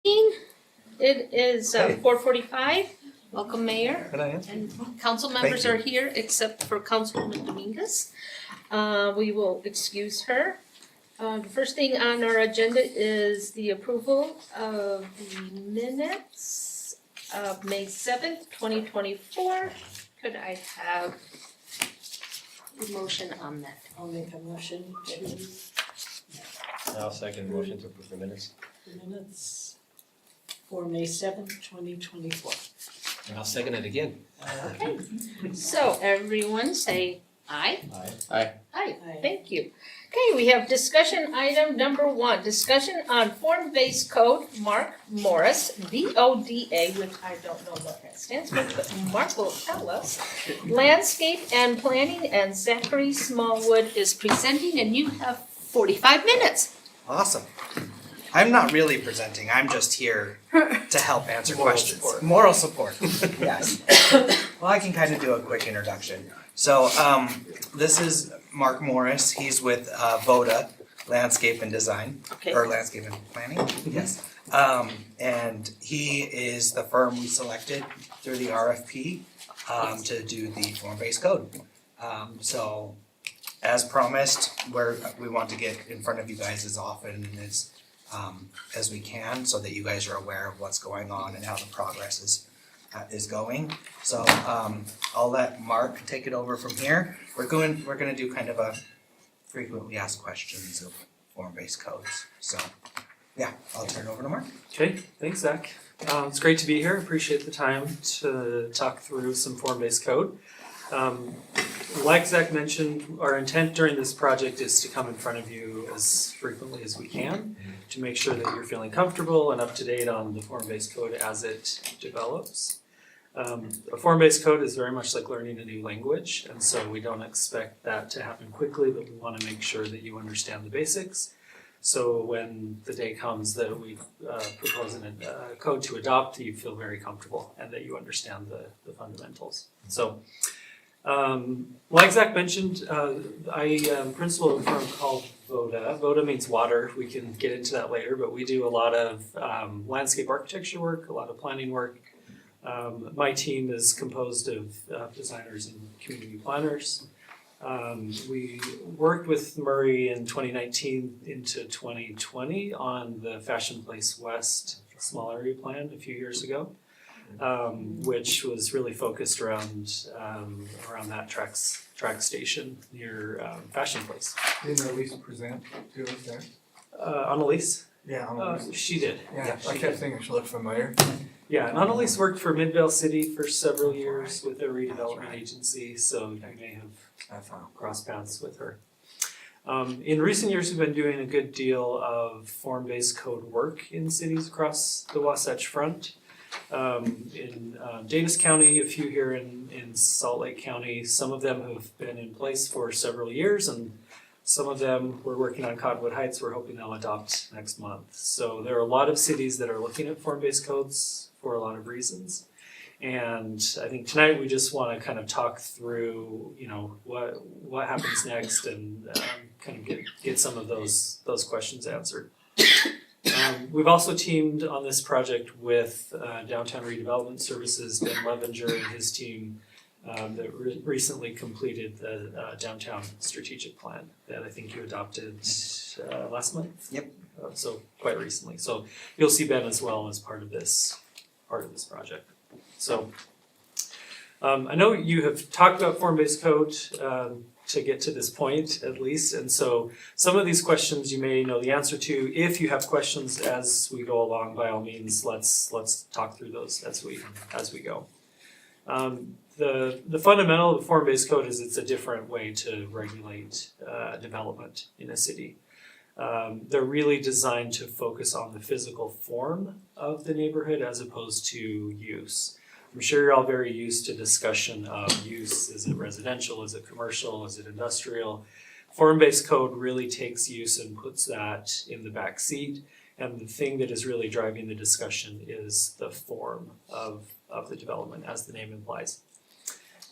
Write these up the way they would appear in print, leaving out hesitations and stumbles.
It is Hey. 4:45. Welcome, Mayor. Can I answer? And council members are here except for Councilwoman Dominguez. We will excuse her. The first thing on our agenda is the approval of the minutes of May 7th, 2024. Could I have a motion on that? I'll make a motion to I'll second the motion to approve the minutes. the minutes for May 7th, 2024. And I'll second it again. Okay, so everyone say aye. Aye. Aye, Aye. thank you. Okay, we have discussion item number 1, discussion on form-based code, Mark Morris, VODA, which I don't know what that stands for, but Mark will tell us. Landscape and Planning, and Zachary Smallwood is presenting, and you have 45 minutes. Awesome. I'm not really presenting, I'm just here to help answer Moral questions. support. Moral support, yes. Well, I can kind of do a quick introduction. So, this is Mark Morris, he's with VODA, Landscape and Design, Okay. or Landscape and Planning, yes. And he is the firm we selected through the RFP, to do the form-based code. So, as promised, we want to get in front of you guys as often and as we can, so that you guys are aware of what's going on and how the progress is going. So I'll let Mark take it over from here. We're gonna do kind of a frequently asked questions of form-based codes. So yeah, I'll turn it over to Mark. Okay, thanks, Zach. It's great to be here. Appreciate the time to talk through some form-based code. Like Zach mentioned, our intent during this project is to come in front of you as frequently as we can to make sure that you're feeling comfortable and up to date on the form-based code as it develops. A form-based code is very much like learning a new language, and so we don't expect that to happen quickly, but we want to make sure that you understand the basics. So when the day comes that we propose a code to adopt, you feel very comfortable and that you understand the fundamentals. So, like Zach mentioned, I am principal of a firm called VODA. VODA means water. We can get into that later, but we do a lot of landscape architecture work, a lot of planning work. My team is composed of designers and community planners. We worked with Murray in 2019 into 2020 on the Fashion Place West small area plan a few years ago, which was really focused around that track station near Fashion Place. Didn't Elise present to us there? Annalise? Yeah, on She did. yeah, she I did. kept thinking she looked familiar. Yeah, and Annalise worked for Midvale City for several years with a redevelopment agency, so you may have That's how. cross paths with her. In recent years, we've been doing a good deal of form-based code work in cities across the Wasatch Front. In Davis County, a few here in Salt Lake County. Some of them have been in place for several years, and some of them we're working on Cottonwood Heights. We're hoping they'll adopt next month. So there are a lot of cities that are looking at form-based codes for a lot of reasons. And I think tonight we just want to kind of talk through, what happens next and kind of get some of those questions answered. We've also teamed on this project with Downtown Redevelopment Services, Ben Levenger and his team that recently completed the Downtown Strategic Plan that I think you adopted last month. Yep. So quite recently. So you'll see Ben as well as part of this project. So I know you have talked about form-based code to get to this point at least, and so some of these questions you may know the answer to. If you have questions as we go along, by all means, let's talk through those as we go. The fundamental of form-based code is it's a different way to regulate development in a city. They're really designed to focus on the physical form of the neighborhood as opposed to use. I'm sure you're all very used to discussion of use. Is it residential? Is it commercial? Is it industrial? Form-based code really takes use and puts that in the back seat. And the thing that is really driving the discussion is the form of the development, as the name implies.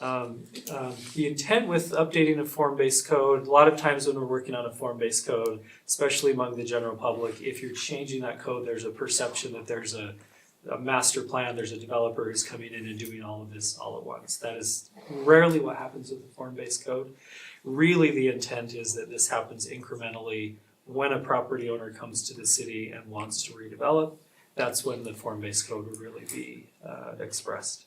The intent with updating a form-based code, a lot of times when we're working on a form-based code, especially among the general public, if you're changing that code, there's a perception that there's a master plan, there's a developer who's coming in and doing all of this all at once. That is rarely what happens with a form-based code. Really, the intent is that this happens incrementally when a property owner comes to the city and wants to redevelop. That's when the form-based code would really be expressed.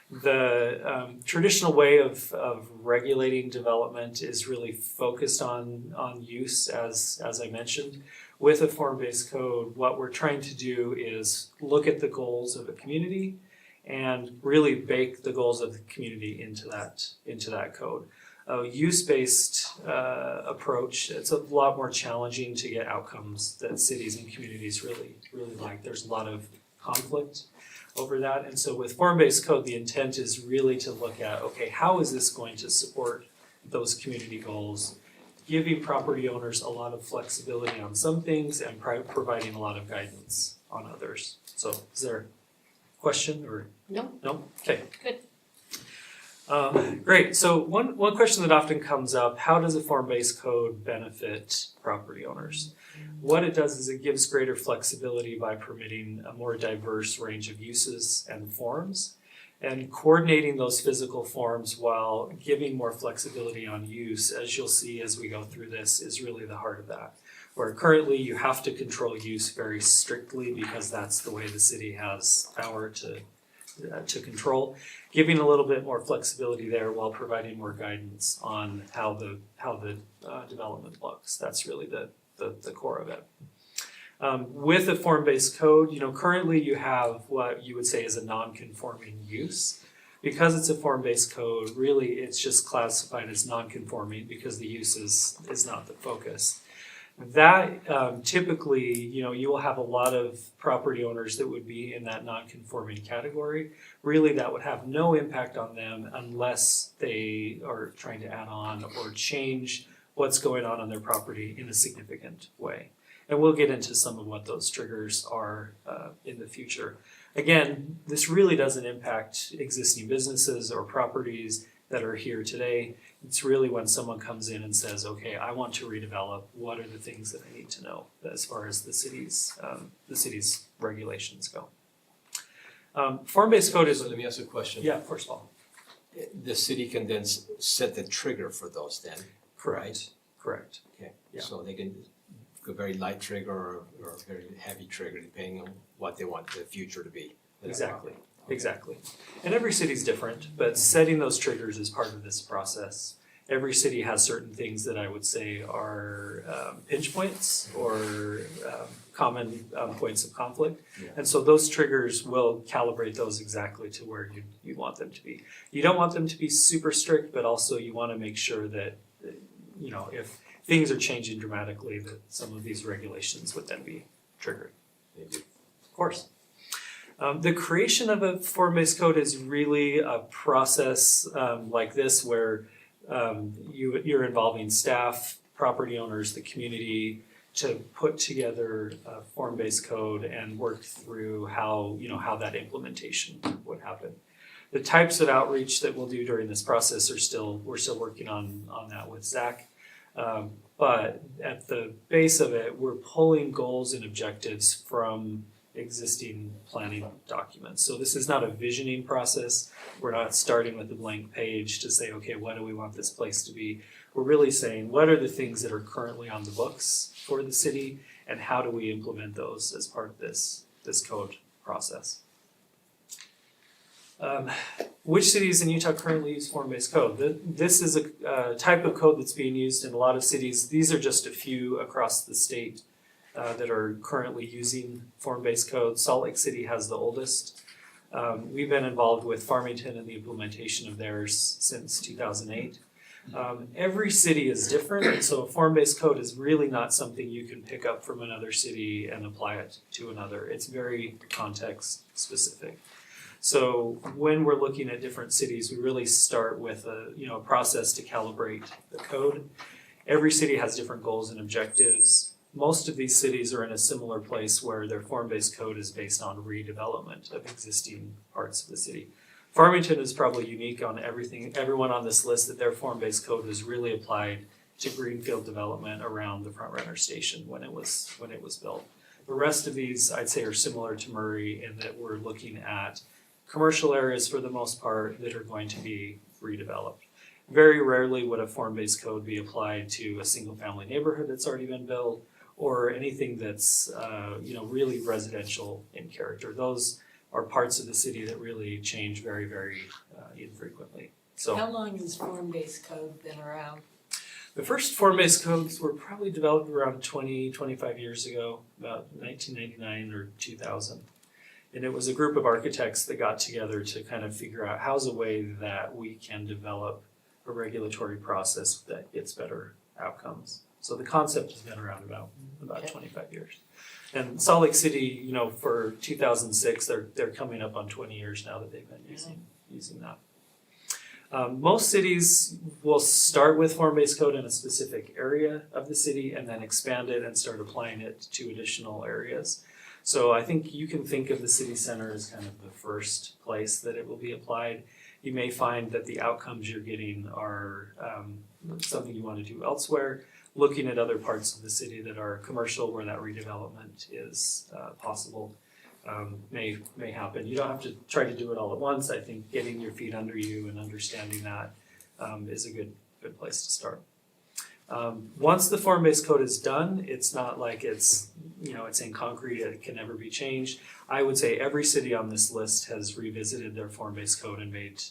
The traditional way of regulating development is really focused on use, as I mentioned. With a form-based code, what we're trying to do is look at the goals of a community and really bake the goals of the community into that code. A use-based approach, it's a lot more challenging to get outcomes that cities and communities really like. There's a lot of conflict over that. And so with form-based code, the intent is really to look at, okay, how is this going to support those community goals, giving property owners a lot of flexibility on some things and providing a lot of guidance on others. So is there a question or? No. No? Okay. Good. Great. So one question that often comes up, how does a form-based code benefit property owners? What it does is it gives greater flexibility by permitting a more diverse range of uses and forms, and coordinating those physical forms while giving more flexibility on use, as you'll see as we go through this, is really the heart of that. Where currently you have to control use very strictly because that's the way the city has power to control, giving a little bit more flexibility there while providing more guidance on how the development looks. That's really the core of it. With a form-based code, currently you have what you would say is a non-conforming use. Because it's a form-based code, really it's just classified as non-conforming because the use is not the focus. That typically, you will have a lot of property owners that would be in that non-conforming category. Really, that would have no impact on them unless they are trying to add on or change what's going on their property in a significant way. And we'll get into some of what those triggers are in the future. Again, this really doesn't impact existing businesses or properties that are here today. It's really when someone comes in and says, okay, I want to redevelop, what are the things that I need to know as far as the city's regulations go. Form-based code is, So let me ask you a question. yeah, first of all, The city can then set the trigger for those then, right? Correct. Okay, Yeah. so they can go very light trigger or a very heavy trigger depending on what they want the future to be. Exactly. Exactly. And every city's different, but setting those triggers is part of this process. Every city has certain things that I would say are pinch points or common points of conflict. Yeah. And so those triggers will calibrate those exactly to where you want them to be. You don't want them to be super strict, but also you want to make sure that, if things are changing dramatically, that some of these regulations would then be triggered. Maybe. Of course. The creation of a form-based code is really a process like this where you're involving staff, property owners, the community to put together a form-based code and work through how that implementation would happen. The types of outreach that we'll do during this process we're still working on that with Zach. But at the base of it, we're pulling goals and objectives from existing planning documents. So this is not a visioning process. We're not starting with a blank page to say, okay, what do we want this place to be? We're really saying, what are the things that are currently on the books for the city and how do we implement those as part of this code process? Which cities in Utah currently use form-based code? This is a type of code that's being used in a lot of cities. These are just a few across the state that are currently using form-based code. Salt Lake City has the oldest. We've been involved with Farmington and the implementation of theirs since 2008. Every city is different, and so a form-based code is really not something you can pick up from another city and apply it to another. It's very context specific. So when we're looking at different cities, we really start with a process to calibrate the code. Every city has different goals and objectives. Most of these cities are in a similar place where their form-based code is based on redevelopment of existing parts of the city. Farmington is probably unique on everyone on this list that their form-based code was really applied to greenfield development around the Front Runner Station when it was built. The rest of these, I'd say, are similar to Murray in that we're looking at commercial areas for the most part that are going to be redeveloped. Very rarely would a form-based code be applied to a single-family neighborhood that's already been built or anything that's really residential in character. Those are parts of the city that really change very, very infrequently. So How long has form-based code been around? the first form-based codes were probably developed around 25 years ago, about 1999 or 2000. And it was a group of architects that got together to kind of figure out how's a way that we can develop a regulatory process that gets better outcomes. So the concept has been around about Okay. 25 years. And Salt Lake City, for 2006, they're coming up on 20 years now that they've been using that. Most cities will start with form-based code in a specific area of the city and then expand it and start applying it to additional areas. So I think you can think of the city center as kind of the first place that it will be applied. You may find that the outcomes you're getting are something you want to do elsewhere, looking at other parts of the city that are commercial where that redevelopment is possible. May happen. You don't have to try to do it all at once. I think getting your feet under you and understanding that is a good place to start. Once the form-based code is done, it's not like it's in concrete, it can never be changed. I would say every city on this list has revisited their form-based code and made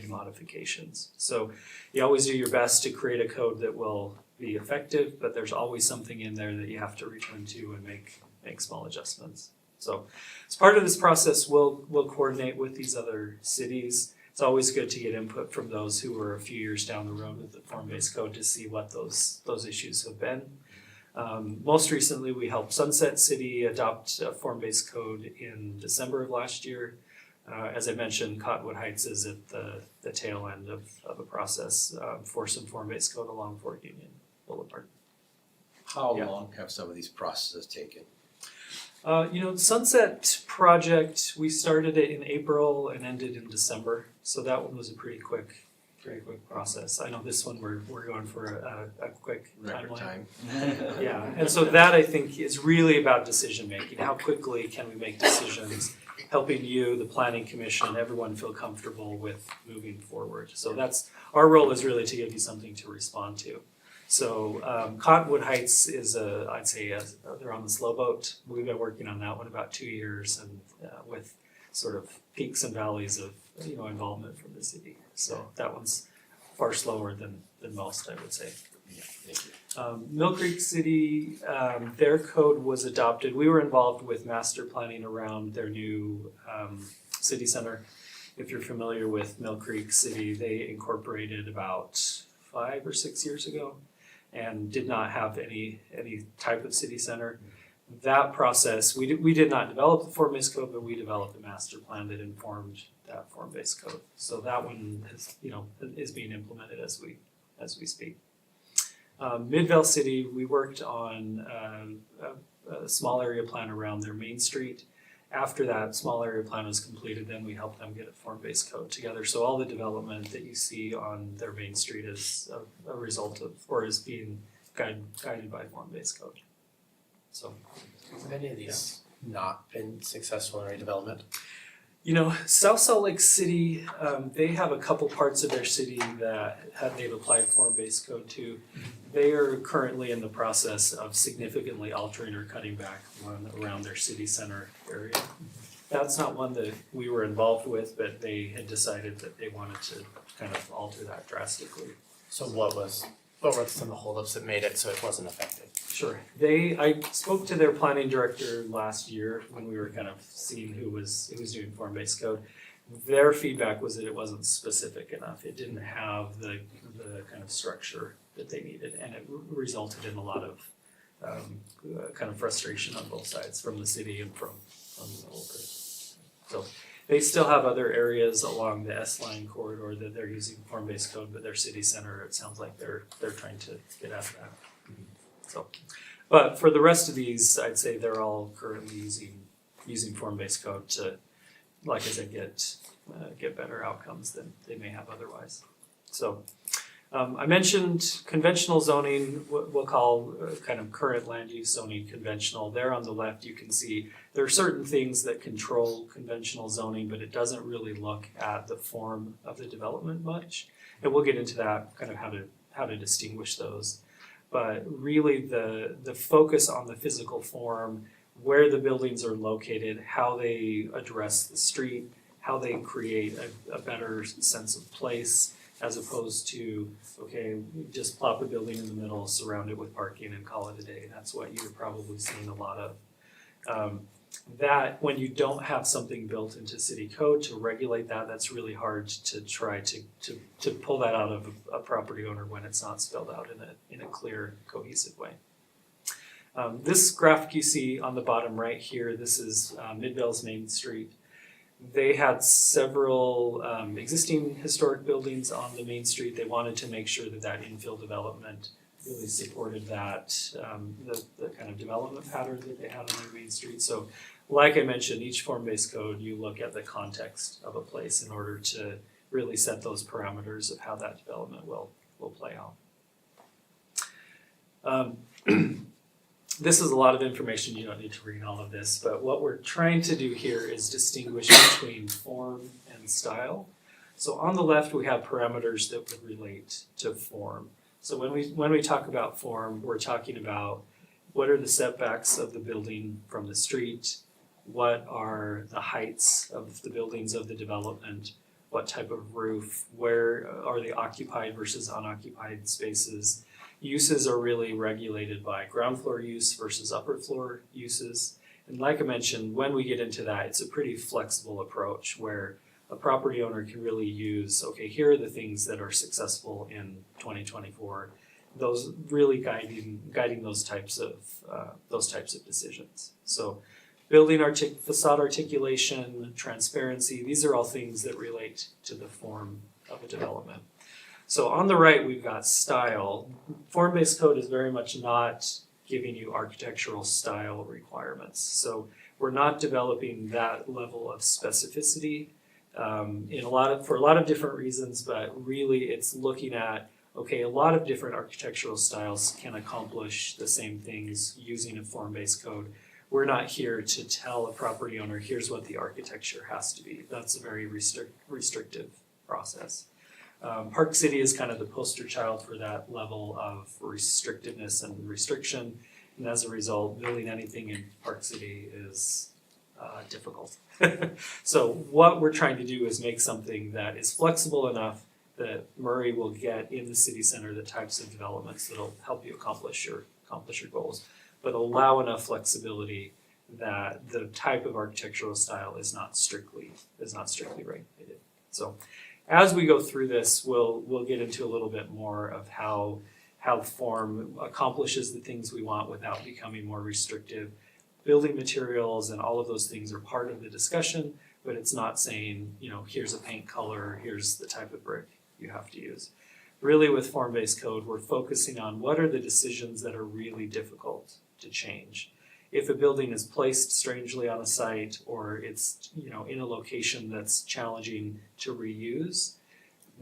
modifications. So you always do your best to create a code that will be effective, but there's always something in there that you have to return to and make small adjustments. So as part of this process, we'll coordinate with these other cities. It's always good to get input from those who are a few years down the road with the form-based code to see what those issues have been. Most recently, we helped Sunset City adopt a form-based code in December of last year. As I mentioned, Cottonwood Heights is at the tail end of a process for some form-based code along Fort Union Boulevard. How Yeah. long have some of these processes taken? Sunset project, we started it in April and ended in December. So that one was a pretty quick process. I know this one we're going for a quick Record timeline. time? Yeah, and so that I think is really about decision making. How quickly can we make decisions, helping you, the planning commission, everyone feel comfortable with moving forward. So that's, our role is really to give you something to respond to. So Cottonwood Heights is they're on the slow boat. We've been working on that one about 2 years and with sort of peaks and valleys of involvement from the city. So that one's far slower than most, I would say. Yeah, thank you. Mill Creek City, their code was adopted. We were involved with master planning around their new city center. If you're familiar with Mill Creek City, they incorporated about 5 or 6 years ago and did not have any type of city center. That process, we did not develop the form-based code, but we developed a master plan that informed that form-based code. So that one is being implemented as we speak. Midvale City, we worked on a small area plan around their main street. After that small area plan was completed, then we helped them get a form-based code together. So all the development that you see on their main street is a result of, or is being guided by form-based code. So, Have any of these not been successful in redevelopment? South Salt Lake City, they have a couple parts of their city that they've applied form-based code to. They are currently in the process of significantly altering or cutting back one around their city center area. That's not one that we were involved with, but they had decided that they wanted to kind of alter that drastically. So what were some of the holdups that made it so it wasn't effective? Sure. I spoke to their planning director last year when we were kind of seeing who was doing form-based code. Their feedback was that it wasn't specific enough. It didn't have the kind of structure that they needed, and it resulted in a lot of kind of frustration on both sides, from the city and from the developer. So they still have other areas along the S-Line corridor that they're using form-based code, but their city center, it sounds like they're trying to get out of that. So, but for the rest of these, I'd say they're all currently using form-based code like I said, get better outcomes than they may have otherwise. So I mentioned conventional zoning, what we'll call kind of current land use zoning conventional. There on the left, you can see there are certain things that control conventional zoning, but it doesn't really look at the form of the development much. And we'll get into that, kind of how to distinguish those. But really the focus on the physical form, where the buildings are located, how they address the street, how they create a better sense of place, as opposed to, okay, just plop a building in the middle, surround it with parking and call it a day. That's what you're probably seeing a lot of. That when you don't have something built into city code to regulate that, that's really hard to try to pull that out of a property owner when it's not spelled out in a clear, cohesive way. This graphic you see on the bottom right here, this is Midvale's Main Street. They had several existing historic buildings on the main street. They wanted to make sure that infill development really supported that, the kind of development pattern that they had on their main street. So like I mentioned, each form-based code, you look at the context of a place in order to really set those parameters of how that development will play out. This is a lot of information, you don't need to read all of this, but what we're trying to do here is distinguish between form and style. So on the left, we have parameters that would relate to form. So when we talk about form, we're talking about what are the setbacks of the building from the street, what are the heights of the buildings of the development, what type of roof, where are the occupied versus unoccupied spaces. Uses are really regulated by ground floor use versus upper floor uses. And like I mentioned, when we get into that, it's a pretty flexible approach where a property owner can really use, okay, here are the things that are successful in 2024. Those really guiding those types of decisions. So building facade articulation, transparency, these are all things that relate to the form of a development. So on the right, we've got style. Form-based code is very much not giving you architectural style requirements. So we're not developing that level of specificity for a lot of different reasons, but really it's looking at, okay, a lot of different architectural styles can accomplish the same things using a form-based code. We're not here to tell a property owner, here's what the architecture has to be. That's a very restrictive process. Park City is kind of the poster child for that level of restrictiveness and restriction, and as a result, building anything in Park City is difficult. So what we're trying to do is make something that is flexible enough that Murray will get in the city center the types of developments that'll help you accomplish your goals, but allow enough flexibility that the type of architectural style is not strictly regulated. So as we go through this, we'll get into a little bit more of how form accomplishes the things we want without becoming more restrictive. Building materials and all of those things are part of the discussion, but it's not saying, here's a paint color, here's the type of brick you have to use. Really with form-based code, we're focusing on what are the decisions that are really difficult to change. If a building is placed strangely on a site or it's in a location that's challenging to reuse,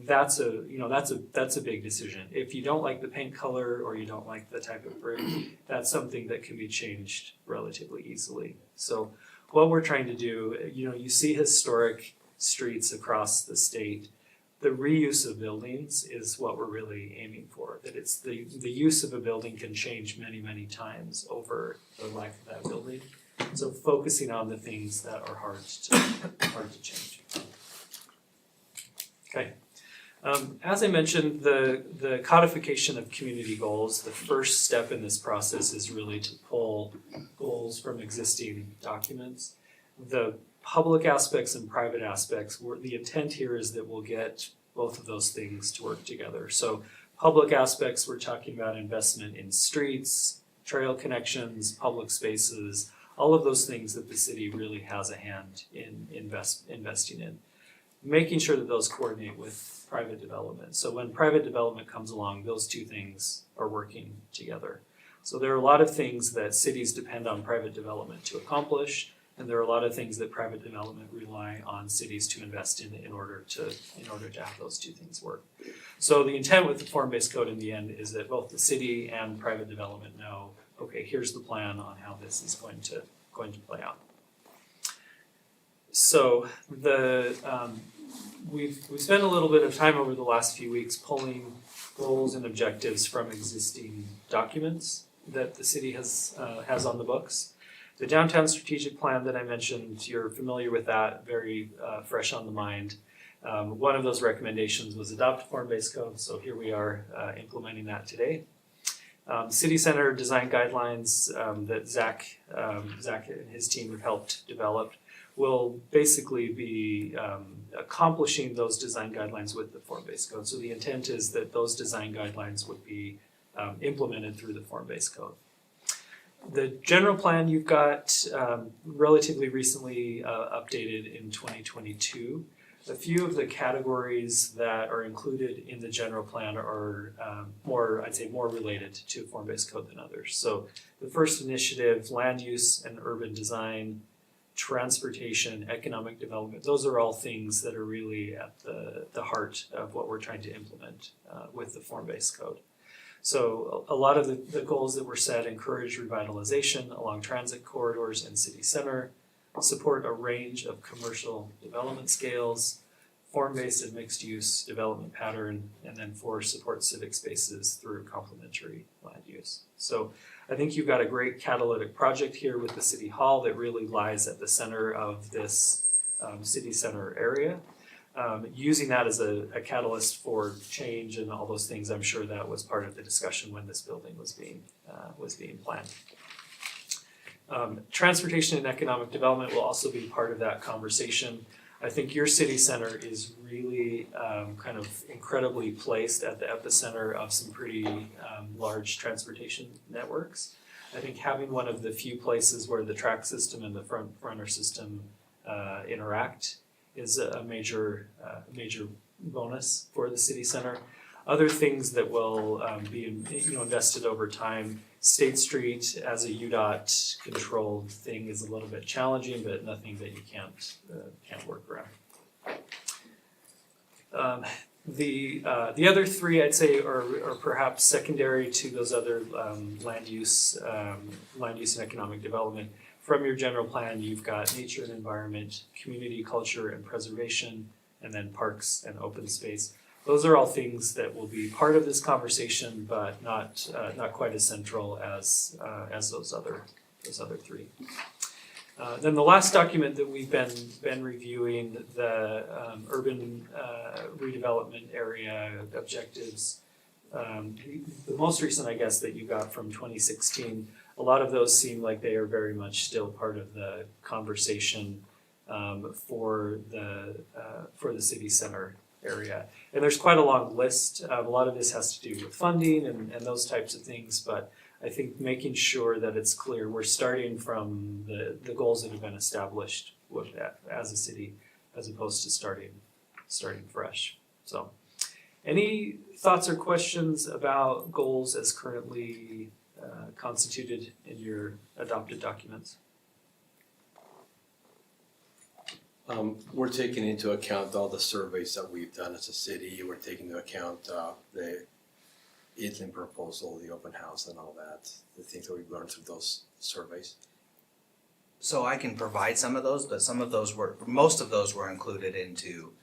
that's a big decision. If you don't like the paint color or you don't like the type of brick, that's something that can be changed relatively easily. So what we're trying to do, you see historic streets across the state. The reuse of buildings is what we're really aiming for, that it's the use of a building can change many, many times over the life of that building. So focusing on the things that are hard to change. Okay. As I mentioned, the codification of community goals, the first step in this process is really to pull goals from existing documents. The public aspects and private aspects, the intent here is that we'll get both of those things to work together. So public aspects, we're talking about investment in streets, trail connections, public spaces, all of those things that the city really has a hand in investing in. Making sure that those coordinate with private development. So when private development comes along, those two things are working together. So there are a lot of things that cities depend on private development to accomplish, And there are a lot of things that private development rely on cities to invest in order to have those two things work. So the intent with the form-based code in the end is that both the city and private development know, okay, here's the plan on how this is going to play out. So we've spent a little bit of time over the last few weeks pulling goals and objectives from existing documents that the city has on the books. The downtown strategic plan that I mentioned, you're familiar with that, very fresh on the mind. One of those recommendations was adopt a form-based code, so here we are implementing that today. City center design guidelines that Zach and his team have helped develop will basically be accomplishing those design guidelines with the form-based code. So the intent is that those design guidelines would be implemented through the form-based code. The general plan you've got relatively recently updated in 2022. A few of the categories that are included in the general plan are more related to form-based code than others. So the first initiative, land use and urban design, transportation, economic development, those are all things that are really at the heart of what we're trying to implement with the form-based code. So a lot of the goals that were set encourage revitalization along transit corridors and city center, support a range of commercial development scales, form-based and mixed-use development pattern, and then 4, support civic spaces through complementary land use. So I think you've got a great catalytic project here with the City Hall that really lies at the center of this city center area. Using that as a catalyst for change and all those things, I'm sure that was part of the discussion when this building was being planned. Transportation and economic development will also be part of that conversation. I think your city center is really kind of incredibly placed at the epicenter of some pretty large transportation networks. I think having one of the few places where the track system and the front runner system interact is a major bonus for the city center. Other things that will be invested over time. State Street as a UDOT controlled thing is a little bit challenging, but nothing that you can't work around. The other 3 I'd say are perhaps secondary to those other land use and economic development. From your general plan, you've got nature and environment, community, culture, and preservation, and then parks and open space. Those are all things that will be part of this conversation, but not quite as central as those other 3. Then the last document that we've been reviewing, the urban redevelopment area objectives. The most recent, I guess, that you got from 2016. A lot of those seem like they are very much still part of the conversation for the city center area. And there's quite a long list. A lot of this has to do with funding and those types of things, but I think making sure that it's clear we're starting from the goals that have been established with that as a city, as opposed to starting fresh. So, any thoughts or questions about goals as currently constituted in your adopted documents? We're taking into account all the surveys that we've done as a city. We're taking into account the Idlin proposal, the open house and all that, the things that we've learned through those surveys. So I can provide some of those, but most of those were included into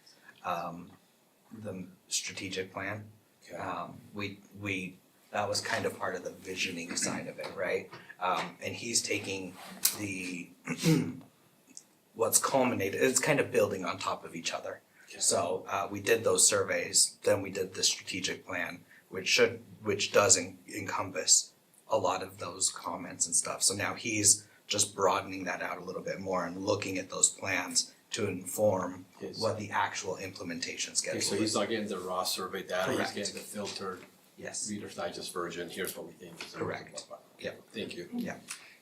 the strategic plan. Okay. That was kind of part of the visioning side of it, right? And he's taking the what's culminated, it's kind of building on top of each other. Okay. So we did those surveys, then we did the strategic plan, which does encompass a lot of those comments and stuff. So now he's just broadening that out a little bit more and looking at those plans to inform Yes. what the actual implementation schedule Okay, is. so he's not getting the raw survey data, Correct. he's getting the filtered Yes. Reader's Digest version, here's what we think is. Correct. Yep. Thank you.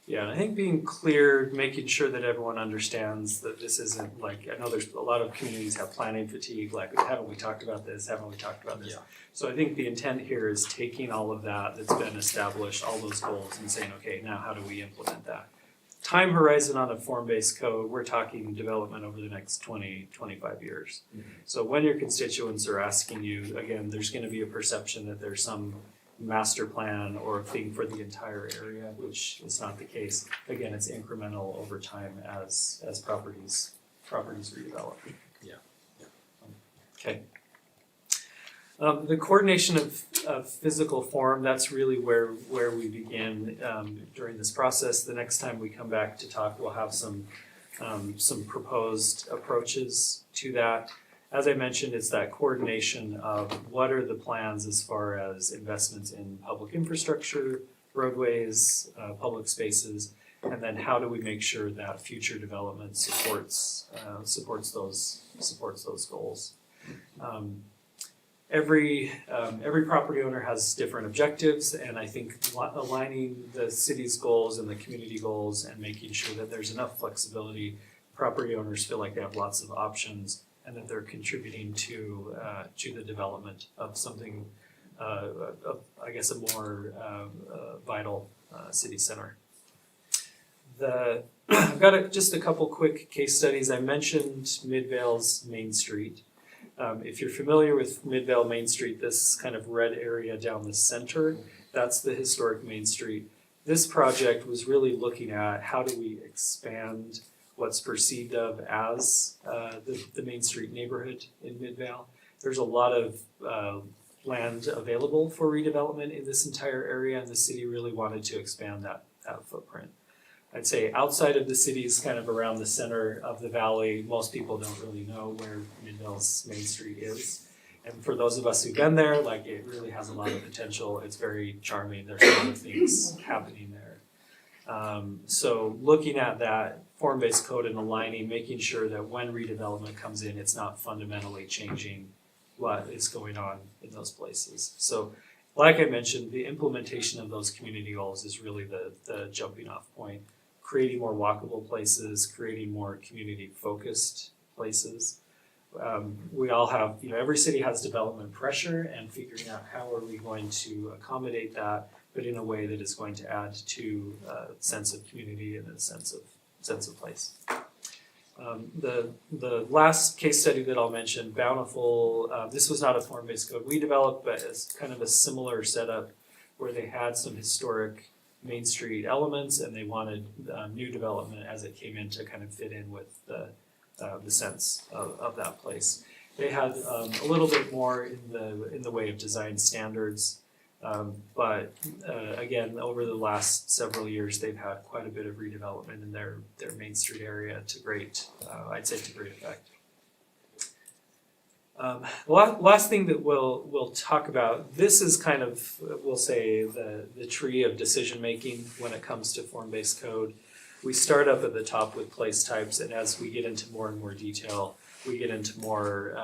Yeah, and I think being clear, making sure that everyone understands that this isn't like, I know there's a lot of communities have planning fatigue, like, haven't we talked about this, haven't we talked about this? Yeah. So I think the intent here is taking all of that that's been established, all those goals, and saying, okay, now how do we implement that? time horizon on a form-based code, we're talking development over the next 20, 25 years. So when your constituents are asking you, again, there's gonna be a perception that there's some master plan or thing for the entire area, which is not the case. Again, it's incremental over time as properties redevelop. Yeah, yeah. Okay. The coordination of physical form, that's really where we begin during this process. The next time we come back to talk, we'll have some proposed approaches to that. As I mentioned, it's that coordination of what are the plans as far as investments in public infrastructure, roadways, public spaces, and then how do we make sure that future development supports those goals. Every property owner has different objectives, and I think aligning the city's goals and the community goals and making sure that there's enough flexibility, property owners feel like they have lots of options and that they're contributing to the development of something, I guess, a more vital city center. I've got just a couple quick case studies. I mentioned Midvale's Main Street. If you're familiar with Midvale Main Street, this kind of red area down the center, that's the historic Main Street. This project was really looking at how do we expand what's perceived of as the Main Street neighborhood in Midvale. There's a lot of land available for redevelopment in this entire area, and the city really wanted to expand that footprint. I'd say outside of the cities, kind of around the center of the valley, most people don't really know where Midvale's Main Street is. And for those of us who've been there, like, it really has a lot of potential. It's very charming. There's a lot of things happening there. So looking at that form-based code and aligning, making sure that when redevelopment comes in, it's not fundamentally changing what is going on in those places. So like I mentioned, the implementation of those community goals is really the jumping off point. Creating more walkable places, creating more community-focused places. We all have, every city has development pressure, and figuring out how are we going to accommodate that, but in a way that is going to add to a sense of community and a sense of place. The last case study that I'll mention, Bountiful, this was not a form-based code we developed, but it's kind of a similar setup where they had some historic Main Street elements and they wanted new development as it came in to kind of fit in with the sense of that place. They had a little bit more in the way of design standards, but again, over the last several years, they've had quite a bit of redevelopment in their Main Street area to great effect. Last thing that we'll talk about, this is kind of, we'll say, the tree of decision making when it comes to form-based code. We start up at the top with place types, and as we get into more and more detail, we get into more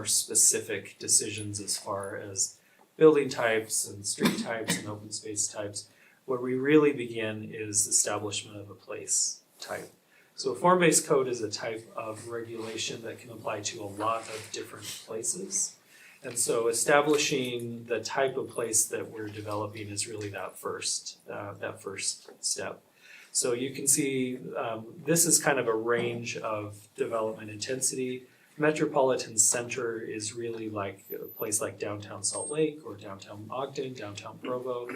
specific decisions as far as building types and street types and open space types. Where we really begin is establishment of a place type. So a form-based code is a type of regulation that can apply to a lot of different places. And so establishing the type of place that we're developing is really that first step. So you can see this is kind of a range of development intensity. Metropolitan center is really like a place like downtown Salt Lake or downtown Ogden, downtown Provo.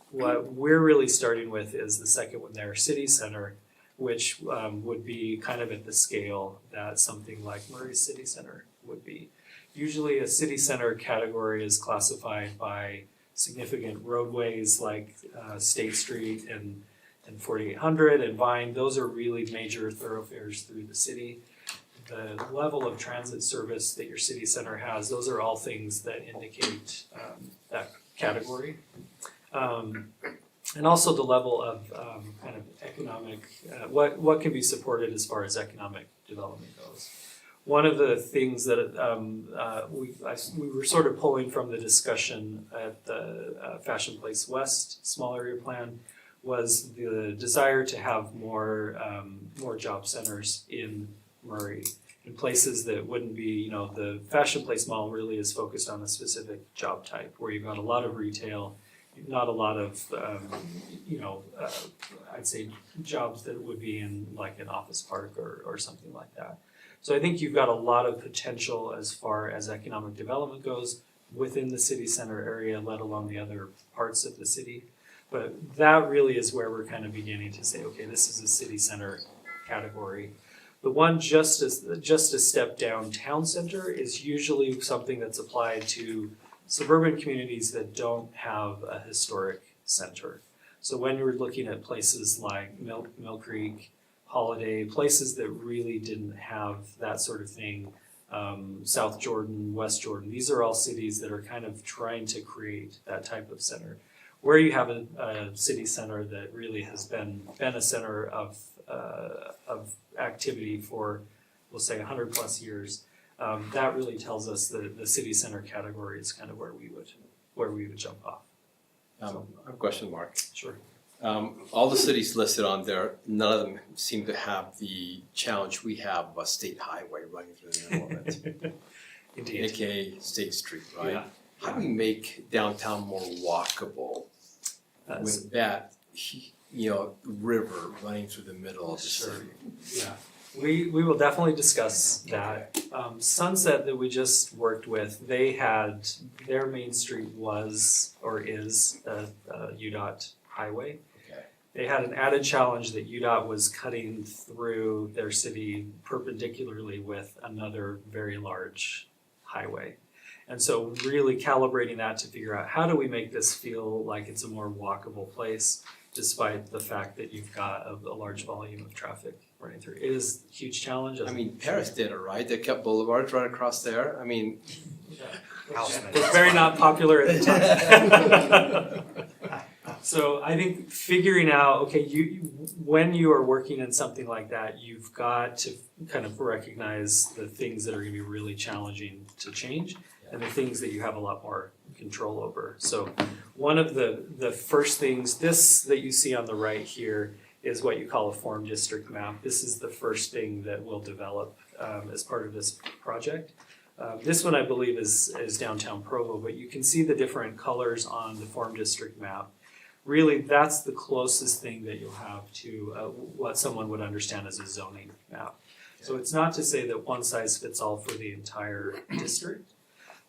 What we're really starting with is the second one there, city center, which would be kind of at the scale that something like Murray City Center would be. Usually a city center category is classified by significant roadways like State Street and 4800 and Vine. Those are really major thoroughfares through the city. The level of transit service that your city center has, those are all things that indicate that category. And also the level of kind of economic, what can be supported as far as economic development goes. One of the things that we were sort of pulling from the discussion at the Fashion Place West small area plan was the desire to have more job centers in Murray, in places that wouldn't be, the Fashion Place Mall really is focused on a specific job type where you've got a lot of retail not a lot of, I'd say jobs that would be in like an office park or something like that. So I think you've got a lot of potential as far as economic development goes within the city center area, let alone the other parts of the city. But that really is where we're kind of beginning to say, okay, this is a city center category. The one just a step down, town center, is usually something that's applied to suburban communities that don't have a historic center. So when you're looking at places like Mill Creek, Holiday, places that really didn't have that sort of thing, South Jordan, West Jordan, these are all cities that are kind of trying to create that type of center. Where you have a city center that really has been a center of activity for, we'll say, 100+ years, that really tells us that the city center category is kind of where we would jump off. I have a question, Mark. Sure. All the cities listed on there, none of them seem to have the challenge we have of a state highway running through the middle of it, Indeed. aka State Street, right? Yeah. How do we make downtown more walkable with that, river running through the middle of the Sure. city? Yeah, we will definitely discuss that. Sunset that we just worked with, they had, their main street was or is a UDOT highway. Okay. They had an added challenge that UDOT was cutting through their city perpendicularly with another very large highway. And so really calibrating that to figure out how do we make this feel like it's a more walkable place, despite the fact that you've got a large volume of traffic running through. It is a huge challenge. I mean, Paris did it, right? They kept boulevards right across there. I mean, It's very not popular at the time. So I think figuring out, okay, when you are working in something like that, you've got to kind of recognize the things that are gonna be really challenging to change and the things that you have a lot more control over. So one of the first things, this that you see on the right here is what you call a form district map. This is the first thing that we'll develop as part of this project. This one I believe is downtown Provo, but you can see the different colors on the form district map. Really, that's the closest thing that you'll have to what someone would understand as a zoning map. So it's not to say that one size fits all for the entire district,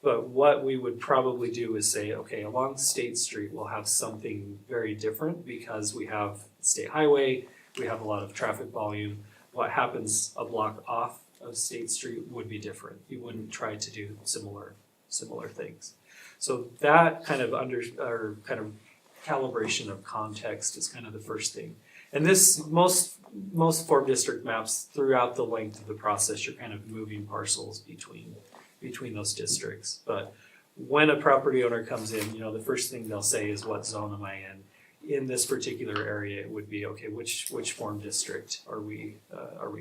but what we would probably do is say, okay, along State Street, we'll have something very different because we have State Highway, we have a lot of traffic volume. What happens a block off of State Street would be different. You wouldn't try to do similar things. So that kind of calibration of context is kind of the first thing. And this, most form district maps throughout the length of the process, you're kind of moving parcels between those districts. But when a property owner comes in, the first thing they'll say is, what zone am I in? In this particular area, it would be, okay, which form district are we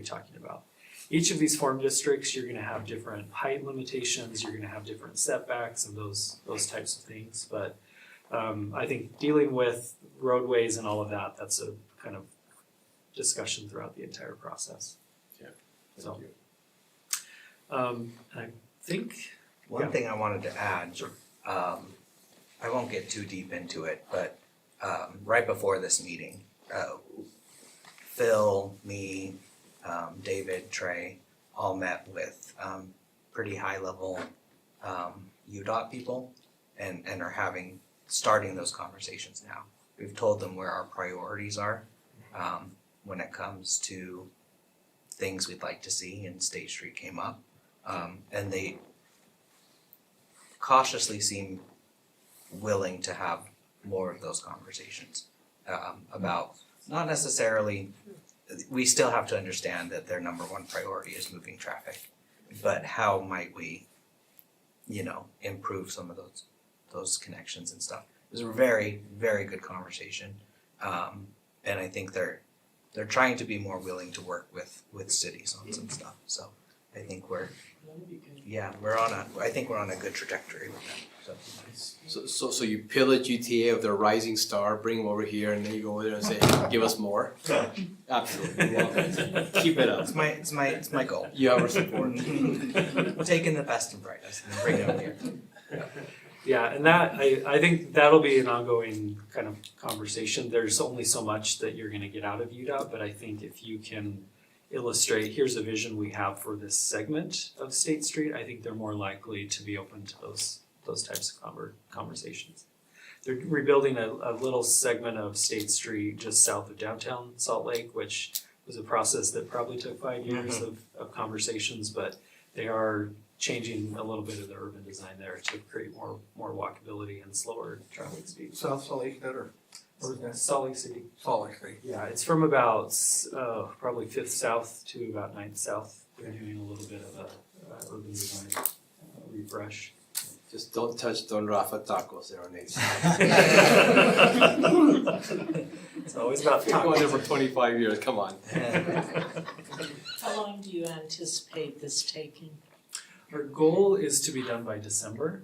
talking about? Each of these form districts, you're gonna have different height limitations, you're gonna have different setbacks and those types of things. But I think dealing with roadways and all of that, that's a kind of discussion throughout the entire process. thank you. And I think, One thing I wanted to add, I won't get too deep into it, but right before this meeting, Phil, me, David, Trey, all met with pretty high level UDOT people and are starting those conversations now. We've told them where our priorities are when it comes to things we'd like to see, and State Street came up. And they cautiously seem willing to have more of those conversations about, not necessarily, we still have to understand that their number one priority is moving traffic, but how might we, improve some of those connections and stuff. It was a very, very good conversation. And I think they're trying to be more willing to work with cities on some stuff. So I think we're on a good trajectory with them. So you pillage GTA of their rising star, bring them over here, and then you go over there and say, give us more? Absolutely, love it. Keep it up. It's my goal. You have our support. Taking the best and brightest and bringing it over here. Yeah, and that, I think that'll be an ongoing kind of conversation. There's only so much that you're gonna get out of UDOT, but I think if you can illustrate, here's a vision we have for this segment of State Street, I think they're more likely to be open to those types of conversations. They're rebuilding a little segment of State Street just south of downtown Salt Lake, which was a process that probably took 5 years of conversations, but they are changing a little bit of the urban design there to create more walkability and slower traffic speeds. South Salt Lake or where's that? Salt Lake City. Salt Lake City. Yeah, it's from about probably 5th South to about 9th South. They're doing a little bit of a urban design refresh. Just don't touch Don Rafa tacos there on 8th. It's always about Been going there tacos. for 25 years, come on. How long do you anticipate this taking? Our goal is to be done by December.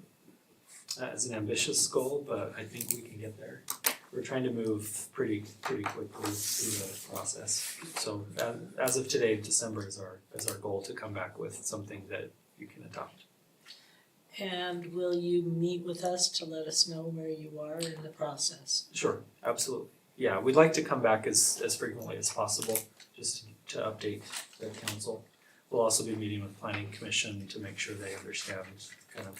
It's an ambitious goal, but I think we can get there. We're trying to move pretty quickly through the process. So as of today, December is our goal to come back with something that you can adopt. And will you meet with us to let us know where you are in the process? Sure, absolutely. Yeah, we'd like to come back as frequently as possible, just to update the council. We'll also be meeting with planning commission to make sure they understand kind of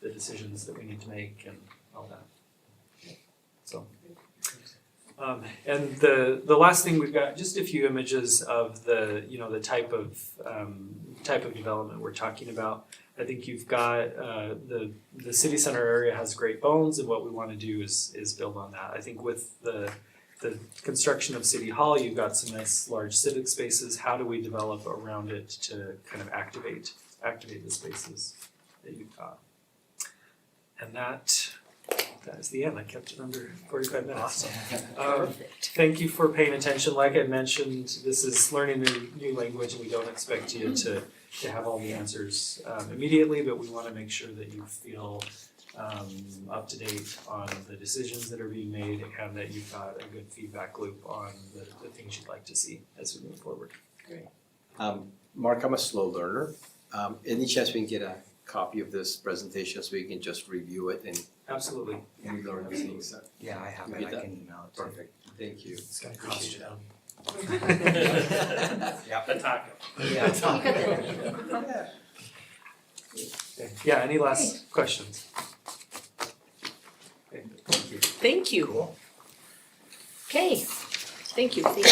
the decisions that we need to make and all that. So. And the last thing, we've got just a few images of the type of development we're talking about. I think you've got the city center area has great bones, and what we want to do is build on that. I think with the construction of City Hall, you've got some nice large civic spaces. How do we develop around it to kind of activate the spaces that you've got? And that is the end. I kept it under 45 minutes. Perfect. Thank you for paying attention. Like I mentioned, this is learning a new language, and we don't expect you to have all the answers immediately, but we want to make sure that you feel up to date on the decisions that are being made and that you've got a good feedback loop on the things you'd like to see as we move forward. Mark, I'm a slow learner. Any chance we can get a copy of this presentation so we can just review it and Absolutely. relearn the things? Yeah, I have You it, get I that? can email it to you. Perfect, thank you. It's gonna cost you down. Yep. The taco. Yeah. Yeah, any last questions? Okay, thank you. Thank you. Cool. Okay, thank you. Okay,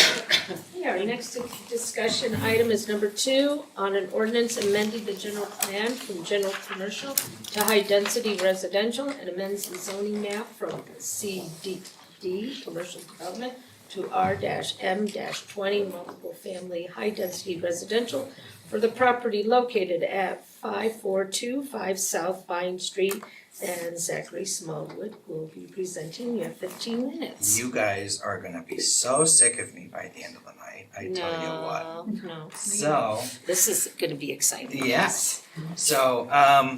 our next discussion item is number 2 on an ordinance amending the general plan from general commercial to high density residential and amends the zoning map from CDD, commercial development, to R-M-20, multiple family high density residential for the property located at 5425 South Vine Street. And Zachary Smallwood will be presenting. You have 15 minutes. You guys are gonna be so sick of me by the end of the night, I tell you what. No. So, This is gonna be exciting. yes. So,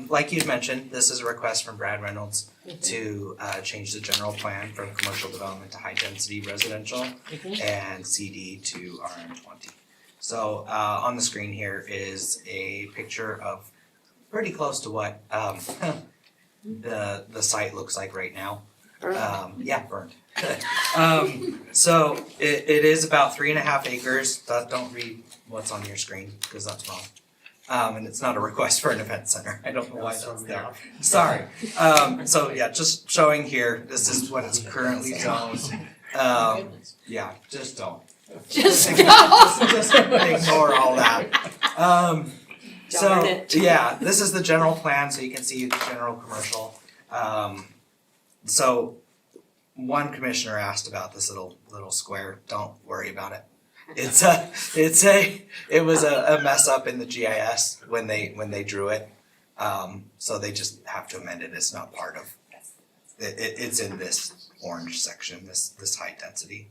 like you'd mentioned, this is a request from Brad Reynolds to change the general plan from commercial development to high density residential and CD to RM20. So, on the screen here is a picture of pretty close to what the site looks like right now. Yeah, burned. So it is about 3.5 acres. Don't read what's on your screen because that's wrong. And it's not a request for an event center. I don't know why that's there. Sorry. So yeah, just showing here, this is what it's currently zoned. Yeah, just don't. Just Just ignore all that. So, Darn it. yeah, this is the general plan, so you can see the general commercial. So one commissioner asked about this little square. Don't worry about it. It was a mess up in the GIS when they drew it. So they just have to amend it. It's not part of it's in this orange section, this high density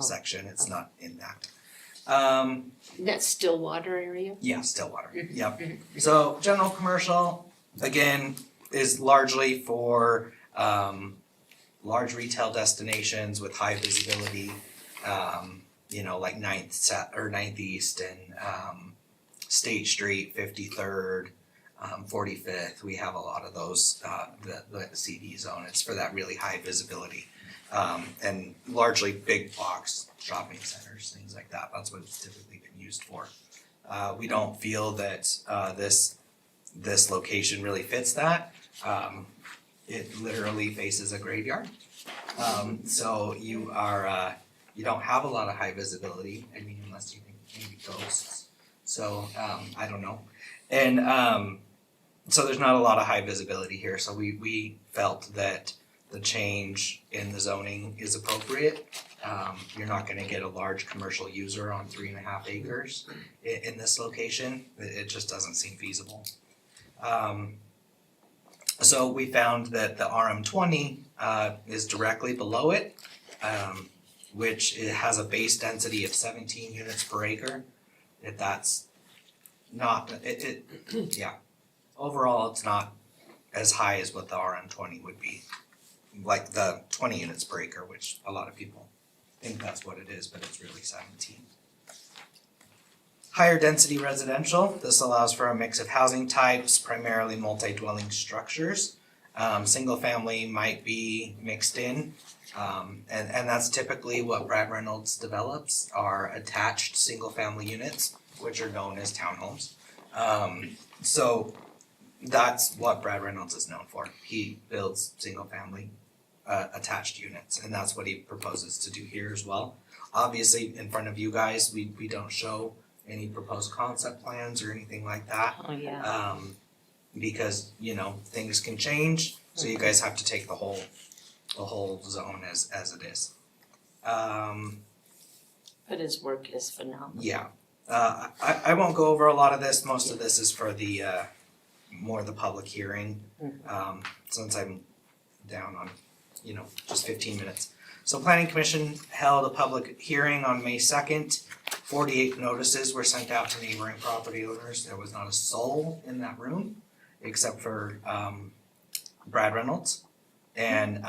section. It's not in that. That's Stillwater area? Yeah, Stillwater, yep. So general commercial, again, is largely for large retail destinations with high visibility, like 9th East and State Street, 53rd, 45th, we have a lot of those, the CD zone, it's for that really high visibility. And largely big box shopping centers, things like that, that's what it's typically been used for. We don't feel that, this location really fits that. It literally faces a graveyard. So you are, you don't have a lot of high visibility, I mean, unless you think maybe ghosts. So, I don't know. And, so there's not a lot of high visibility here, so we felt that the change in the zoning is appropriate. You're not gonna get a large commercial user on 3.5 acres in this location, it just doesn't seem feasible. So we found that the RM20 is directly below it, which it has a base density of 17 units per acre. If that's not, yeah. Overall, it's not as high as what the RM20 would be, like the 20 units per acre, which a lot of people think that's what it is, but it's really 17. Higher density residential, this allows for a mix of housing types, primarily multi-dwelling structures. Single family might be mixed in, and that's typically what Brad Reynolds develops, are attached single family units, which are known as townhomes. So that's what Brad Reynolds is known for. He builds single family attached units, and that's what he proposes to do here as well. Obviously, in front of you guys, we don't show any proposed concept plans or anything like that. Oh, yeah. Because, you know, things can change, so you guys have to take the whole zone as it is. But his work is phenomenal. Yeah, I won't go over a lot of this, most of this is for the, more the public hearing, since I'm down on, you know, just 15 minutes. So Planning Commission held a public hearing on May 2nd. 48 notices were sent out to neighboring property owners. There was not a soul in that room, except for Brad Reynolds. And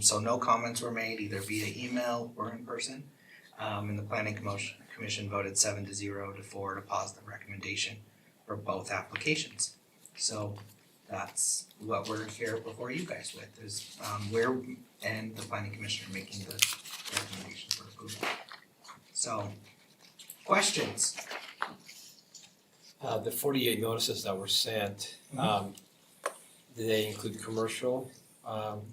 so no comments were made either via email or in person. And the Planning Commission voted 7-0 to 4 to positive recommendation for both applications. So that's what we're here before you guys with, is we're and the Planning Commission are making the recommendation for approval. So, questions? The 48 notices that were sent, did they include commercial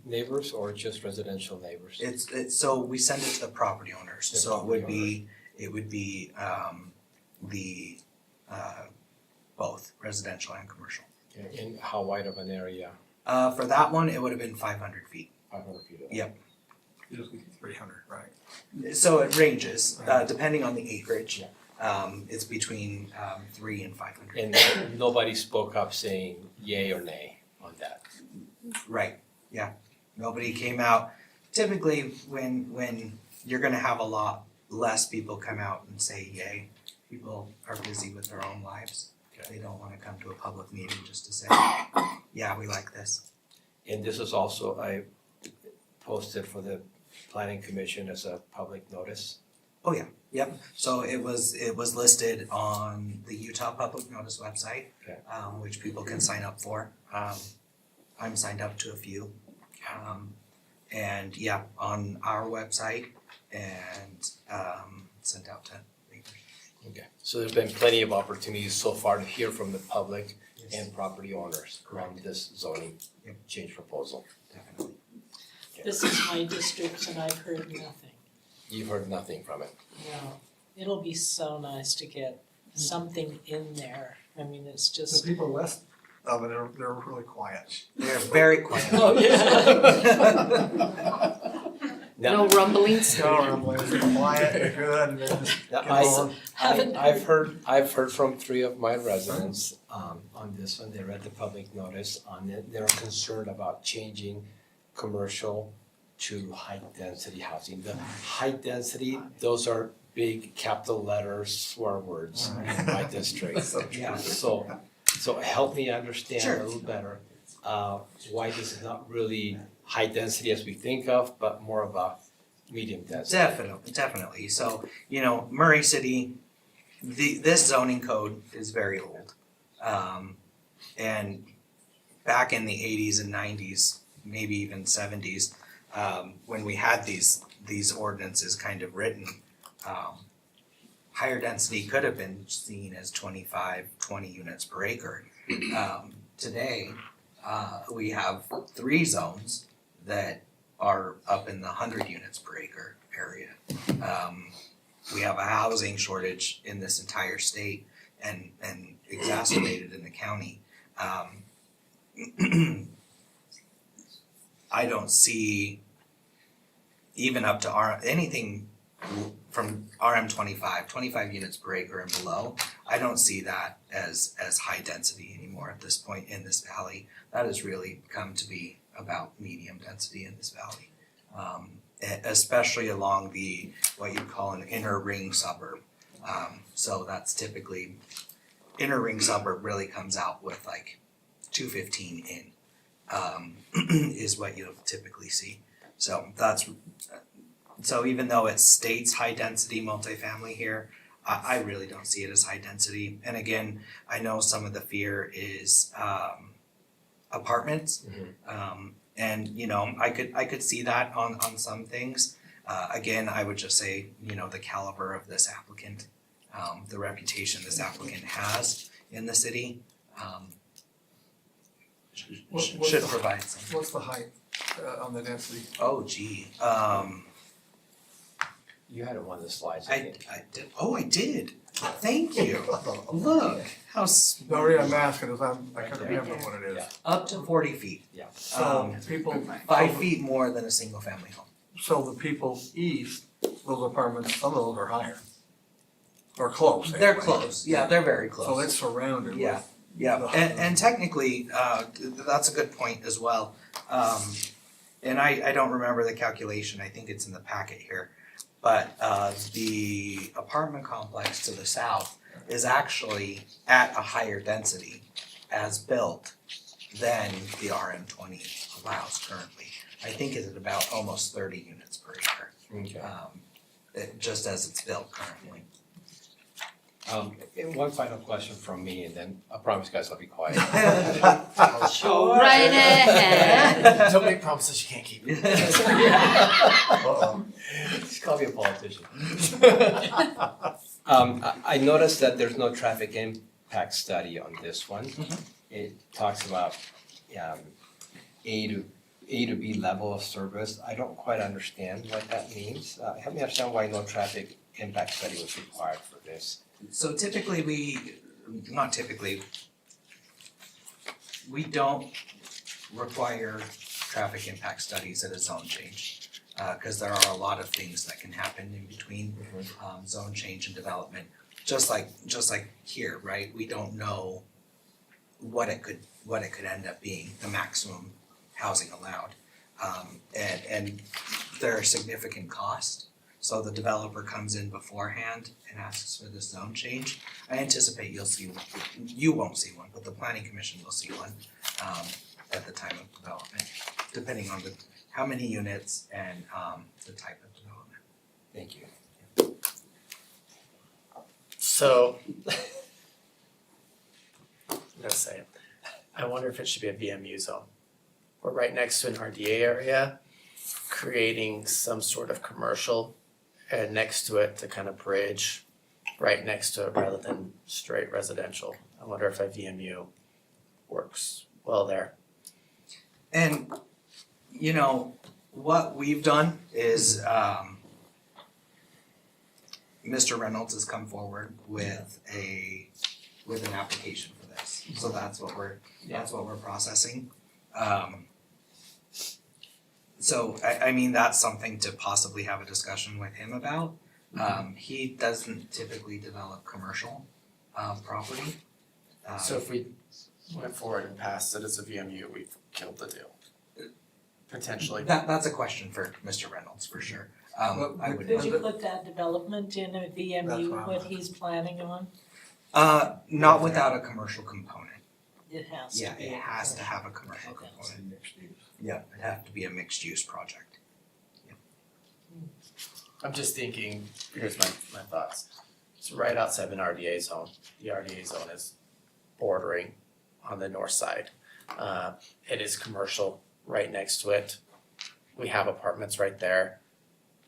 neighbors or just residential neighbors? It's so we send it to the property owners, The so property it would be the both residential and commercial. Okay, and how wide of an area? For that one, it would have been 500 feet. 500 feet. Yep. Usually 300, right? So it ranges, depending on the acreage. It's between 300 and 500. And nobody spoke up saying yay or nay on that. Right, yeah. Nobody came out. Typically, when you're gonna have a lot less people come out and say yay, people are busy with their own lives. They don't wanna come to a public meeting just to say, yeah, we like this. And this is also posted for the Planning Commission as a public notice. Oh, yeah, yep. So it was listed on the Utah Public Notice website, Okay. Which people can sign up for. I'm signed up to a few. And yeah, on our website and sent out to neighbors. Okay. So there's been plenty of opportunities so far to hear from the public and property owners around this zoning change proposal. Definitely. This is my district and I've heard nothing. You've heard nothing from it. No, it'll be so nice to get something in there. I mean, it's The just. people west of it they're really quiet. They're very quiet. Oh, yeah. No rumblings? They're quiet, they're good, and they're just get on. I've heard from 3 of my residents on this one. They read the public notice on it. They're concerned about changing commercial to high density housing. The high density, those are big capital letters, swear words in my district. So true. Yeah. So help me understand Sure. a little better why this is not really high density as we think of, but more of a medium density. Definitely. So, you know, Murray City, this zoning code is very old. And back in the 80s and 90s, maybe even 70s, when we had these ordinances kind of written, higher density could have been seen as 25, 20 units per acre. Today, we have 3 zones that are up in the 100 units per acre area. We have a housing shortage in this entire state and exacerbated in the county. I don't see even up to anything from RM 25 units per acre and below. I don't see that as high density anymore at this point in this valley. That has really come to be about medium density in this valley. Especially along what you call an inner ring suburb. So that's typically, inner ring suburb really comes out with like 215 in, is what you'll typically see. So even though it states high density multifamily here, I really don't see it as high density. And again, I know some of the fear is apartments. And you know, I could see that on some things. Again, I would just say, you know, the caliber of this applicant, the reputation this applicant has in the city, should provide some. What's the height on the density? Oh gee, You had it on one of the slides. I did. Oh, I did. Thank you. Look how The reason I'm asking is I can't remember what it is. Yeah. up to 40 feet. So people, 5 feet more than a single family home. so the people east, those apartments, some of those are higher. Or close. They're anyway. close. Yeah, they're very close. So it's surrounded Yeah. with. Yeah, the- and technically, that's a good point as well. And I don't remember the calculation, I think it's in the packet here. But the apartment complex to the south is actually at a higher density as built than the RM 20 allows currently. I think it's at about almost 30 units per acre, Okay. just as it's built currently. And one final question from me, and then I promise guys I'll be quiet. Sure. Right ahead. Don't make promises you can't keep. Uh-oh. Just call me a politician. I noticed that there's no traffic impact study on this one. It talks about A to B level of service. I don't quite understand what that means. Help me understand why no traffic impact study was required for this. So typically we don't require traffic impact studies at a zone change. Cause there are a lot of things that can happen in between zone change and development. Just like here, right? We don't know what it could end up being, the maximum housing allowed. And there are significant costs. So the developer comes in beforehand and asks for this zone change. I anticipate you won't see one, but the planning commission will see one at the time of development, depending on how many units and the type of development. Thank you. So, I'm gonna say it. I wonder if it should be a VMU zone. We're right next to an RDA area, creating some sort of commercial and next to it to kind of bridge right next to it rather than straight residential. I wonder if a VMU works well there. And, you know, what we've done is, Mr. Reynolds has come forward with an application for this. So that's what we're processing. So I mean, that's something to possibly have a discussion with him about. He doesn't typically develop commercial property. So if we went forward and passed it as a VMU, we've killed the deal. Potentially. That's a question for Mr. Reynolds for sure. I would. Could you put that development in a That's VMU, what I'm what he's planning on? Not without a commercial component. It has to Yeah, be. it has to have a commercial Okay. component. Yeah, it'd have to be a mixed use project. I'm just thinking, here's my thoughts. It's right outside of an RDA zone. The RDA zone is bordering on the north side. It is commercial right next to it. We have apartments right there.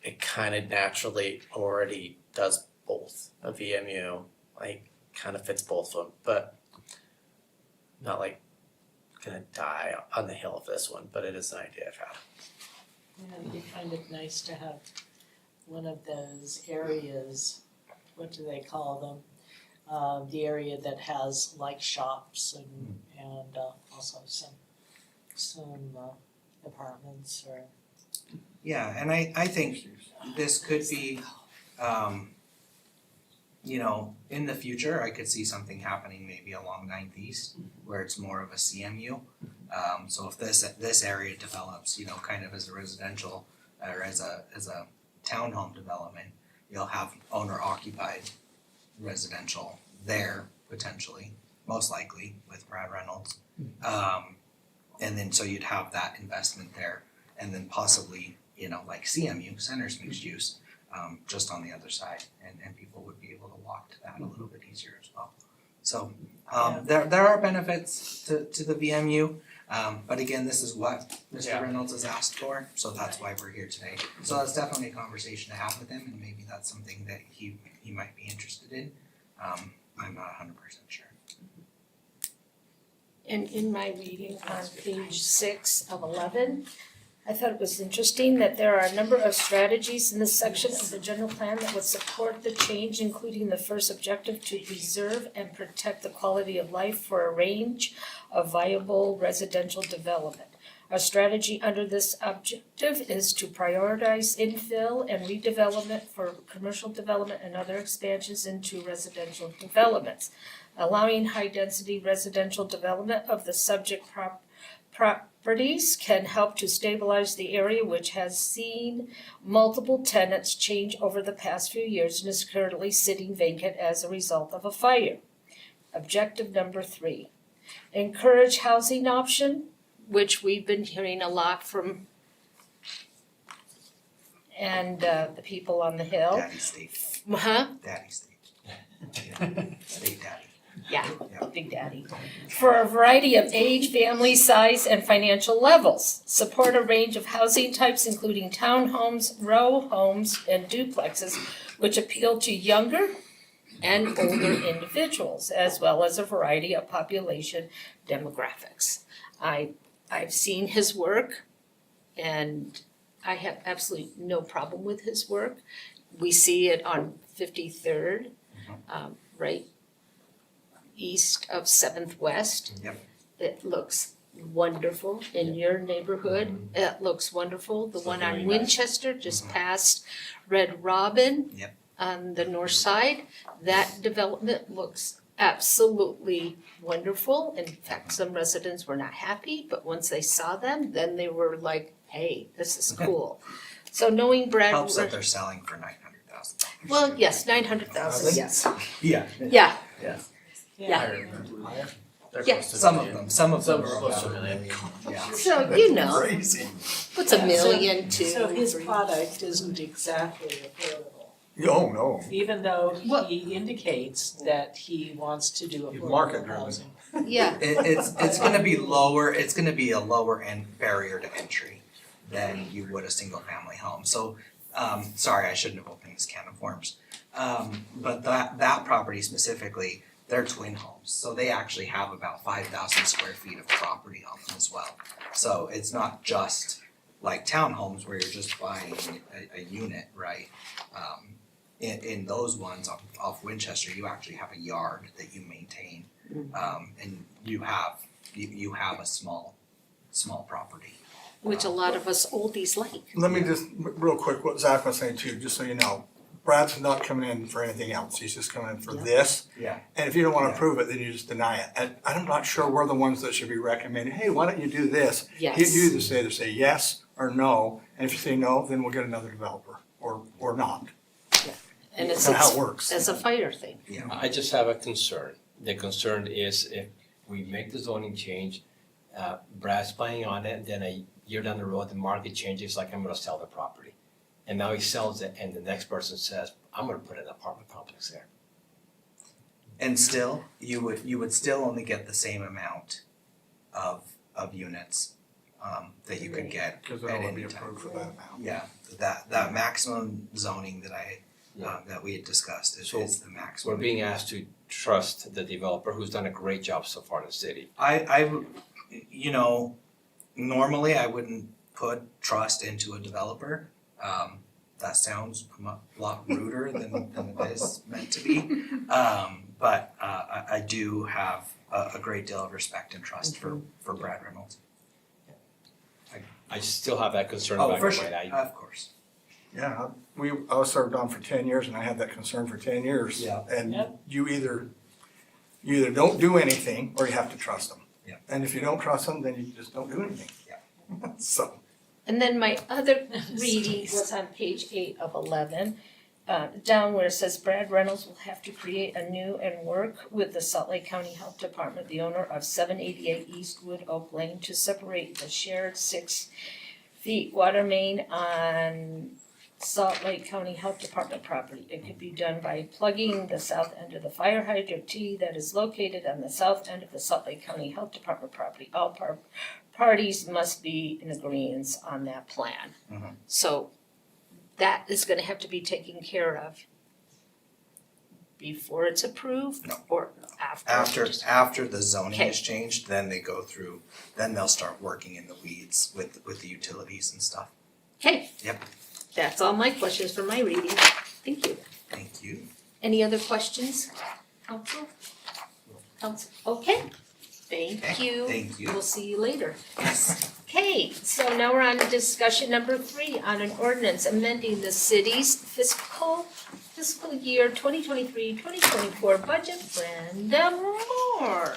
It kind of naturally already does both. A VMU, like, kind of fits both of them, but not like gonna die on the hill of this one, but it is an idea I've had. Yeah, it'd be kind of nice to have one of those areas, what do they call them? The area that has like shops and also some apartments or. Yeah, and I think this could be, you know, in the future, I could see something happening maybe along 9th East, where it's more of a CMU. So if this area develops, you know, kind of as a residential or as a townhome development, you'll have owner occupied residential there potentially, most likely with Brad Reynolds. And then so you'd have that investment there, and then possibly, you know, like CMU, Centers Mixed Use, just on the other side, and people would be able to walk to that a little bit easier as well. So there are benefits to the VMU, but again, this is what Mr. Reynolds has asked for, so that's why we're here today. So that's definitely a conversation to have with him, and maybe that's something that he might be interested in. I'm not 100% sure. And in my reading on page 6 of 11, I thought it was interesting that there are a number of strategies in this section of the general plan that would support the change, including the first objective to preserve and protect the quality of life for a range of viable residential development. Our strategy under this objective is to prioritize infill and redevelopment for commercial development and other expansions into residential developments, allowing high-density residential development of the subject properties can help to stabilize the area, which has seen multiple tenants change over the past few years and is currently sitting vacant as a result of a fire. Objective number 3, encourage housing option, which we've been hearing a lot from and the people on the hill. Daddy state, daddy state. Yeah, state daddy. Yeah, Yeah. Big Daddy. For a variety of age, family, size, and financial levels. Support a range of housing types, including townhomes, row homes, and duplexes, which appeal to younger and older individuals, as well as a variety of population demographics. I've seen his work, and I have absolutely no problem with his work. We see it on 53rd, right east of 7th West. Yep. It looks wonderful in your neighborhood. It looks wonderful. The So one very on nice. Winchester, just past Red Robin. Yep. On the north side, that development looks absolutely wonderful. In fact, some residents were not happy, but once they saw them, then they were like, hey, this is cool. So knowing Brad. Helps that they're selling for $900,000. Well, yes, 900,000, yes. Yeah. Yeah, Higher. Higher? They're Yeah. close to Some a of million. them, some of them are Close to a about million. yeah. so you know, Crazy. what's a million, two, So his three? product isn't exactly affordable, Oh, no. even though What? he indicates that he wants to do He's affordable market-driven. housing. Yeah, It's gonna be lower, it's gonna be a lower end barrier to entry than you would a single family home. So, sorry, I shouldn't have opened this can of worms. But that property specifically, they're twin homes, so they actually have about 5,000 square feet of property on them as well. So it's not just like townhomes where you're just buying a unit, right? In those ones off Winchester, you actually have a yard that you maintain. And you have a small property. which a lot of us oldies like. Let me just, real quick, what Zach was saying too, just so you know. Brad's not coming in for anything else, he's just coming in for this. Yeah. And if you don't wanna Yeah. approve it, then you just deny it. And I'm not sure we're the ones that should be recommending, hey, why don't you do this? Yes. You either say yes or no, and if you say no, then we'll get another developer, or not. And it's That's how it works. as a fire thing. I just have a concern. The concern is if we make the zoning change, Brad's buying on it, then a year down the road, the market changes, like I'm gonna sell the property. And now he sells it and the next person says, I'm gonna put an apartment complex there. And still, you would still only get the same amount of units that you could get Cause it at will any be time. approved for that amount. Yeah, that maximum zoning that we had discussed is So the maximum. We're being asked to trust the developer who's done a great job so far in the city. You know, normally I wouldn't put trust into a developer. That sounds a lot ruder than it is meant to be. But I do have a great deal of respect and trust for Brad Reynolds. I still have that concern Oh, back for in sure, my mind. of course. Yeah, I was served on for 10 years and I had that concern for 10 years. Yeah. And Yep. you either don't do anything or you have to trust them. Yeah. And if you don't trust them, then you just don't do anything. Yeah. So, And then my other reading was on page 8 of 11, down where it says Brad Reynolds will have to create a new and work with the Salt Lake County Health Department, the owner of 788 Eastwood Oak Lane, to separate the shared 6 feet water main on Salt Lake County Health Department property. It could be done by plugging the south end of the fire hydrant T that is located on the south end of the Salt Lake County Health Department property. All parties must be in agreement on that plan. Mhm. So that is gonna have to be taken care of before it's approved No. or after? After the zoning Okay. is changed, then they go through, then they'll start working in the weeds with the utilities and stuff. Okay. Yep. That's all my questions for my reading. Thank you. Thank you. Any other questions, council? Council, okay. Thank Okay, you. thank you. We'll see you later. Yes. Okay, so now we're on to discussion number 3 on an ordinance amending the city's fiscal year 2023-2024 budget. Brenda Moore.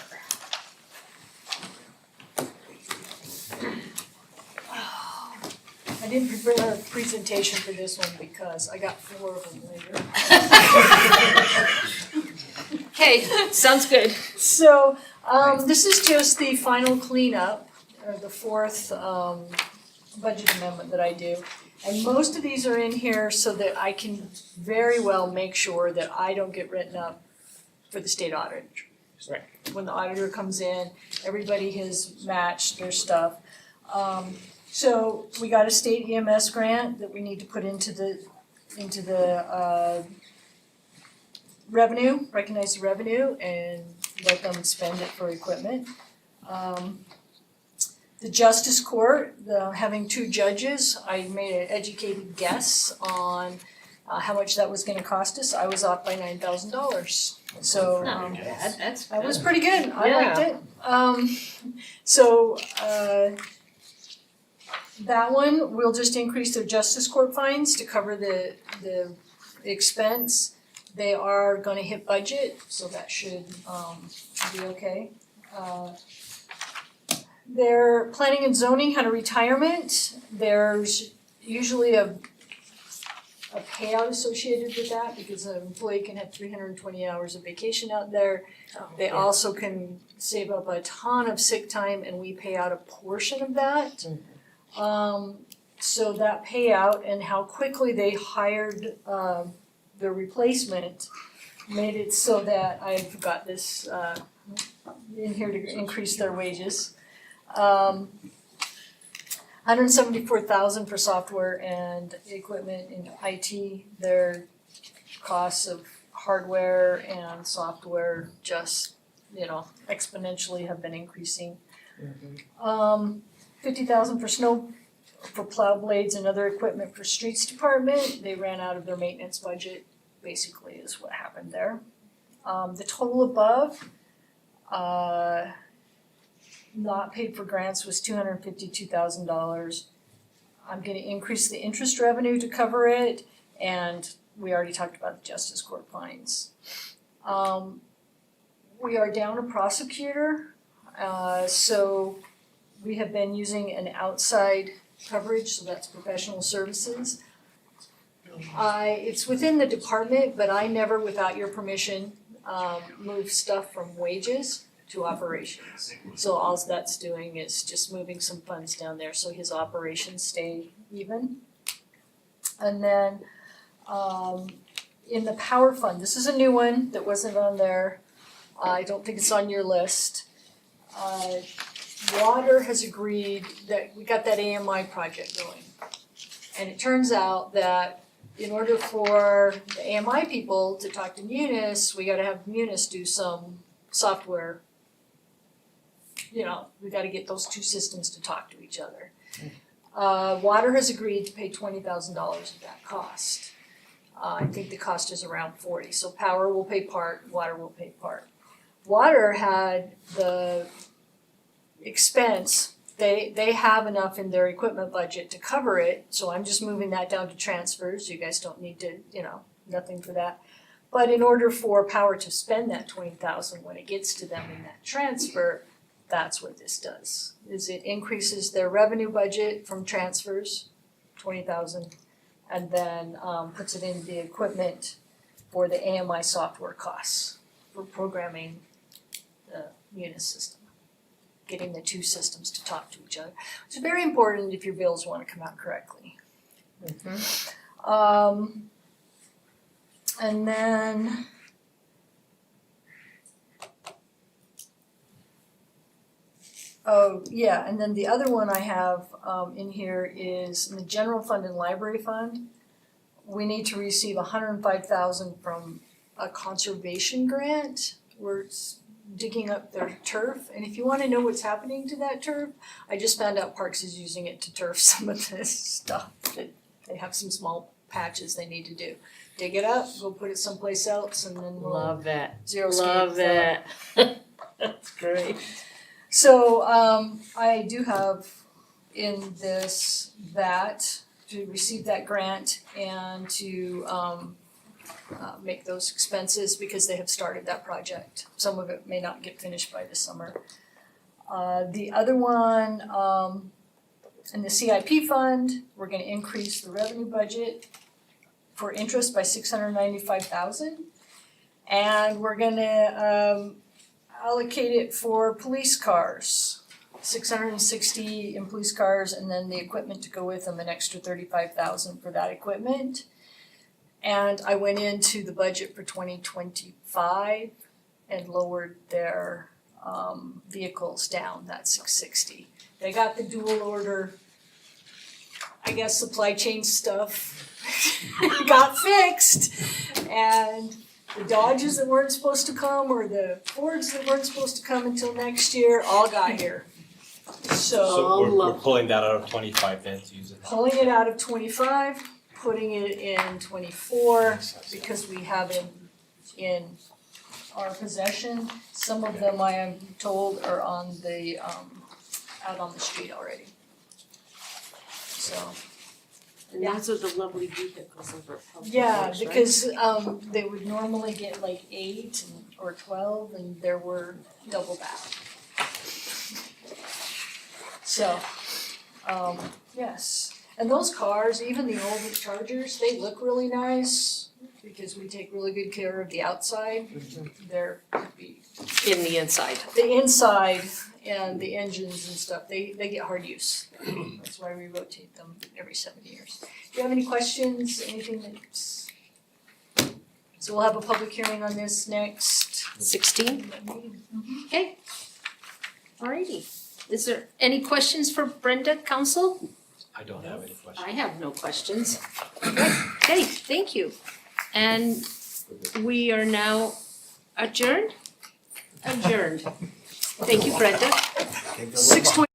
I didn't prepare a presentation for this one because I got 4 of them later. Okay, sounds good. So, this is just the final cleanup, or the 4th, budget amendment that I do. And most of these are in here so that I can very well make sure that I don't get written up for the state auditor. Right. When the auditor comes in, everybody has matched their stuff. So we got a state EMS grant that we need to put into the revenue, recognize the revenue and let them spend it for equipment. The Justice Court, having 2 judges, I made an educated guess on how much that was gonna cost us. I was off by $9,000. So Not bad, that's that was good. pretty good, I liked it. That one, we'll just increase their justice court fines to cover the expense. They are gonna hit budget, so that should be okay. Their planning and zoning had a retirement, there's usually a payout associated with that because an employee can have 320 hours of vacation out there. They also can save up a ton of sick time and we pay out a portion of that. So that payout and how quickly they hired their replacement made it so that I've got this in here to increase their wages. $174,000 for software and equipment in IT. Their costs of hardware and software just, exponentially have been increasing. $50,000 for plow blades and other equipment for streets department. They ran out of their maintenance budget, basically is what happened there. The total above, not paid for grants was $252,000. I'm gonna increase the interest revenue to cover it, and we already talked about the justice court fines. We are down a prosecutor, so we have been using an outside coverage, so that's professional services. It's within the department, but I never, without your permission, move stuff from wages to operations. So all that's doing is just moving some funds down there so his operations stay even. And then in the power fund, this is a new one that wasn't on there. I don't think it's on your list. Water has agreed that we got that AMI project going. And it turns out that in order for the AMI people to talk to Munis, we gotta have Munis do some software. You know, we gotta get those two systems to talk to each other. Water has agreed to pay $20,000 of that cost. I think the cost is around 40, so power will pay part, water will pay part. Water had the expense, they have enough in their equipment budget to cover it, so I'm just moving that down to transfers, you guys don't need to, nothing for that. But in order for power to spend that 20,000 when it gets to them in that transfer, that's what this does, is it increases their revenue budget from transfers, 20,000, and then puts it in the equipment for the AMI software costs for programming the Munis system, getting the two systems to talk to each other. It's very important if your bills wanna come out correctly. And then and then the other one I have in here is in the general fund and library fund. We need to receive $105,000 from a conservation grant. We're digging up their turf, and if you wanna know what's happening to that turf, I just found out Parks is using it to turf some of this stuff that they have some small patches they need to do. Dig it up, go put it someplace else, and then we'll Love that. zero Love that. That's great. So I do have in this that to receive that grant and to make those expenses because they have started that project. Some of it may not get finished by this summer. The other one in the CIP fund, we're gonna increase the revenue budget for interest by $695,000. And we're gonna allocate it for police cars, 660 in police cars, and then the equipment to go with them, an extra 35,000 for that equipment. And I went into the budget for 2025 and lowered their vehicles down, that 660. They got the dual order, I guess supply chain stuff got fixed, and the Dodges that weren't supposed to come or the Fords that weren't supposed to come until next year all got here. So So we're pulling that out of 25 then to use it. pulling it out of 25, putting it in 24 because we have it in our possession. Some of them I am told are on the out on the street already. So And those are the lovely vehicles over at Public yeah, Works, right? because they would normally get like 8 or 12 and there were double that. So, yes, and those cars, even the old Chargers, they look really nice because we take really good care of the outside. They're In the inside. the inside and the engines and stuff, they get hard use. That's why we rotate them every 7 years. Do you have any questions, anything that's? So we'll have a public hearing on this next 16? meeting. Okay. Alrighty. Is there any questions for Brenda, council? I don't have any questions. I have no questions. Okay, thank you. And we are now adjourned? Adjourned. Thank you, Brenda. 6:20.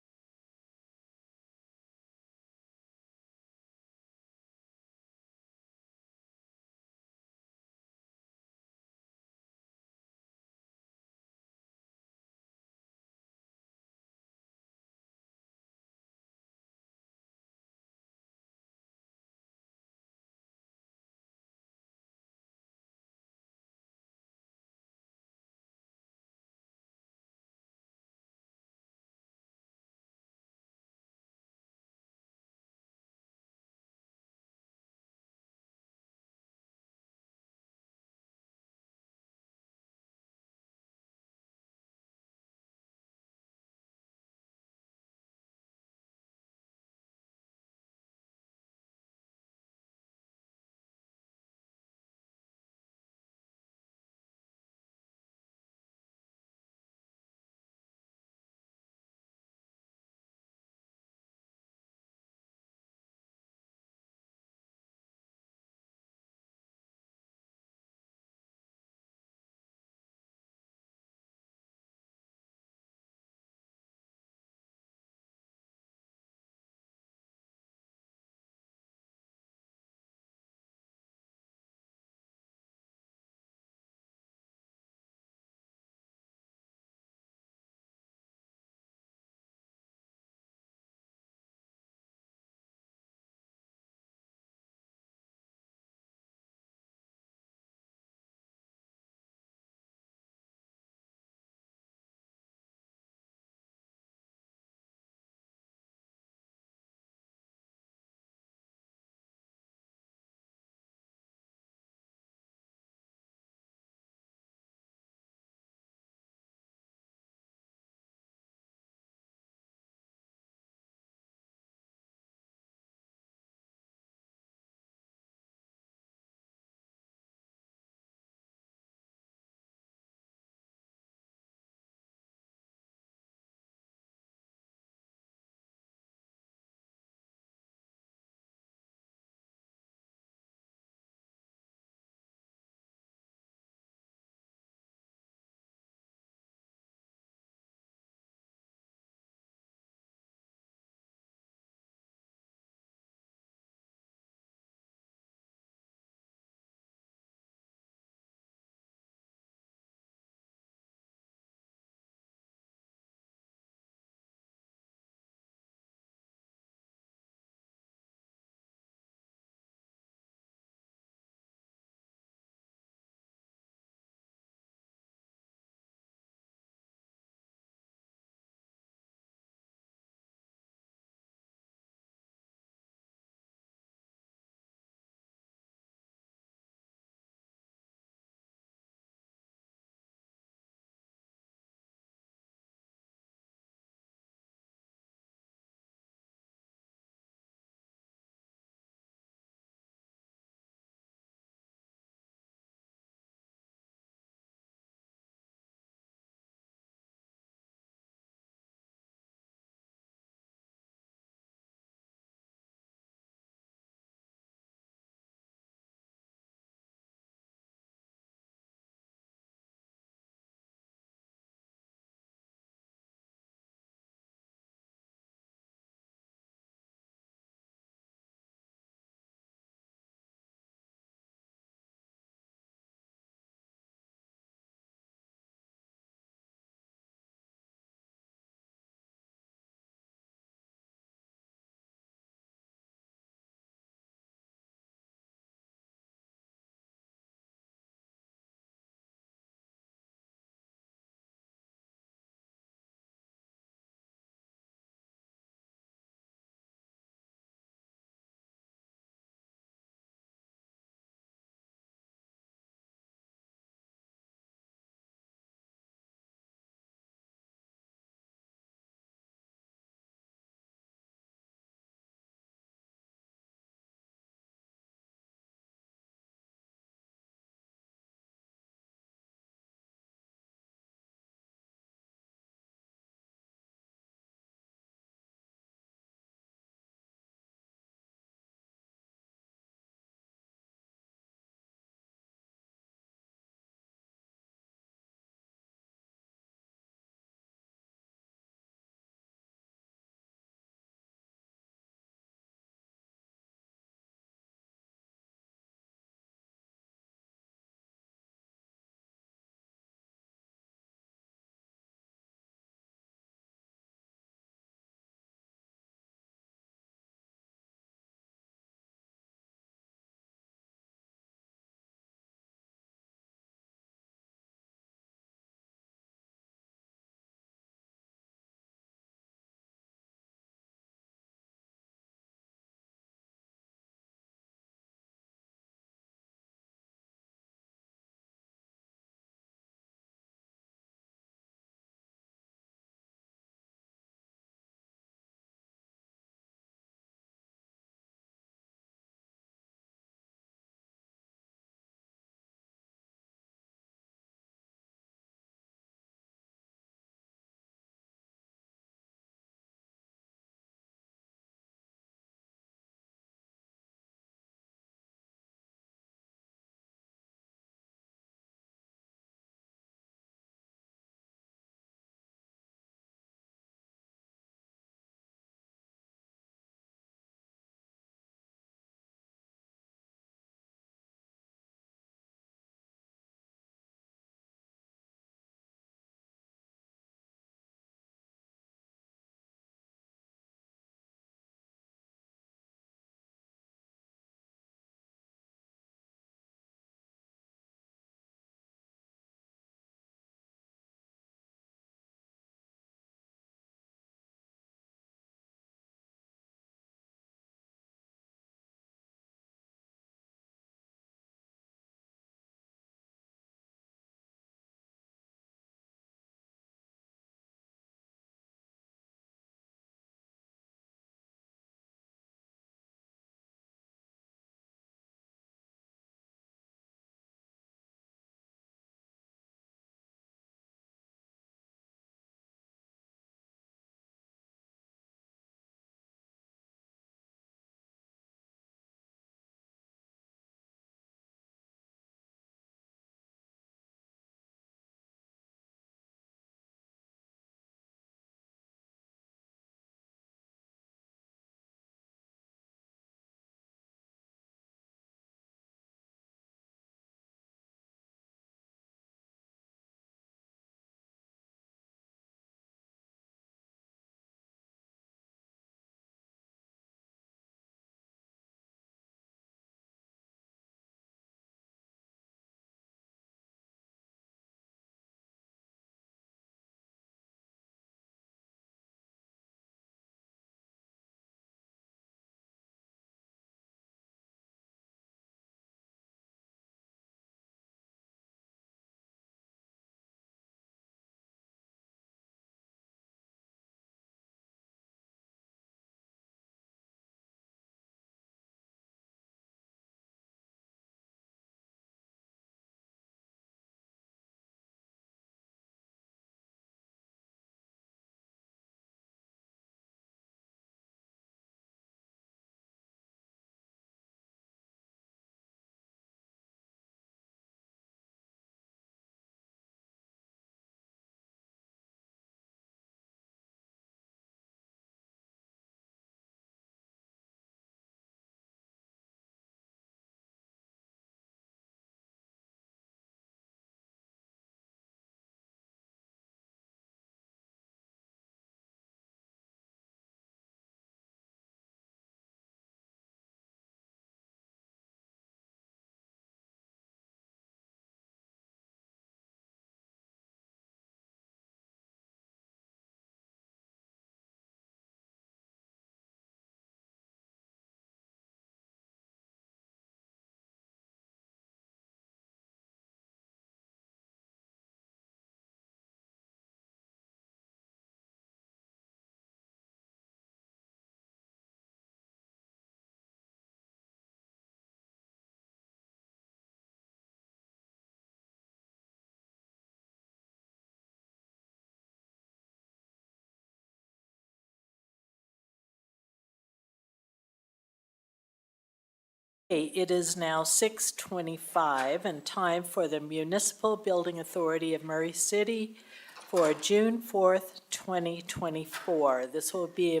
It is now 6:25 and time for the Municipal Building Authority of Murray City for June 4th, 2024. This will be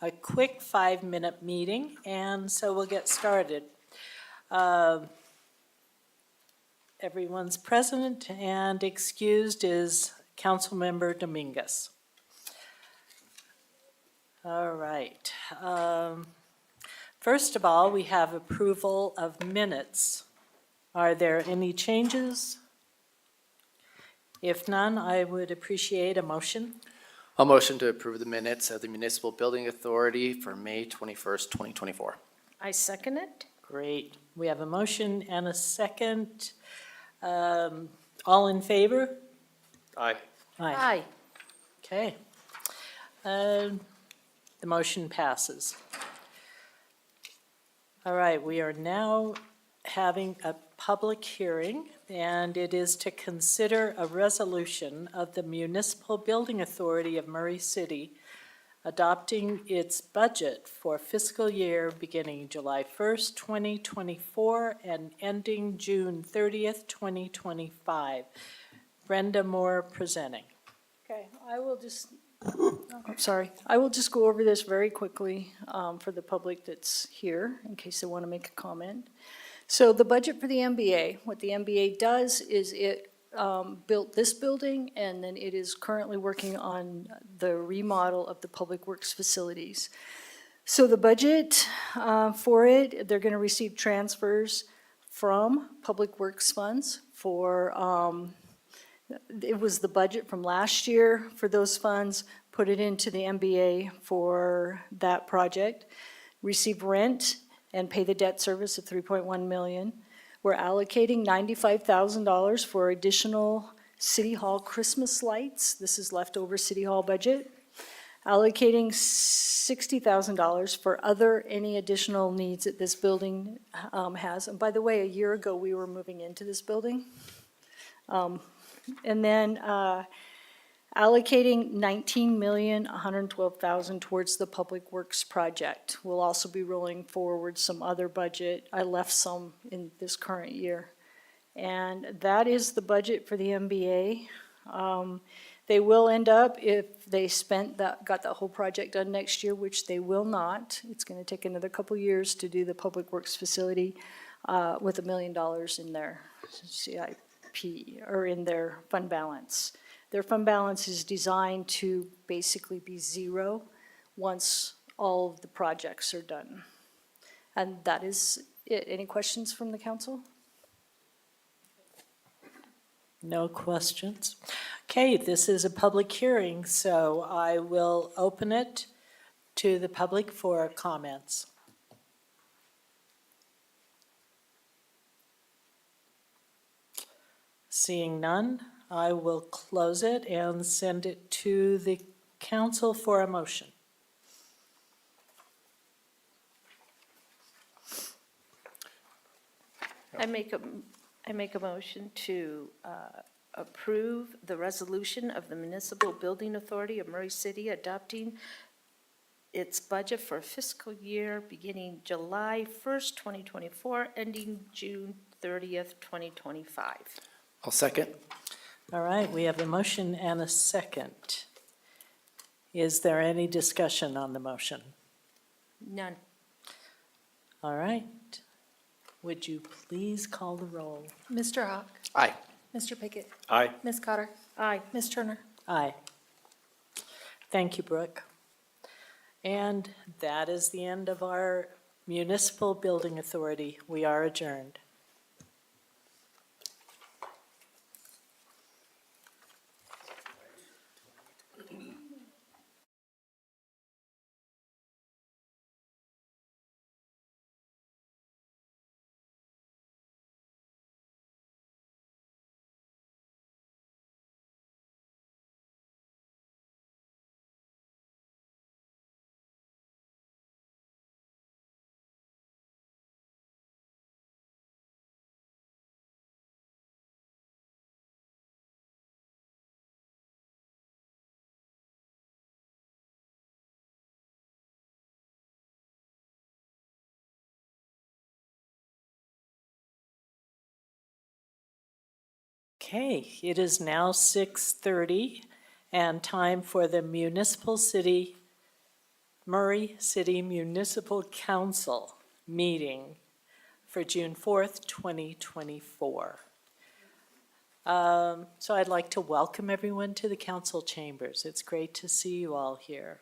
a quick 5-minute meeting, and so we'll get started. Everyone's present and excused is Councilmember Dominguez. All right. First of all, we have approval of minutes. Are there any changes? If none, I would appreciate a motion. I'll motion to approve the minutes of the Municipal Building Authority for May 21st, 2024. I second it. Great. We have a motion and a second. All in favor? Aye. Aye. Okay. The motion passes. All right, we are now having a public hearing, and it is to consider a resolution of the Municipal Building Authority of Murray City adopting its budget for fiscal year beginning July 1st, 2024 and ending June 30th, 2025. Brenda Moore presenting. Okay, I will just go over this very quickly for the public that's here, in case they want to make a comment. So the budget for the MBA, what the MBA does is it built this building, and then it is currently working on the remodel of the Public Works facilities. So the budget for it, they're going to receive transfers from Public Works funds for, it was the budget from last year for those funds, put it into the MBA for that project, receive rent and pay the debt service of $3.1 million. We're allocating $95,000 for additional City Hall Christmas lights. This is leftover City Hall budget. Allocating $60,000 for any additional needs that this building has. And by the way, a year ago, we were moving into this building. And then allocating $19,112,000 towards the Public Works project. We'll also be rolling forward some other budget. I left some in this current year. And that is the budget for the MBA. They will end up, if they got the whole project done next year, which they will not. It's going to take another couple years to do the Public Works facility with $1 million in their CIP, or in their fund balance. Their fund balance is designed to basically be zero once all of the projects are done. And that is it. Any questions from the council? No questions. Okay, this is a public hearing, so I will open it to the public for comments. Seeing none, I will close it and send it to the council for a motion. I make a motion to approve the resolution of the Municipal Building Authority of Murray City adopting its budget for fiscal year beginning July 1st, 2024, ending June 30th, 2025. I'll second. All right, we have a motion and a second. Is there any discussion on the motion? None. All right. Would you please call the roll? Mr. Hawk? Aye. Mr. Pickett? Aye. Ms. Cotter? Aye. Ms. Turner? Aye. Thank you, Brooke. And that is the end of our Municipal Building Authority. We are adjourned. Okay, it is now 6:30 and time for the Murray City Municipal Council meeting for June 4th, 2024. So I'd like to welcome everyone to the council chambers. It's great to see you all here.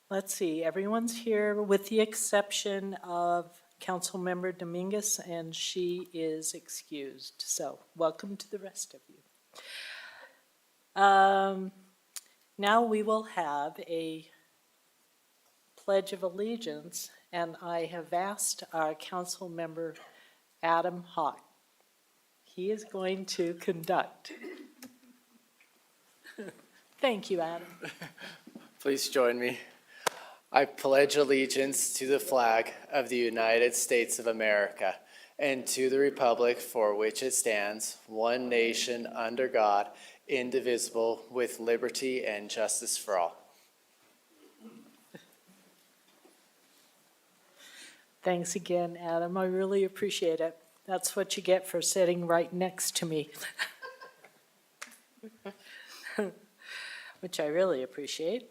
Let's see, everyone's here with the exception of Councilmember Dominguez, and she is excused. So welcome to the rest of you. Now we will have a Pledge of Allegiance, and I have asked our council member, Adam Hawk. He is going to conduct. Thank you, Adam. Please join me. I pledge allegiance to the flag of the United States of America and to the republic for which it stands, one nation under God, indivisible, with liberty and justice for all. Thanks again, Adam. I really appreciate it. That's what you get for sitting right next to me. Which I really appreciate.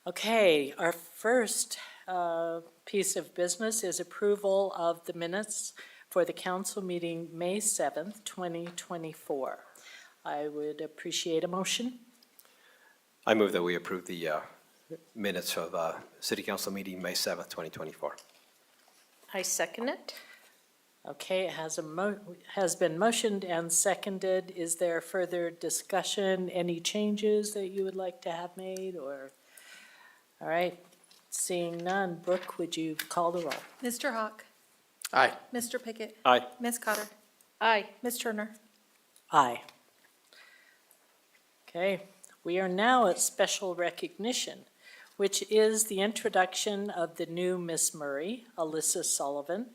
Okay, our first piece of business is approval of the minutes for the council meeting May 7th, 2024. I would appreciate a motion. I move that we approve the minutes of City Council meeting May 7th, 2024. I second it. Okay, it has been motioned and seconded. Is there further discussion? Any changes that you would like to have made, or? All right, seeing none, Brooke, would you call the roll? Mr. Hawk, Aye. Mr. Pickett, Aye. Ms. Cotter, Aye. Ms. Turner. Aye. Okay, we are now at special recognition, which is the introduction of the new Miss Murray, Alyssa Sullivan,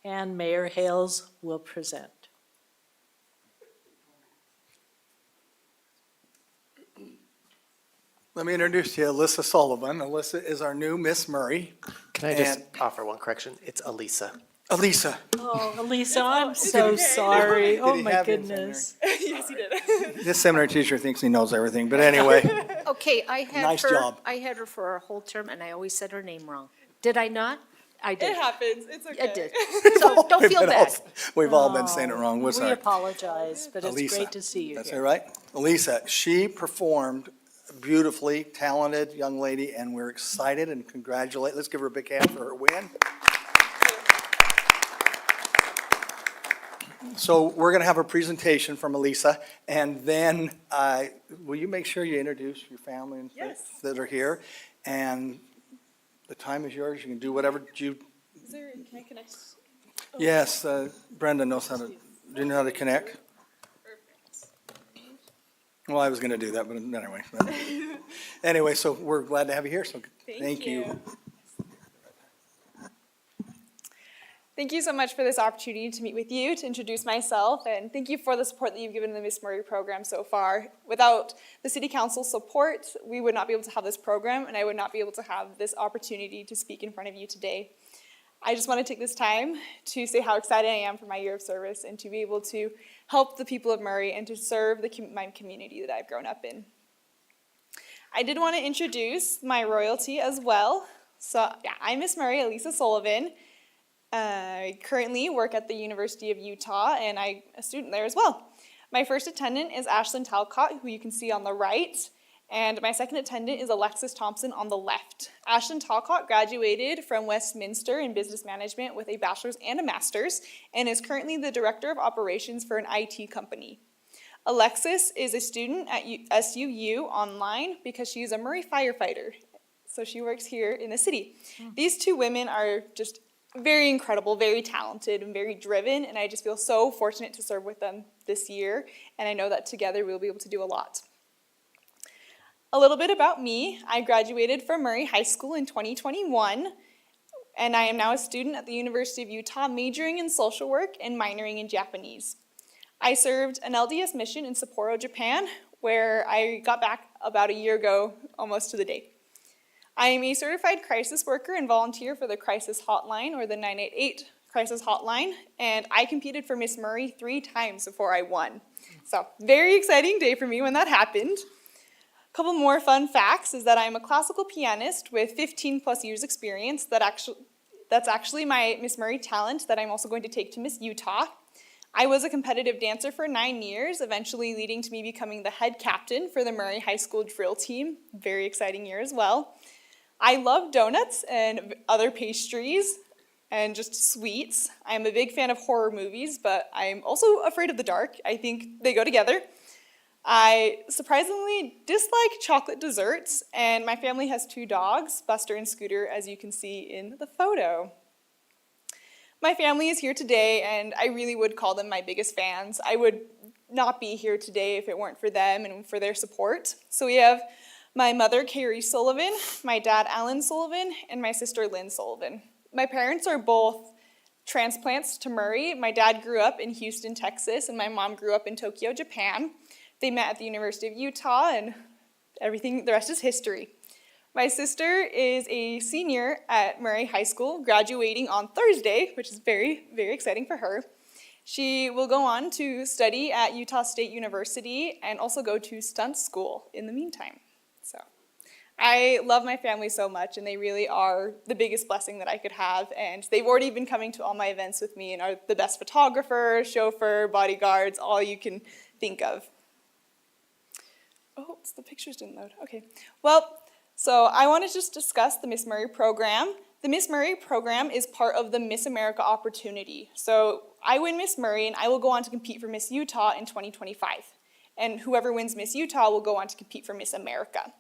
and Mayor Hales will present. Let me introduce you, Alyssa Sullivan. Alyssa is our new Miss Murray. Can I just offer one correction? It's Elisa. Elisa. Oh, Elisa, I'm so sorry. Oh, Did he my have you in goodness. Yes, he did. This seminary teacher thinks he knows everything, but anyway, Okay, I had her. Nice job. I had her for a whole term, and I always said her name wrong. Did I not? I did. It happens, it's okay. I did. So don't feel bad. we've all been saying it wrong. We're We sorry. apologize, but it's Elisa. great to see you That's here. all right. Elisa, she performed beautifully, talented young lady, and we're excited and congratulate. Let's give her a big hand for her win. So we're going to have a presentation from Elisa, and then will you make sure you introduce your family and Yes. that are here? And the time is yours. You can do whatever you. Can I connect? Yes, Brenda knows how to. Do you know how to connect? Well, I was going to do that, but anyway. Anyway, so we're glad to have you here. So thank you. Thank you so much for this opportunity to meet with you, to introduce myself, and thank you for the support that you've given the Miss Murray program so far. Without the City Council's support, we would not be able to have this program, and I would not be able to have this opportunity to speak in front of you today. I just want to take this time to say how excited I am for my year of service and to be able to help the people of Murray and to serve my community that I've grown up in. I did want to introduce my royalty as well. So yeah, I'm Miss Murray, Elisa Sullivan. I currently work at the University of Utah, and I'm a student there as well. My first attendant is Ashlyn Talcott, who you can see on the right, and my second attendant is Alexis Thompson on the left. Ashlyn Talcott graduated from Westminster in business management with a bachelor's and a master's, and is currently the director of operations for an IT company. Alexis is a student at SUU online because she is a Murray firefighter, so she works here in the city. These two women are just very incredible, very talented, and very driven, and I just feel so fortunate to serve with them this year, and I know that together we'll be able to do a lot. A little bit about me. I graduated from Murray High School in 2021, and I am now a student at the University of Utah, majoring in social work and minoring in Japanese. I served an LDS mission in Sapporo, Japan, where I got back about a year ago, almost to the day. I am a certified crisis worker and volunteer for the Crisis Hotline, or the 988 Crisis Hotline, and I competed for Miss Murray 3 times before I won. So, very exciting day for me when that happened. A couple more fun facts is that I'm a classical pianist with 15 plus years experience. That's actually my Miss Murray talent that I'm also going to take to Miss Utah. I was a competitive dancer for 9 years, eventually leading to me becoming the head captain for the Murray High School drill team. Very exciting year as well. I love donuts and other pastries and just sweets. I'm a big fan of horror movies, but I'm also afraid of the dark. I think they go together. I surprisingly dislike chocolate desserts, and my family has 2 dogs, Buster and Scooter, as you can see in the photo. My family is here today, and I really would call them my biggest fans. I would not be here today if it weren't for them and for their support. So we have my mother, Carrie Sullivan, my dad, Alan Sullivan, and my sister, Lynn Sullivan. My parents are both transplants to Murray. My dad grew up in Houston, Texas, and my mom grew up in Tokyo, Japan. They met at the University of Utah, and the rest is history. My sister is a senior at Murray High School, graduating on Thursday, which is very, very exciting for her. She will go on to study at Utah State University and also go to stunt school in the meantime. So I love my family so much, and they really are the biggest blessing that I could have. And they've already been coming to all my events with me and are the best photographer, chauffeur, bodyguards, all you can think of. Oh, the pictures didn't load. Okay. Well, so I want to just discuss the Miss Murray program. The Miss Murray program is part of the Miss America opportunity. So I win Miss Murray, and I will go on to compete for Miss Utah in 2025. And whoever wins Miss Utah will go on to compete for Miss America.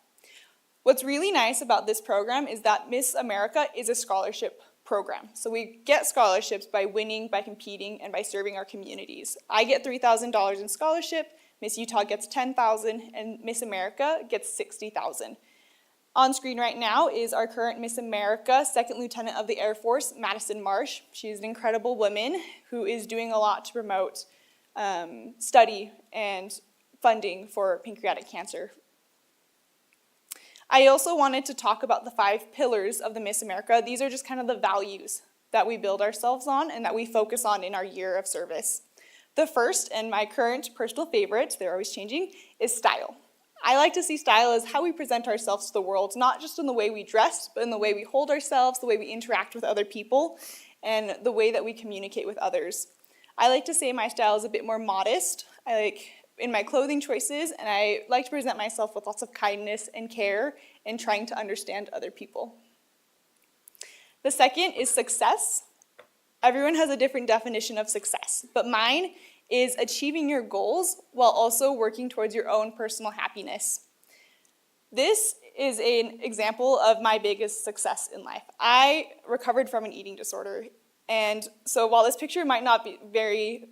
What's really nice about this program is that Miss America is a scholarship program. So we get scholarships by winning, by competing, and by serving our communities. I get $3,000 in scholarship, Miss Utah gets $10,000, and Miss America gets $60,000. On screen right now is our current Miss America, Second Lieutenant of the Air Force, Madison Marsh. She's an incredible woman who is doing a lot to promote study and funding for pancreatic cancer. I also wanted to talk about the 5 pillars of the Miss America. These are just kind of the values that we build ourselves on and that we focus on in our year of service. The first, and my current personal favorite, they're always changing, is style. I like to see style as how we present ourselves to the world, not just in the way we dress, but in the way we hold ourselves, the way we interact with other people, and the way that we communicate with others. I like to say my style is a bit more modest. I like in my clothing choices, and I like to present myself with lots of kindness and care and trying to understand other people. The second is success. Everyone has a different definition of success, but mine is achieving your goals while also working towards your own personal happiness. This is an example of my biggest success in life. I recovered from an eating disorder, and so while this picture might not be very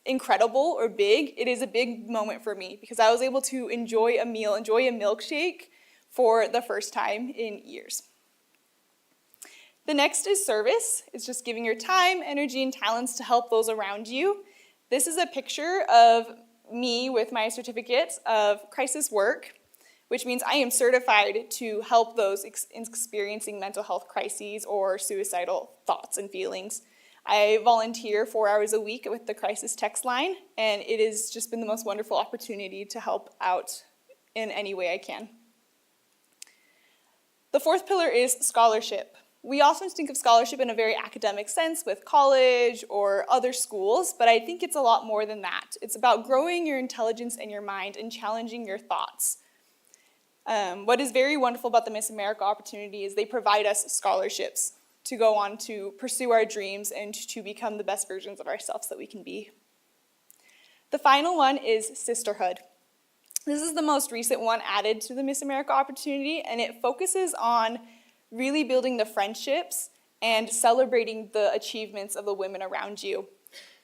incredible or big, it is a big moment for me because I was able to enjoy a meal, enjoy a milkshake for the first time in years. The next is service. It's just giving your time, energy, and talents to help those around you. This is a picture of me with my certificate of crisis work, which means I am certified to help those experiencing mental health crises or suicidal thoughts and feelings. I volunteer 4 hours a week with the crisis text line, and it has just been the most wonderful opportunity to help out in any way I can. The fourth pillar is scholarship. We often think of scholarship in a very academic sense with college or other schools, but I think it's a lot more than that. It's about growing your intelligence and your mind and challenging your thoughts. What is very wonderful about the Miss America opportunity is they provide us scholarships to go on to pursue our dreams and to become the best versions of ourselves that we can be. The final one is sisterhood. This is the most recent one added to the Miss America opportunity, and it focuses on really building the friendships and celebrating the achievements of the women around you.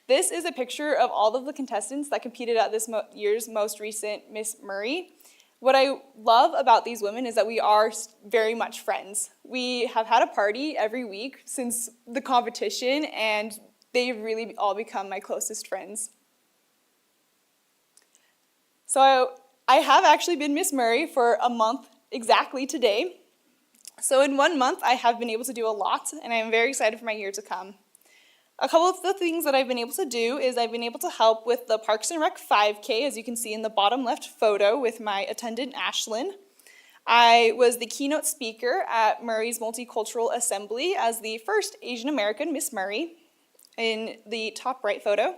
This is a picture of all of the contestants that competed at this year's most recent Miss Murray. What I love about these women is that we are very much friends. We have had a party every week since the competition, and they've really all become my closest friends. So I have actually been Miss Murray for a month exactly today. So in 1 month, I have been able to do a lot, and I am very excited for my year to come. A couple of the things that I've been able to do is I've been able to help with the Parks and Rec 5K, as you can see in the bottom left photo with my attendant, Ashlyn. I was the keynote speaker at Murray's Multicultural Assembly as the first Asian American Miss Murray in the top right photo.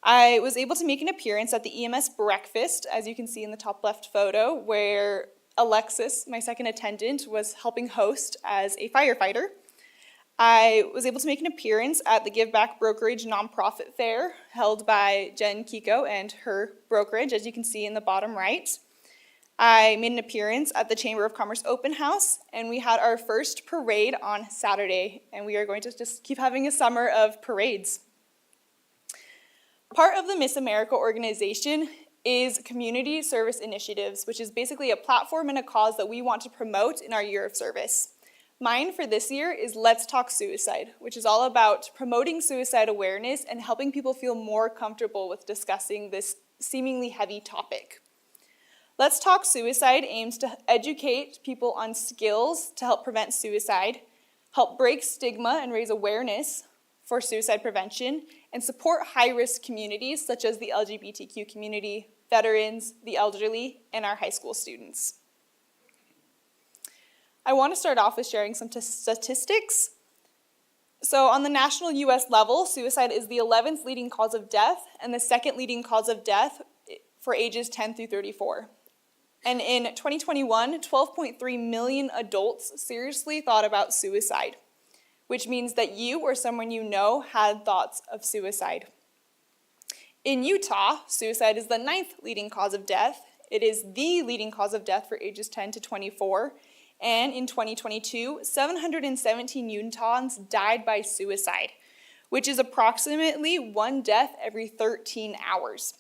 I was able to make an appearance at the EMS breakfast, as you can see in the top left photo, where Alexis, my second attendant, was helping host as a firefighter. I was able to make an appearance at the Give Back Brokerage Nonprofit Fair held by Jen Kiko and her brokerage, as you can see in the bottom right. I made an appearance at the Chamber of Commerce Open House, and we had our first parade on Saturday, and we are going to just keep having a summer of parades. Part of the Miss America organization is community service initiatives, which is basically a platform and a cause that we want to promote in our year of service. Mine for this year is Let's Talk Suicide, which is all about promoting suicide awareness and helping people feel more comfortable with discussing this seemingly heavy topic. Let's Talk Suicide aims to educate people on skills to help prevent suicide, help break stigma and raise awareness for suicide prevention, and support high-risk communities such as the LGBTQ community, veterans, the elderly, and our high school students. I want to start off with sharing some statistics. So on the national US level, suicide is the 11th leading cause of death and the second leading cause of death for ages 10 through 34. And in 2021, 12.3 million adults seriously thought about suicide, which means that you or someone you know had thoughts of suicide. In Utah, suicide is the 9th leading cause of death. It is the leading cause of death for ages 10 to 24. And in 2022, 717 Utahns died by suicide, which is approximately 1 death every 13 hours.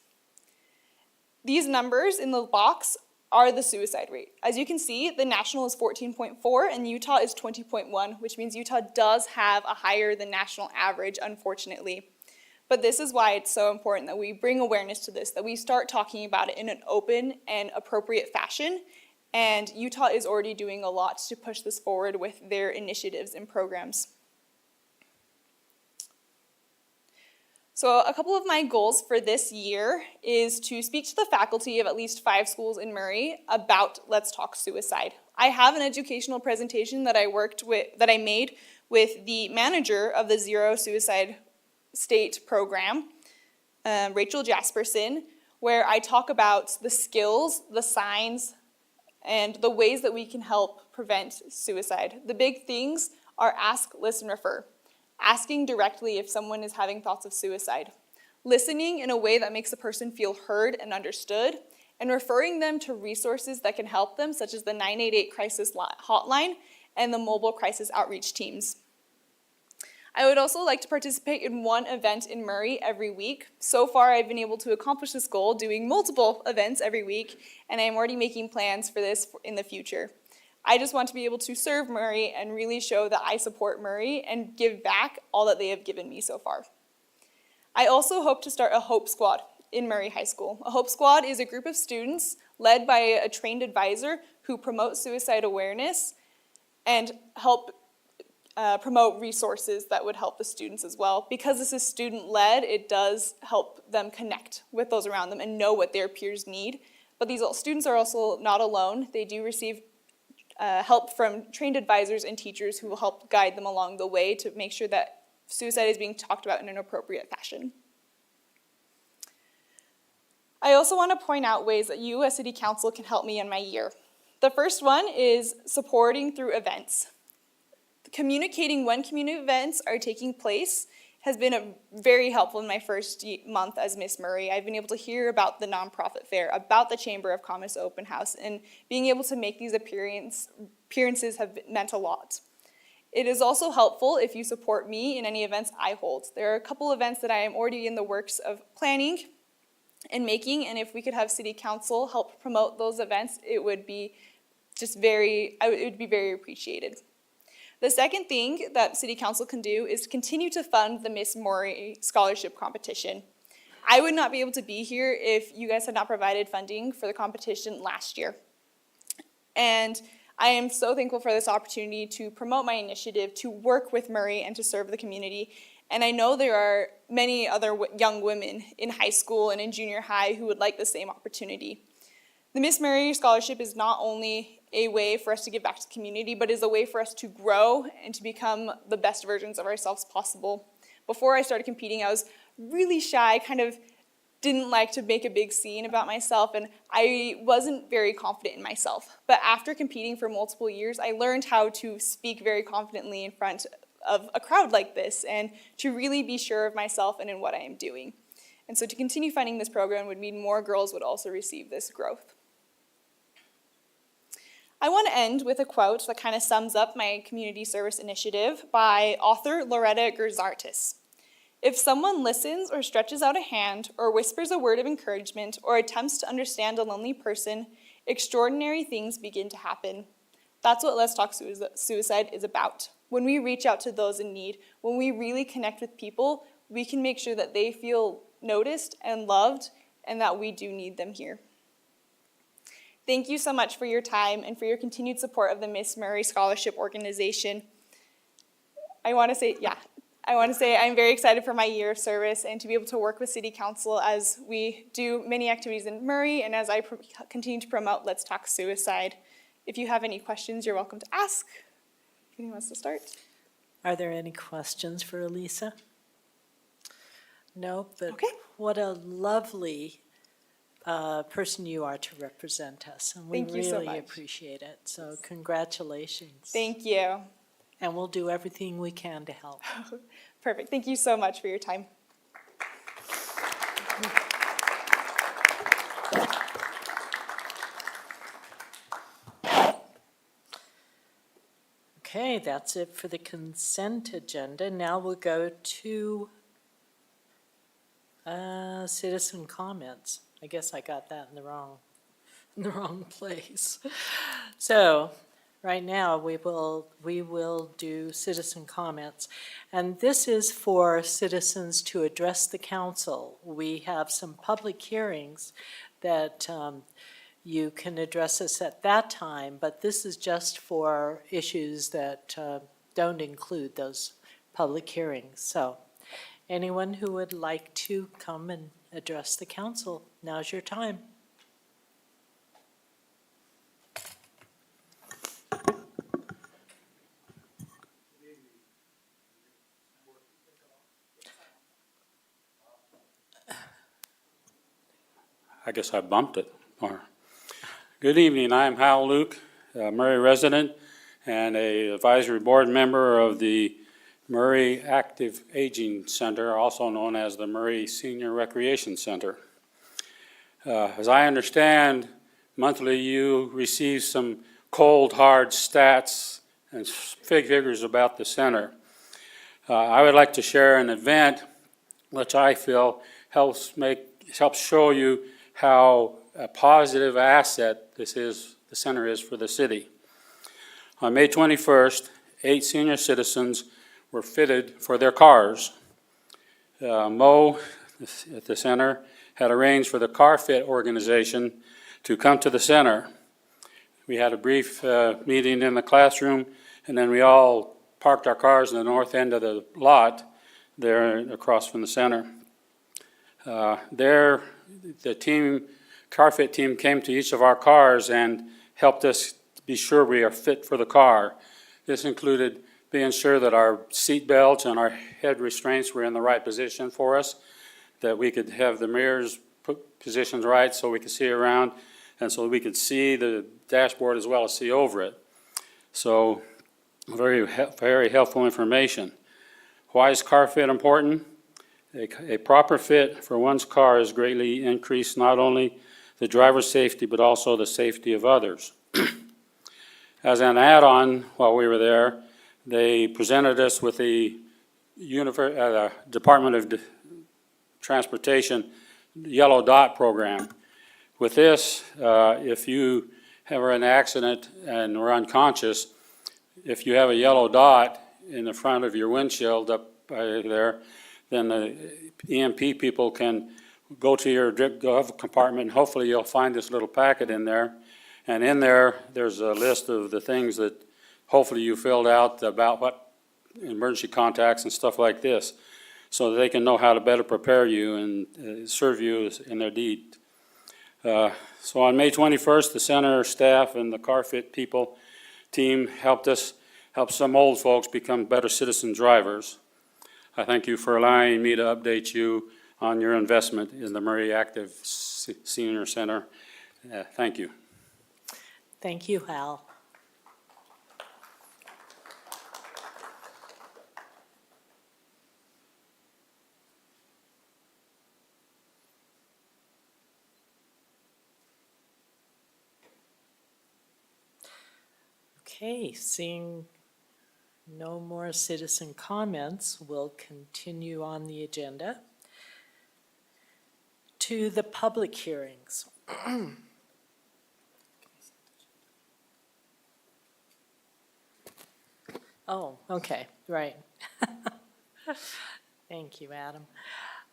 These numbers in the box are the suicide rate. As you can see, the national is 14.4 and Utah is 20.1, which means Utah does have a higher than national average, unfortunately. But this is why it's so important that we bring awareness to this, that we start talking about it in an open and appropriate fashion. And Utah is already doing a lot to push this forward with their initiatives and programs. So a couple of my goals for this year is to speak to the faculty of at least 5 schools in Murray about Let's Talk Suicide. I have an educational presentation that I made with the manager of the Zero Suicide State program, Rachel Jasperson, where I talk about the skills, the signs, and the ways that we can help prevent suicide. The big things are ask, listen, refer. Asking directly if someone is having thoughts of suicide, listening in a way that makes the person feel heard and understood, and referring them to resources that can help them, such as the 988 crisis hotline and the mobile crisis outreach teams. I would also like to participate in one event in Murray every week. So far, I've been able to accomplish this goal doing multiple events every week, and I'm already making plans for this in the future. I just want to be able to serve Murray and really show that I support Murray and give back all that they have given me so far. I also hope to start a Hope Squad in Murray High School. A Hope Squad is a group of students led by a trained advisor who promote suicide awareness and help promote resources that would help the students as well. Because this is student-led, it does help them connect with those around them and know what their peers need. But these students are also not alone. They do receive help from trained advisors and teachers who will help guide them along the way to make sure that suicide is being talked about in an appropriate fashion. I also want to point out ways that you as City Council can help me in my year. The first one is supporting through events. Communicating when community events are taking place has been very helpful in my first month as Miss Murray. I've been able to hear about the nonprofit fair, about the Chamber of Commerce Open House, and being able to make these appearances have meant a lot. It is also helpful if you support me in any events I hold. There are a couple events that I am already in the works of planning and making, and if we could have City Council help promote those events, it would be very appreciated. The second thing that City Council can do is continue to fund the Miss Murray Scholarship Competition. I would not be able to be here if you guys had not provided funding for the competition last year. And I am so thankful for this opportunity to promote my initiative, to work with Murray, and to serve the community. And I know there are many other young women in high school and in junior high who would like the same opportunity. The Miss Murray Scholarship is not only a way for us to give back to the community, but is a way for us to grow and to become the best versions of ourselves possible. Before I started competing, I was really shy, kind of didn't like to make a big scene about myself, and I wasn't very confident in myself. But after competing for multiple years, I learned how to speak very confidently in front of a crowd like this and to really be sure of myself and in what I am doing. And so to continue funding this program would mean more girls would also receive this growth. I want to end with a quote that kind of sums up my community service initiative by author Loretta Gerzartis. If someone listens or stretches out a hand or whispers a word of encouragement or attempts to understand a lonely person, extraordinary things begin to happen. That's what Let's Talk Suicide is about. When we reach out to those in need, when we really connect with people, we can make sure that they feel noticed and loved and that we do need them here. Thank you so much for your time and for your continued support of the Miss Murray Scholarship Organization. I want to say I'm very excited for my year of service and to be able to work with City Council as we do many activities in Murray and as I continue to promote Let's Talk Suicide. If you have any questions, you're welcome to ask. If anyone wants to start. Are there any questions for Elisa? No, but Okay. what a lovely person you are to represent us, and we Thank you so really much. appreciate it. So congratulations. Thank you. And we'll do everything we can to help. Perfect. Thank you so much for your time. Okay, that's it for the consent agenda. Now we'll go to citizen comments. I guess I got that in the wrong place. So right now we will do citizen comments, and this is for citizens to address the council. We have some public hearings that you can address us at that time, but this is just for issues that don't include those public hearings. So anyone who would like to come and address the council, now's your time. I guess I bumped it. Good evening, I'm Hal Luke, a Murray resident and a advisory board member of the Murray Active Aging Center, also known as the Murray Senior Recreation Center. As I understand, monthly you receive some cold, hard stats and figures about the center. I would like to share an event which I feel helps show you how a positive asset the center is for the city. On May 21st, 8 senior citizens were fitted for their cars. Mo at the center had arranged for the Car Fit organization to come to the center. We had a brief meeting in the classroom, and then we all parked our cars in the north end of the lot there across from the center. The Car Fit team came to each of our cars and helped us be sure we are fit for the car. This included being sure that our seat belts and our head restraints were in the right position for us, that we could have the mirrors positioned right so we could see around, and so we could see the dashboard as well as see over it. So very helpful information. Why is Car Fit important? A proper fit for one's car has greatly increased not only the driver's safety but also the safety of others. As an add-on while we were there, they presented us with the Department of Transportation Yellow Dot program. With this, if you have an accident and were unconscious, if you have a yellow dot in the front of your windshield up there, then the EMP people can go to your glove compartment and hopefully you'll find this little packet in there, And in there, there's a list of the things that hopefully you filled out about what emergency contacts and stuff like this, so that they can know how to better prepare you and serve you in their deed. So on May 21st, the center staff and the CarFit people team helped some old folks become better citizen drivers. I thank you for allowing me to update you on your investment in the Murray Active Senior Center. Thank you. Thank you, Hal. Okay, seeing no more citizen comments, we'll continue on the agenda to the public hearings. Oh, okay, right. Thank you, Adam.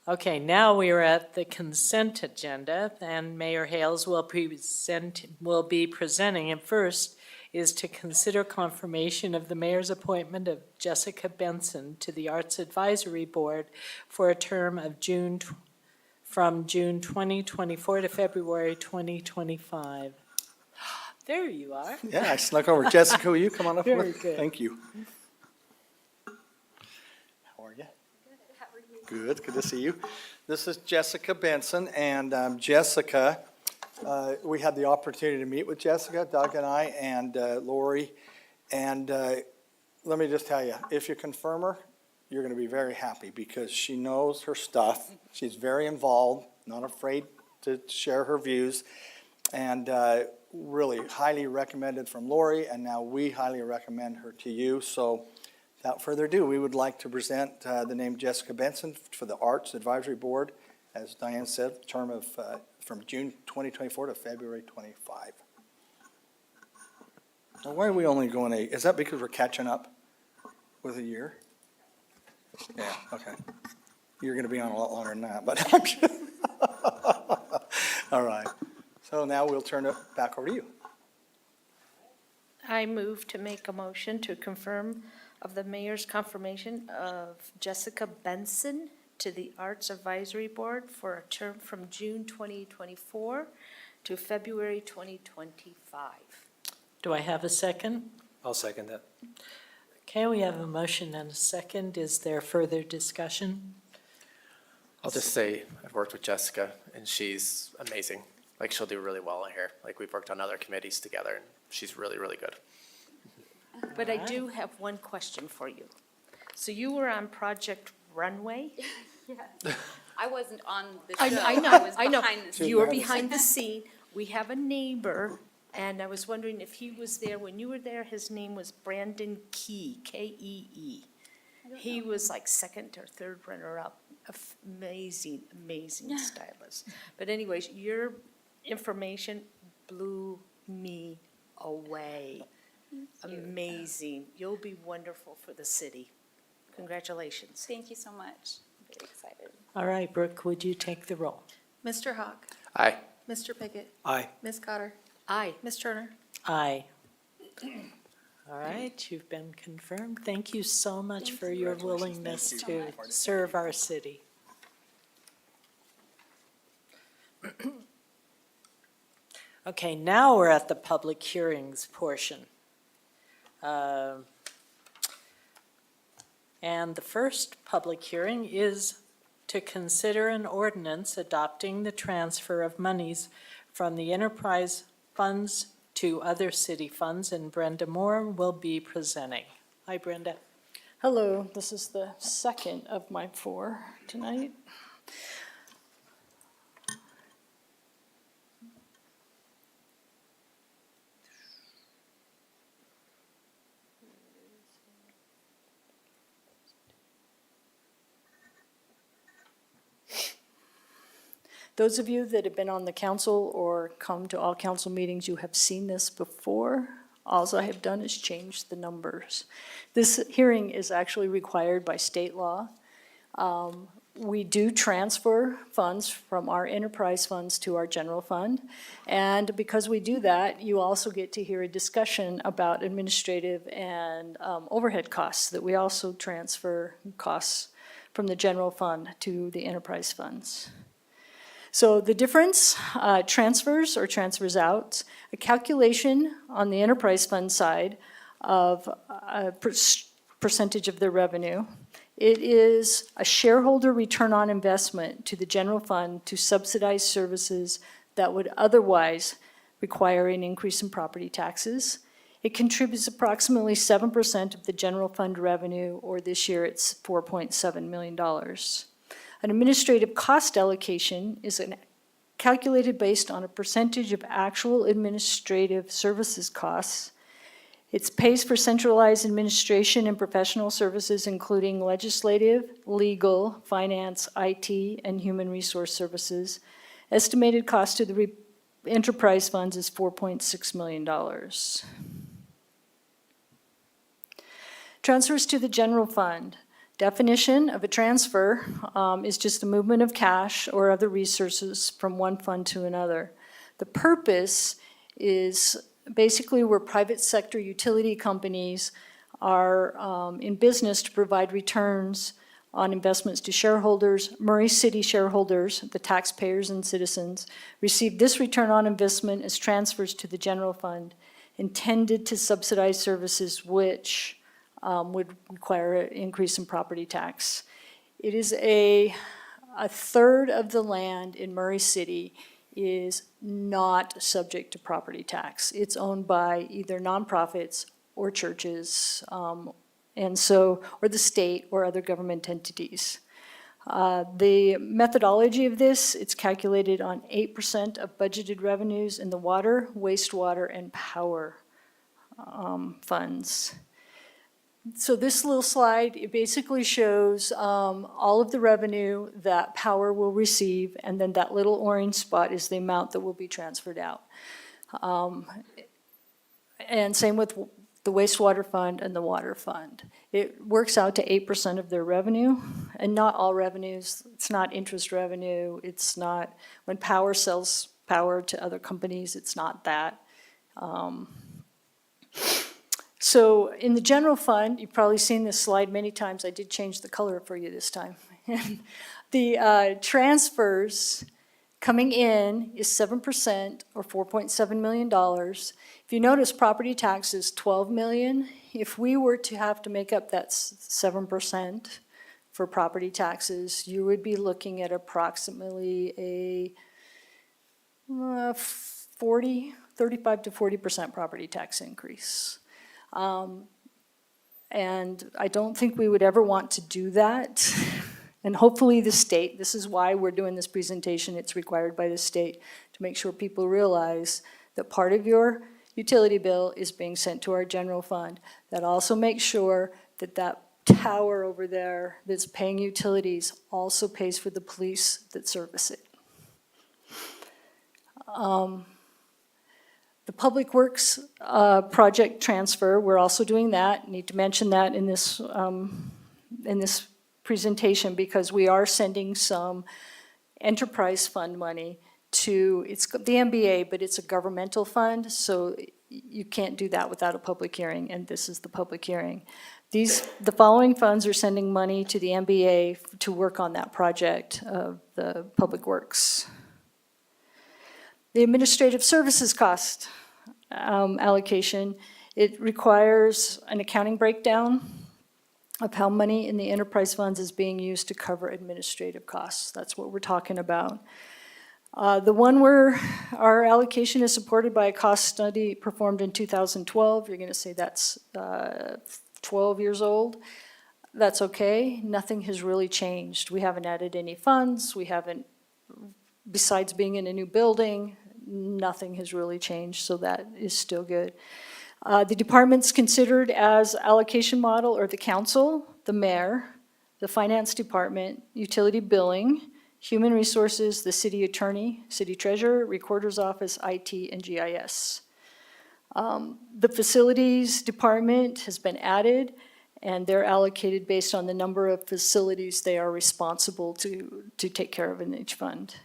Okay, now we are at the consent agenda, and Mayor Hales will be presenting. And first is to consider confirmation of the mayor's appointment of Jessica Benson to the Arts Advisory Board for a term of from June 2024 to February 2025. There you are. Yeah, I snuck over. Jessica, will you come on up? Very with- good. Thank you. How are you? Good, good to see you. This is Jessica Benson, and Jessica, we had the opportunity to meet with Jessica, Doug and I, and Lori, and let me just tell you, if you confirm her, you're going to be very happy because she knows her stuff. She's very involved, not afraid to share her views, and really highly recommended from Lori, and now we highly recommend her to you. So without further ado, we would like to present the name Jessica Benson for the Arts Advisory Board, as Diane said, term of from June 2024 to February 25. Now, why are we only going is that because we're catching up with a year? Yeah, okay. You're going to be on a lot longer than that, but I'm sure. All right. So now we'll turn it back over to you. I move to make a motion to confirm of the mayor's confirmation of Jessica Benson to the Arts Advisory Board for a term from June 2024 to February 2025. Do I have a second? I'll second that. Okay, we have a motion and a second. Is there further discussion? I'll just say, I've worked with Jessica, and she's amazing. Like, she'll do really well in here. Like, we've worked on other committees together, and she's really, really good. But I do have one question for you. So you were on Project Runway? I wasn't on the I show. know, I was I know. behind the scenes. You were behind the scene. We have a neighbor, and I was wondering if he was there. When you were there, his name was Brandon Key, K-E-E. He was like second or third runner-up. Amazing, amazing stylist. But anyways, your information blew me away. Amazing. You'll be wonderful for the city. Congratulations. Thank you so much. I'm very excited. All right, Brooke, would you take the roll? Mr. Hawk, Aye. Mr. Pickett, Aye. Ms. Cotter, Aye. Ms. Turner. Aye. All right, you've been confirmed. Thank you so much for your willingness to serve our city. Okay, now we're at the public hearings portion. And the first public hearing is to consider an ordinance adopting the transfer of monies from the enterprise funds to other city funds, and Brenda Moore will be presenting. Hi, Brenda. Hello, this is the second of my 4 tonight. Those of you that have been on the council or come to all council meetings, you have seen this before. All I have done is change the numbers. This hearing is actually required by state law. we do transfer funds from our enterprise funds to our general fund. And because we do that, you also get to hear a discussion about administrative and overhead costs, that we also transfer costs from the general fund to the enterprise funds. So the difference, transfers or transfers out, a calculation on the enterprise fund side of a percentage of their revenue. It is a shareholder return on investment to the general fund to subsidize services that would otherwise require an increase in property taxes. It contributes approximately 7% of the general fund revenue, or this year it's $4.7 million. An administrative cost allocation is calculated based on a percentage of actual administrative services costs. It pays for centralized administration and professional services, including legislative, legal, finance, IT, and human resource services. Estimated cost to the enterprise funds is $4.6 million. Transfers to the general fund. Definition of a transfer is just the movement of cash or other resources from one fund to another. The purpose is basically where private sector utility companies are in business to provide returns on investments to shareholders. Murray City shareholders, the taxpayers and citizens, receive this return on investment as transfers to the general fund intended to subsidize services which would require an increase in property tax. It is a third of the land in Murray City is not subject to property tax. It's owned by either nonprofits or churches, or the state or other government entities. The methodology of this, it's calculated on 8% of budgeted revenues in the water, wastewater, and power funds. So this little slide, it basically shows all of the revenue that power will receive, and then that little orange spot is the amount that will be transferred out. And same with the wastewater fund and the water fund. It works out to 8% of their revenue, and not all revenues. It's not interest revenue. It's not, when power sells power to other companies, it's not that. So in the general fund, you've probably seen this slide many times. I did change the color for you this time. The transfers coming in is 7% or $4.7 million. If you notice, property tax is $12 million. If we were to have to make up that 7% for property taxes, you would be looking at approximately a 35 to 40% property tax increase. And I don't think we would ever want to do that. And hopefully the state, this is why we're doing this presentation, it's required by the state to make sure people realize that part of your utility bill is being sent to our general fund. That also makes sure that that tower over there that's paying utilities also pays for the police that service it. The Public Works project transfer, we're also doing that. Need to mention that in this presentation because we are sending some enterprise fund money to, it's the MBA, but it's a governmental fund, so you can't do that without a public hearing, and this is the public hearing. The following funds are sending money to the MBA to work on that project of the Public Works. The administrative services cost allocation, it requires an accounting breakdown of how money in the enterprise funds is being used to cover administrative costs. That's what we're talking about. The one where our allocation is supported by a cost study performed in 2012, you're going to say that's 12 years old. That's okay. Nothing has really changed. We haven't added any funds. We haven't, besides being in a new building, nothing has really changed, so that is still good. The departments considered as allocation model are the council, the mayor, the finance department, utility billing, human resources, the city attorney, city treasurer, recorder's office, IT, and GIS. The facilities department has been added, And they're allocated based on the number of facilities they are responsible to take care of in each fund.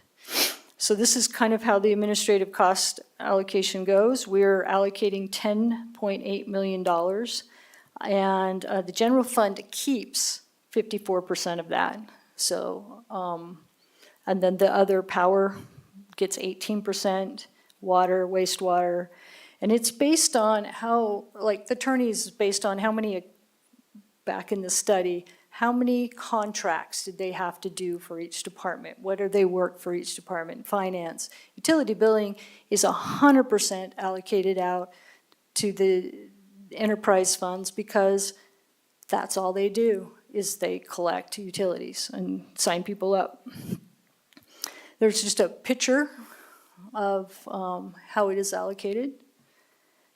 So this is kind of how the administrative cost allocation goes. We're allocating $10.8 million, and the general fund keeps 54% of that. So, and then the other power gets 18%, water, wastewater, and it's based on how, like the attorneys, based on how many, back in the study, how many contracts did they have to do for each department? What do they work for each department? Finance. Utility billing is 100% allocated out to the enterprise funds because that's all they do, is they collect utilities and sign people up. There's just a picture of how it is allocated.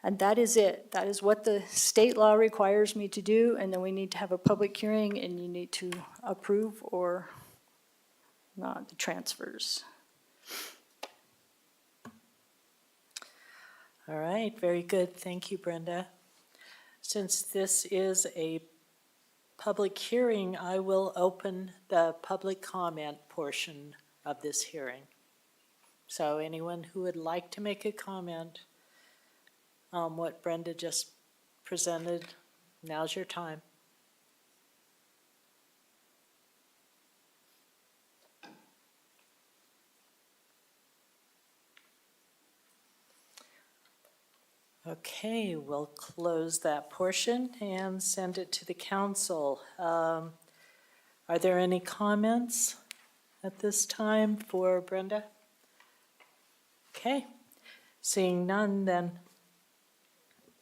And that is it. That is what the state law requires me to do, and then we need to have a public hearing, and you need to approve or not the transfers. All right, very good. Thank you, Brenda. Since this is a public hearing, I will open the public comment portion of this hearing. So anyone who would like to make a comment on what Brenda just presented, now's your time. Okay, we'll close that portion and send it to the council. Are there any comments at this time for Brenda? Okay, seeing none then.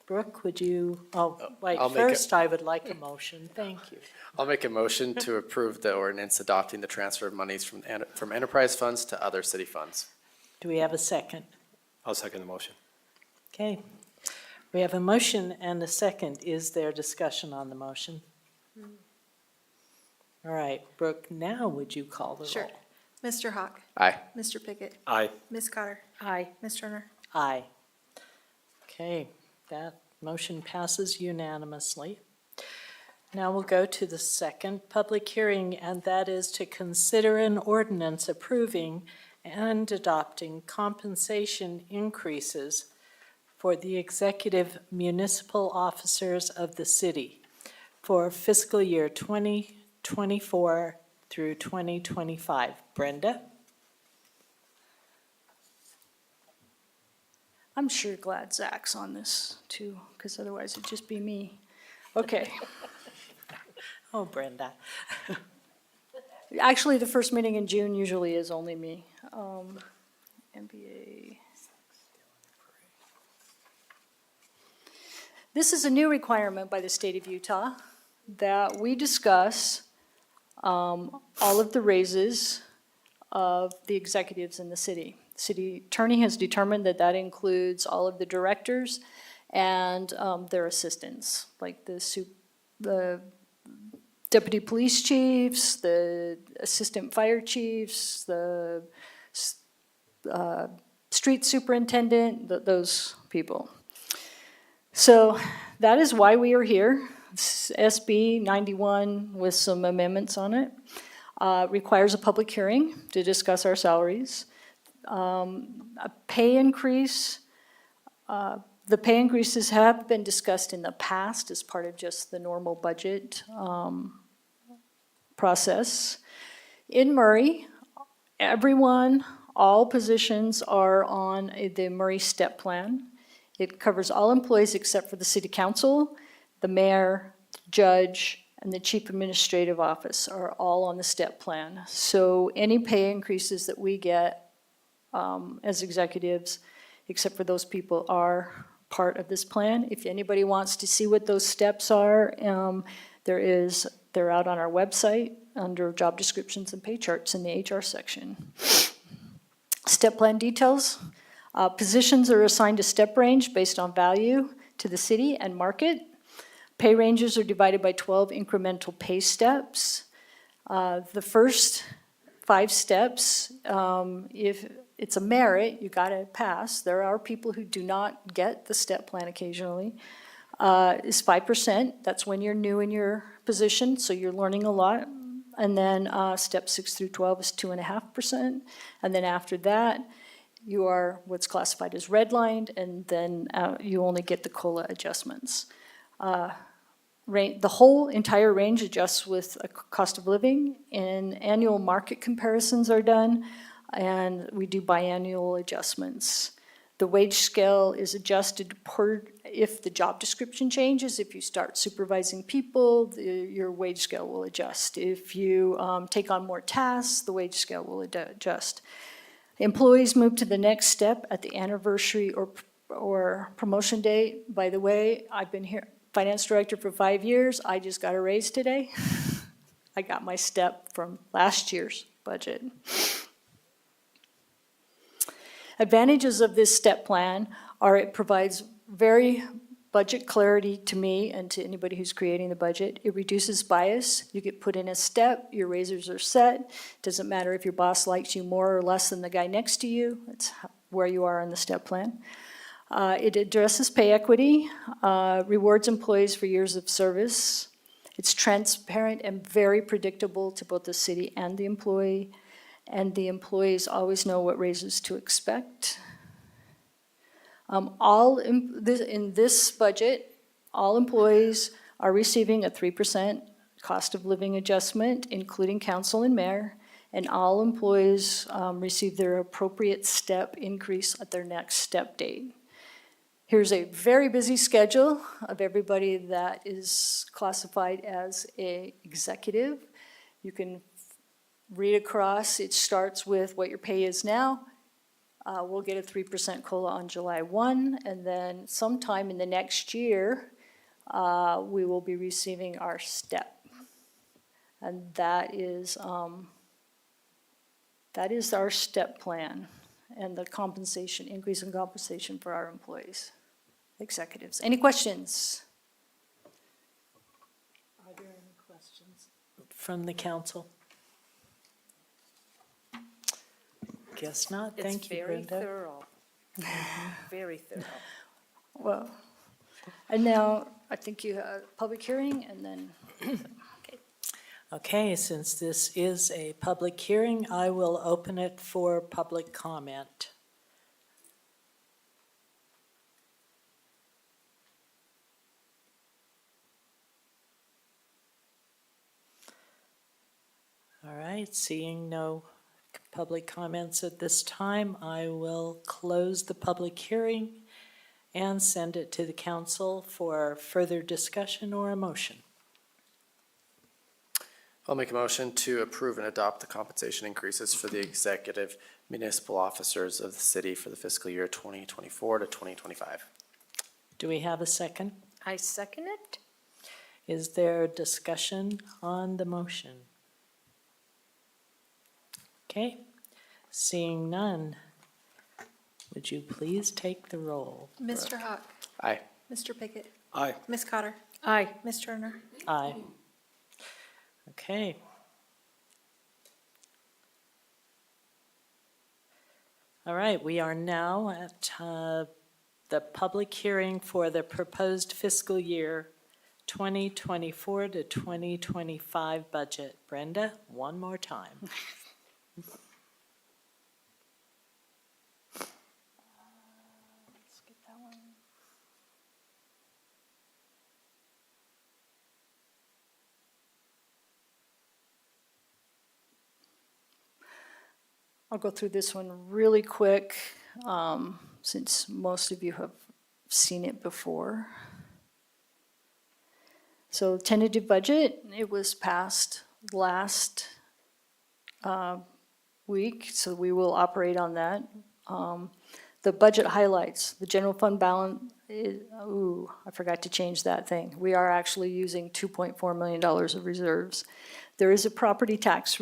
Brooke, would you, wait, I'll make it. first I would like a motion, thank you. I'll make a motion to approve the ordinance adopting the transfer of monies from enterprise funds to other city funds. Do we have a second? I'll second the motion. Okay, we have a motion and a second. Is there discussion on the motion? All right, Brooke, now would you call the roll? Sure. Mr. Hawk? Aye. Mr. Pickett? Aye. Ms. Cotter? Aye. Ms. Turner? Aye. Okay, that motion passes unanimously. Now we'll go to the second public hearing, and that is to consider an ordinance approving and adopting compensation increases for the executive municipal officers of the city for fiscal year 2024 through 2025. Brenda? I'm sure glad Zach's on this too, because otherwise it'd just be me. Okay. Oh, Brenda. Actually, the first meeting in June usually is only me. MBA. This is a new requirement by the state of Utah that we discuss all of the raises of the executives in the city. City attorney has determined that that includes all of the directors and their assistants, like the deputy police chiefs, the assistant fire chiefs, the street superintendent, those people. So that is why we are here. It's SB 91 with some amendments on it. Requires a public hearing to discuss our salaries. A pay increase. The pay increases have been discussed in the past as part of just the normal budget process. In Murray, everyone, all positions are on the Murray STEP plan. It covers all employees except for the city council, the mayor, judge, and the chief administrative office are all on the STEP plan. So any pay increases that we get as executives, except for those people, are part of this plan. If anybody wants to see what those steps are, they're out on our website under job descriptions and pay charts in the HR section. STEP plan details. Positions are assigned a step range based on value to the city and market. Pay ranges are divided by 12 incremental pay steps. The first 5 steps, if it's a merit, you gotta pass. There are people who do not get the step plan occasionally. is 5%. That's when you're new in your position, so you're learning a lot. And then step 6 through 12 is 2.5%. And then after that, you are what's classified as redlined, and then you only get the COLA adjustments. The whole entire range adjusts with a cost of living, and annual market comparisons are done, and we do biannual adjustments. The wage scale is adjusted if the job description changes. If you start supervising people, your wage scale will adjust. If you take on more tasks, the wage scale will adjust. Employees move to the next step at the anniversary or promotion date. By the way, I've been here, finance director for 5 years. I just got a raise today. I got my step from last year's budget. Advantages of this step plan are it provides very budget clarity to me and to anybody who's creating the budget. It reduces bias. You get put in a step, your raises are set. Doesn't matter if your boss likes you more or less than the guy next to you. It's where you are in the step plan. It addresses pay equity, rewards employees for years of service. It's transparent and very predictable to both the city and the employee. And the employees always know what raises to expect. In this budget, all employees are receiving a 3% cost of living adjustment, including council and mayor, and all employees receive their appropriate step increase at their next step date. Here's a very busy schedule of everybody that is classified as an executive. You can read across. It starts with what your pay is now. We'll get a 3% COLA on July 1, and then sometime in the next year, we will be receiving our step. And that is our step plan and the compensation, increase in compensation for our employees, executives. Any questions? Are there any questions from the council? Guess not. Thank you, Brenda. It's very thorough. Very thorough. Well, and now I think you have a public hearing and then. Okay, since this is a public hearing, I will open it for public comment. All right, seeing no public comments at this time, I will close the public hearing and send it to the council for further discussion or a motion. I'll make a motion to approve and adopt the compensation increases for the executive municipal officers of the city for the fiscal year 2024 to 2025. Do we have a second? I second it. Is there discussion on the motion? Okay, seeing none, would you please take the roll? Mr. Hawk? Aye. Mr. Pickett? Aye. Ms. Cotter? Aye. Ms. Turner? Aye. Okay. All right, we are now at the public hearing for the proposed fiscal year 2024 to 2025 budget. Brenda, one more time. Let's get that one. I'll go through this one really quick, since most of you have seen it before. So tentative budget, it was passed last week, so we will operate on that. The budget highlights, the general fund balance, I forgot to change that thing. We are actually using $2.4 million of reserves. There is a property tax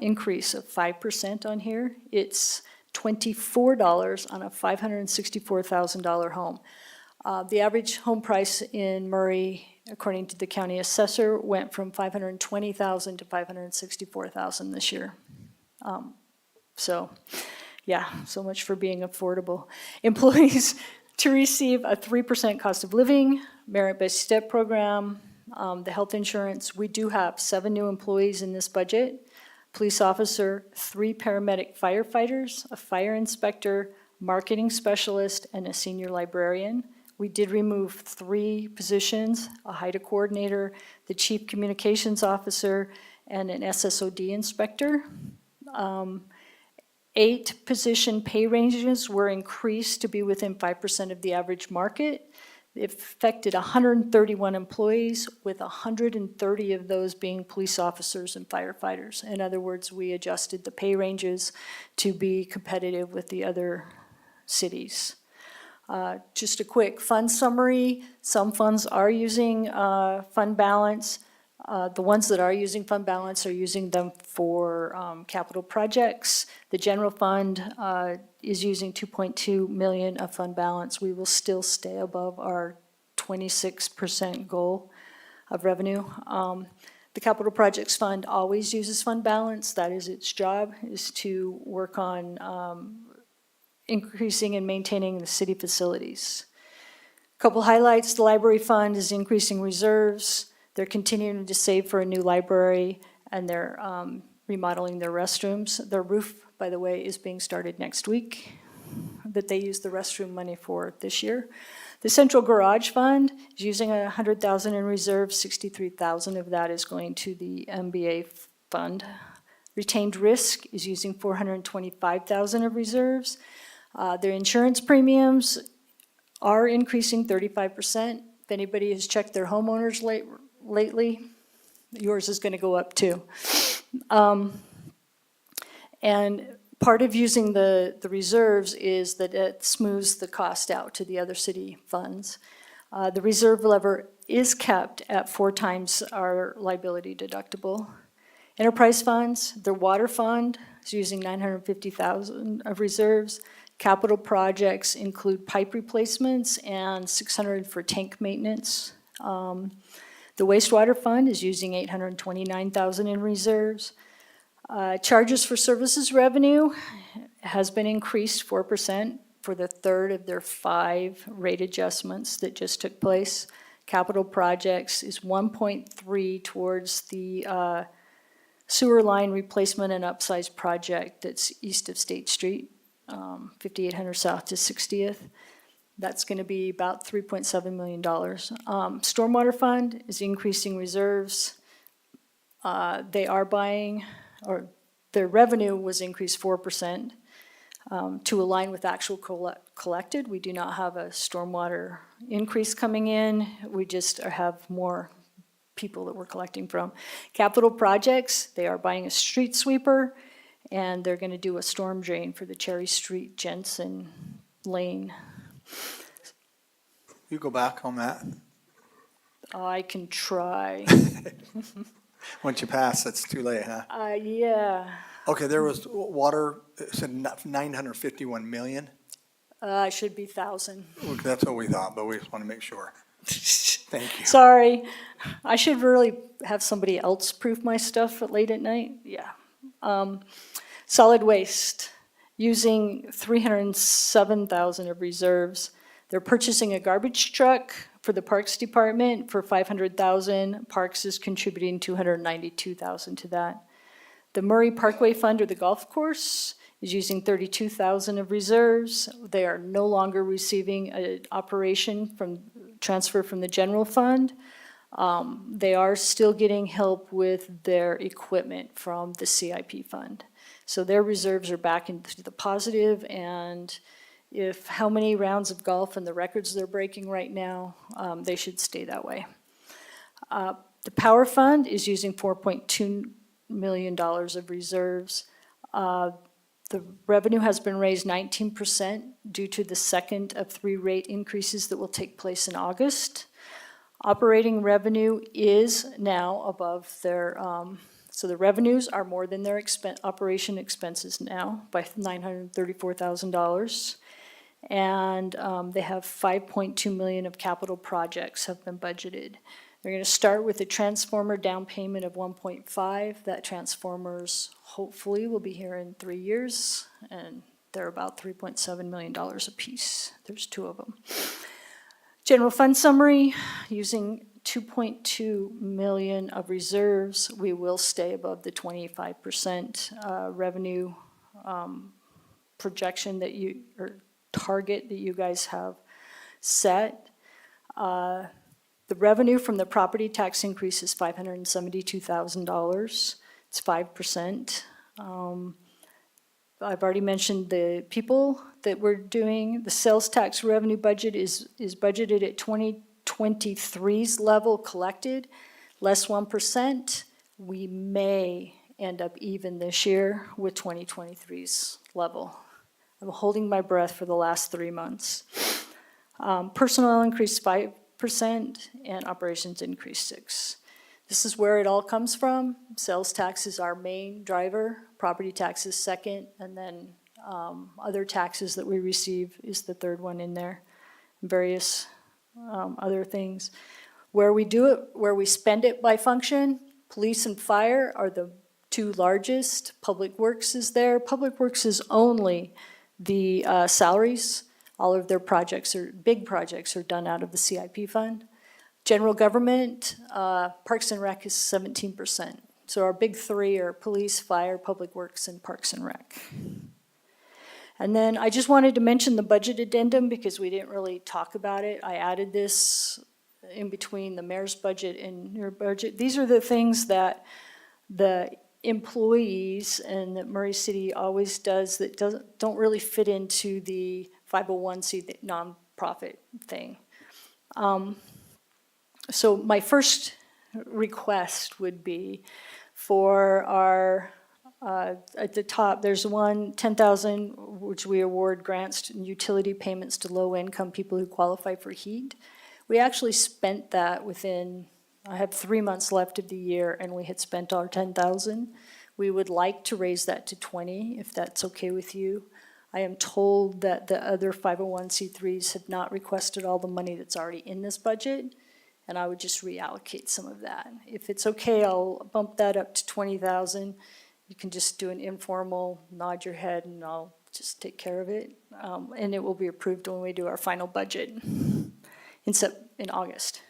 increase of 5% on here. It's $24 on a $564,000 home. The average home price in Murray, according to the county assessor, went from $520,000 to $564,000 this year. So, yeah, so much for being affordable. Employees to receive a 3% cost of living, merit-based step program, the health insurance. We do have 7 new employees in this budget. Police officer, 3 paramedic firefighters, a fire inspector, marketing specialist, and a senior librarian. We did remove 3 positions, a HIDA coordinator, the chief communications officer, and an SSOD inspector. 8 position pay ranges were increased to be within 5% of the average market. It affected 131 employees, with 130 of those being police officers and firefighters. In other words, we adjusted the pay ranges to be competitive with the other cities. Just a quick fund summary. Some funds are using fund balance. The ones that are using fund balance are using them for capital projects. The general fund is using 2.2 million of fund balance. We will still stay above our 26% goal of revenue. The capital projects fund always uses fund balance. That is its job, is to work on increasing and maintaining the city facilities. Couple highlights: the library fund is increasing reserves. They're continuing to save for a new library, and they're remodeling their restrooms. Their roof, by the way, is being started next week, that they use the restroom money for this year. The central garage fund is using 100,000 in reserve. 63,000 of that is going to the MBA fund. Retained risk is using 425,000 of reserves. Their insurance premiums are increasing 35%. If anybody has checked their homeowners lately, yours is going to go up too. And part of using the reserves is that it smooths the cost out to the other city funds. The reserve lever is kept at 4 times our liability deductible. Enterprise funds, their water fund is using 950,000 of reserves. Capital projects include pipe replacements and 600 for tank maintenance. The wastewater fund is using 829,000 in reserves. Charges for services revenue has been increased 4% for the 3rd of their 5 rate adjustments that just took place. Capital projects is 1.3 towards the sewer line replacement and upsize project that's east of State Street, 5800 South to 60th. That's going to be about $3.7 million. Stormwater fund is increasing reserves. They are buying, or their revenue was increased 4% to align with actual collected. We do not have a stormwater increase coming in. We just have more people that we're collecting from. Capital projects, they are buying a street sweeper, and they're going to do a storm drain for the Cherry Street Jensen Lane. You go back on that. I can try. Once you pass, it's too late, huh? Yeah. Okay, there was water, it said 951 million. It should be 1,000. Look, that's what we thought, but we just want to make sure. Thank you. Sorry. I should really have somebody else proof my stuff late at night. Yeah. Solid waste, using 307,000 of reserves. They're purchasing a garbage truck for the Parks Department for 500,000. Parks is contributing 292,000 to that. The Murray Parkway Fund, or the golf course, is using 32,000 of reserves. They are no longer receiving an operation transfer from the general fund. They are still getting help with their equipment from the CIP fund. So their reserves are back into the positive, and if how many rounds of golf and the records they're breaking right now, they should stay that way. The power fund is using $4.2 million of reserves. The revenue has been raised 19% due to the second of 3 rate increases that will take place in August. Operating revenue is now above their, so the revenues are more than their operation expenses now by $934,000. And they have 5.2 million of capital projects have been budgeted. They're going to start with a transformer down payment of 1.5. That transformer's hopefully will be here in 3 years, and They're about $3.7 million apiece. There's two of them. General fund summary, using 2.2 million of reserves, we will stay above the 25% revenue projection that you, or target that you guys have set. The revenue from the property tax increase is $572,000. It's 5%. I've already mentioned the people that we're doing. The sales tax revenue budget is budgeted at 2023's level collected, less 1%. We may end up even this year with 2023's level. I'm holding my breath for the last 3 months. Personnel increased 5% and operations increased 6%. This is where it all comes from. Sales tax is our main driver, property tax is second, and then other taxes that we receive is the third one in there, various other things. Where we do it, where we spend it by function, police and fire are the two largest. Public Works is there. Public Works is only the salaries. All of their projects are, big projects are done out of the CIP fund. General government, Parks and Rec is 17%. So our big three are police, fire, Public Works, and Parks and Rec. And then I just wanted to mention the budget addendum because we didn't really talk about it. I added this in between the mayor's budget and your budget. These are the things that the employees and that Murray City always does that don't really fit into the 501c nonprofit thing. So my first request would be for our, at the top, there's one, 10,000, which we award grants and utility payments to low-income people who qualify for heat. We actually spent that within, I have 3 months left of the year, and we had spent our 10,000. We would like to raise that to 20, if that's okay with you. I am told that the other 501c3s have not requested all the money that's already in this budget, and I would just reallocate some of that. If it's okay, I'll bump that up to 20,000. You can just do an informal nod your head and I'll just take care of it. And it will be approved when we do our final budget in August.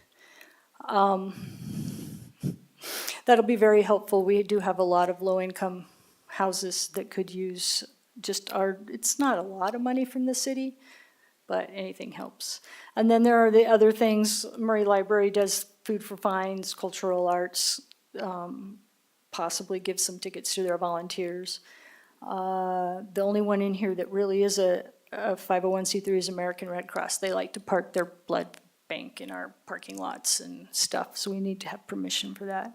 That'll be very helpful. We do have a lot of low-income houses that could use just our, it's not a lot of money from the city, but anything helps. And then there are the other things. Murray Library does food for fines, cultural arts, possibly give some tickets to their volunteers. The only one in here that really is a 501c3 is American Red Cross. They like to park their blood bank in our parking lots and stuff, so we need to have permission for that.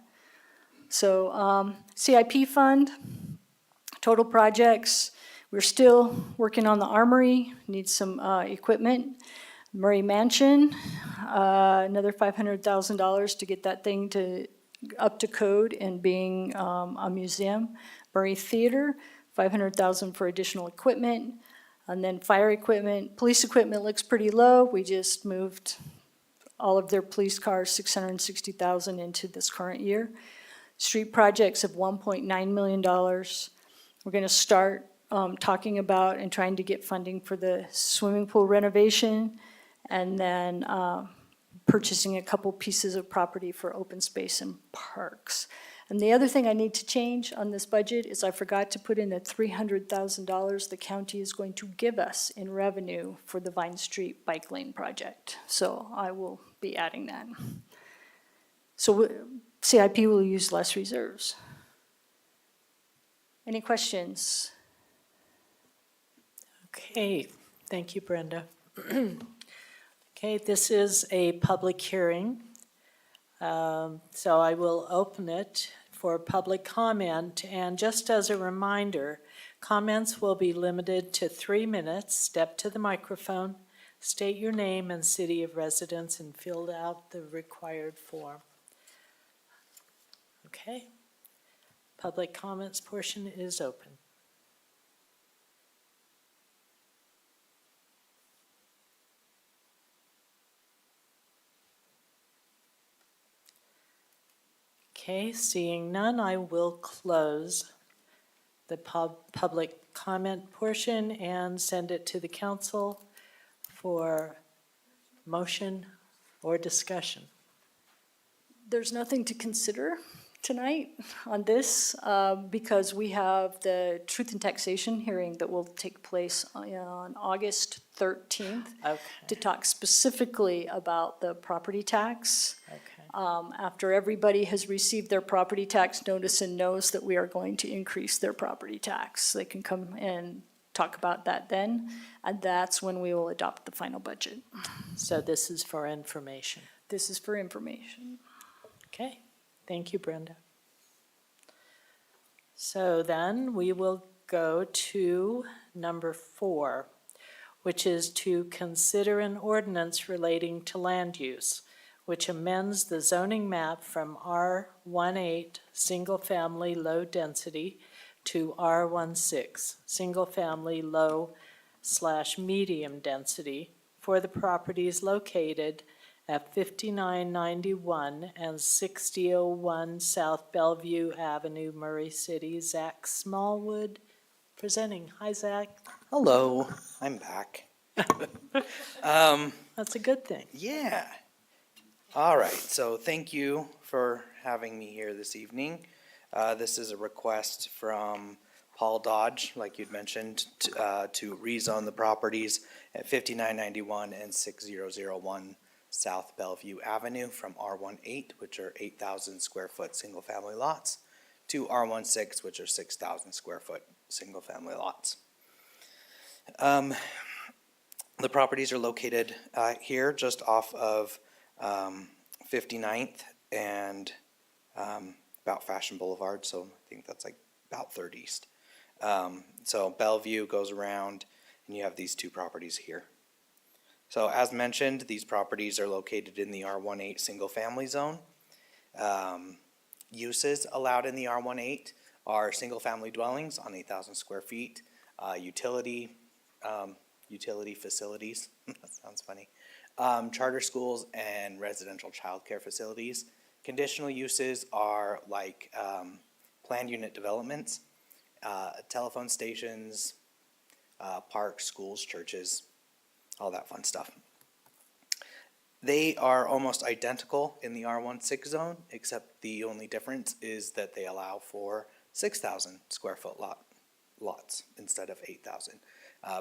So CIP fund, total projects. We're still working on the armory, need some equipment. Murray Mansion, another $500,000 to get that thing up to code and being a museum. Murray Theater, $500,000 for additional equipment. And then fire equipment, police equipment looks pretty low. We just moved all of their police cars, $660,000 into this current year. Street projects of $1.9 million. We're gonna start talking about and trying to get funding for the swimming pool renovation, and then purchasing a couple pieces of property for open space and parks. And the other thing I need to change on this budget is I forgot to put in the $300,000 the county is going to give us in revenue for the Vine Street Bike Lane project. So I will be adding that. So CIP will use less reserves. Any questions? Okay, thank you, Brenda. Okay, this is a public hearing. So I will open it for public comment, and just as a reminder, comments will be limited to 3 minutes. Step to the microphone, state your name and city of residence, and fill out the required form. Okay, public comments portion is open. Okay, seeing none, I will close the public comment portion and send it to the council for motion or discussion. There's nothing to consider tonight on this because we have the Truth and Taxation hearing that will take place on August 13th Okay, to talk specifically about the property tax. okay. After everybody has received their property tax notice and knows that we are going to increase their property tax, they can come and talk about that then, and that's when we will adopt the final budget. So this is for information. This is for information. Okay, thank you, Brenda. So then we will go to number 4, which is to consider an ordinance relating to land use, which amends the zoning map from R18, single-family low density, to R16, single-family low/medium density for the properties located at 5991 and 6001 South Bellevue Avenue, Murray City. Zach Smallwood presenting. Hi, Zach. Hello, I'm back. That's a good thing. Yeah. All right, so thank you for having me here this evening. This is a request from Paul Dodge, like you'd mentioned, to rezone the properties at 5991 and 6001 South Bellevue Avenue from R18, which are 8,000 square foot single-family lots, to R16, which are 6,000 square foot single-family lots. The properties are located here just off of 59th and about Fashion Boulevard, so I think that's like about 3rd East. So Bellevue goes around and you have these two properties here. So as mentioned, these properties are located in the R18 single-family zone. Uses allowed in the R18 are single-family dwellings on 8,000 square feet, utility facilities, that sounds funny, charter schools, and residential childcare facilities. Conditional uses are like planned unit developments, telephone stations, parks, schools, churches, all that fun stuff. They are almost identical in the R16 zone, except the only difference is that they allow for 6,000 square foot lots instead of 8,000.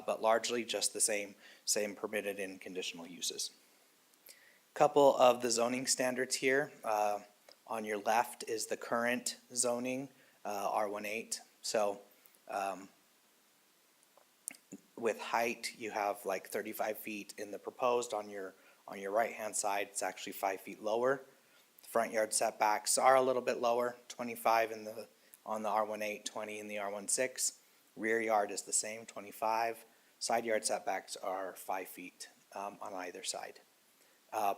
But largely just the same permitted in conditional uses. Couple of the zoning standards here. On your left is the current zoning, R18. So with height, you have like 35 feet in the proposed. On your right-hand side, it's actually 5 feet lower. Front yard setbacks are a little bit lower, 25 on the R18, 20 in the R16. Rear yard is the same, 25. Side yard setbacks are 5 feet on either side.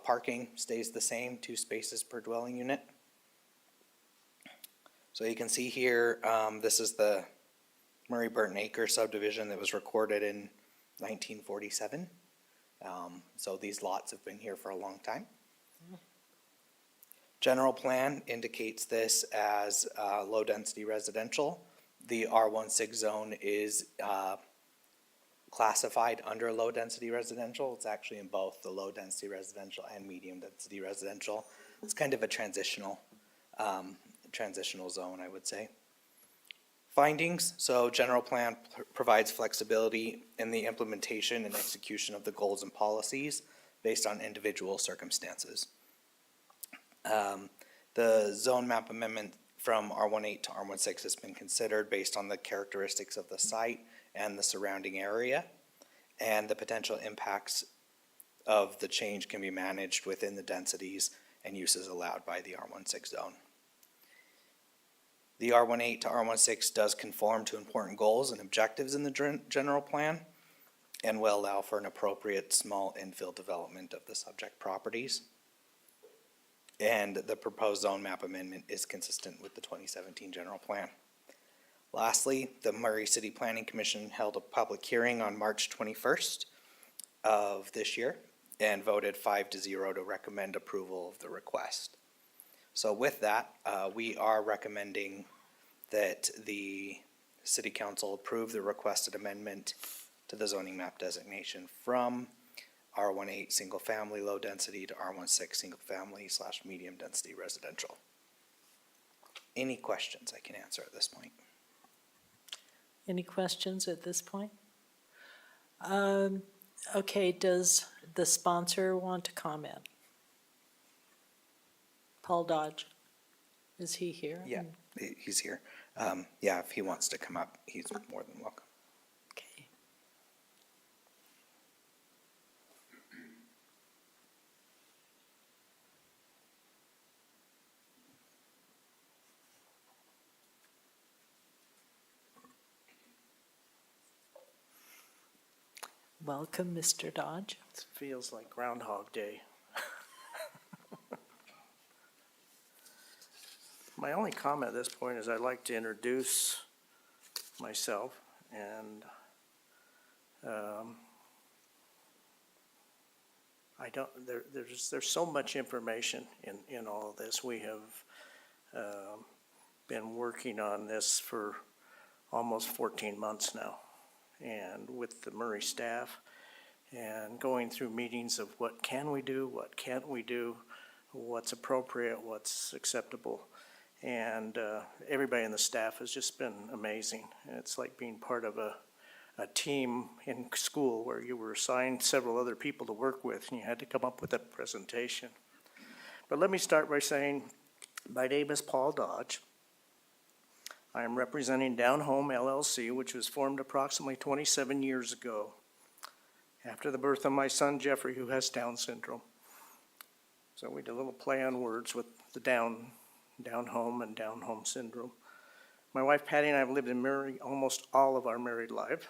Parking stays the same, 2 spaces per dwelling unit. So you can see here, this is the Murray Burton Acre subdivision that was recorded in 1947. So these lots have been here for a long time. General plan indicates this as low-density residential. The R16 zone is classified under low-density residential. It's actually in both the low-density residential and medium-density residential. It's kind of a transitional zone, I would say. Findings, so general plan provides flexibility in the implementation and execution of the goals and policies based on individual circumstances. The zone map amendment from R18 to R16 has been considered based on the characteristics of the site and the surrounding area, and the potential impacts of the change can be managed within the densities and uses allowed by the R16 zone. The R18 to R16 does conform to important goals and objectives in the general plan and will allow for an appropriate small infill development of the subject properties. And the proposed zone map amendment is consistent with the 2017 general plan. Lastly, the Murray City Planning Commission held a public hearing on March 21st of this year and voted 5-0 to recommend approval of the request. So with that, we are recommending that the City Council approve the requested amendment to the zoning map designation from R18 single family low density to R16 single family / medium density residential. Any questions I can answer at this point? Any questions at this point? Okay, does the sponsor want to comment? Paul Dodge, is he here? Yeah. He's here. Yeah, if he wants to come up, he's more than welcome. Okay. Welcome, Mr. Dodge. It feels like Groundhog Day. My only comment at this point is I'd like to introduce myself, and I don't, there's so much information in all of this. We have been working on this for almost 14 months now, and with the Murray staff, and going through meetings of what can we do, what can't we do, what's appropriate, what's acceptable. And everybody in the staff has just been amazing. It's like being part of a team in school where you were assigned several other people to work with and you had to come up with a presentation. But let me start by saying my name is Paul Dodge. I am representing Down Home LLC, which was formed approximately 27 years ago after the birth of my son Jeffrey, who has Down syndrome. So we did a little play on words with the Down Home and Down Home syndrome. My wife Patty and I have lived in Murray almost all of our married life.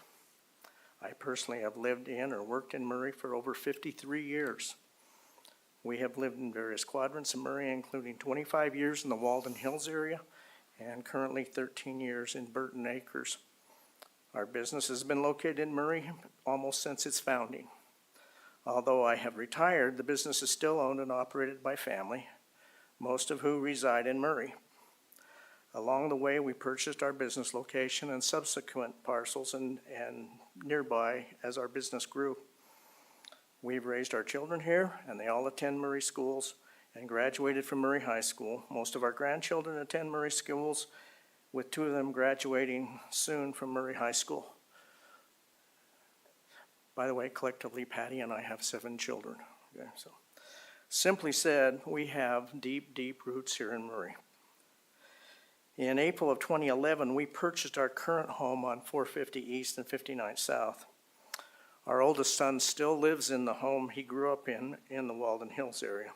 I personally have lived in or worked in Murray for over 53 years. We have lived in various quadrants in Murray, including 25 years in the Walden Hills area and currently 13 years in Burton Acres. Our business has been located in Murray almost since its founding. Although I have retired, the business is still owned and operated by family, most of who reside in Murray. Along the way, we purchased our business location and subsequent parcels and nearby as our business grew. We've raised our children here, and they all attend Murray schools and graduated from Murray High School. Most of our grandchildren attend Murray schools, with 2 of them graduating soon from Murray High School. By the way, collectively, Patty and I have 7 children. Okay, so. Simply said, we have deep, deep roots here in Murray. In April of 2011, we purchased our current home on 450 East and 59 South. Our oldest son still lives in the home he grew up in the Walden Hills area,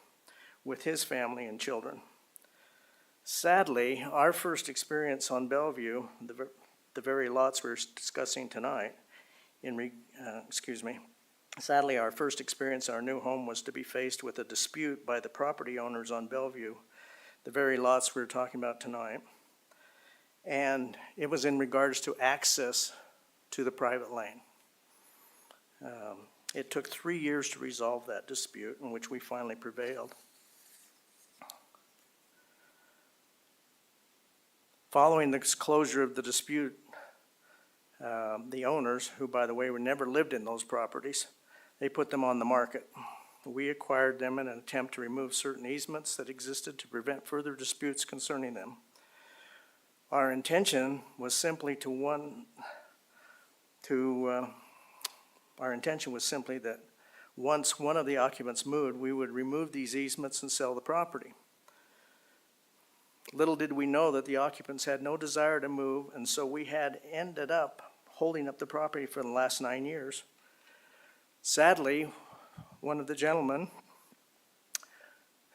with his family and children. Sadly, our first experience on Bellevue, the very lots we're discussing tonight, sadly, our first experience in our new home was to be faced with a dispute by the property owners on Bellevue, the very lots we're talking about tonight. And it was in regards to access to the private lane. It took 3 years to resolve that dispute, in which we finally prevailed. Following the closure of the dispute, the owners, who by the way never lived in those properties, they put them on the market. We acquired them in an attempt to remove certain easements that existed to prevent further disputes concerning them. Our intention was simply that once one of the occupants moved, we would remove these easements and sell the property. Little did we know that the occupants had no desire to move, and so we had ended up holding up the property for the last 9 years. Sadly, one of the gentlemen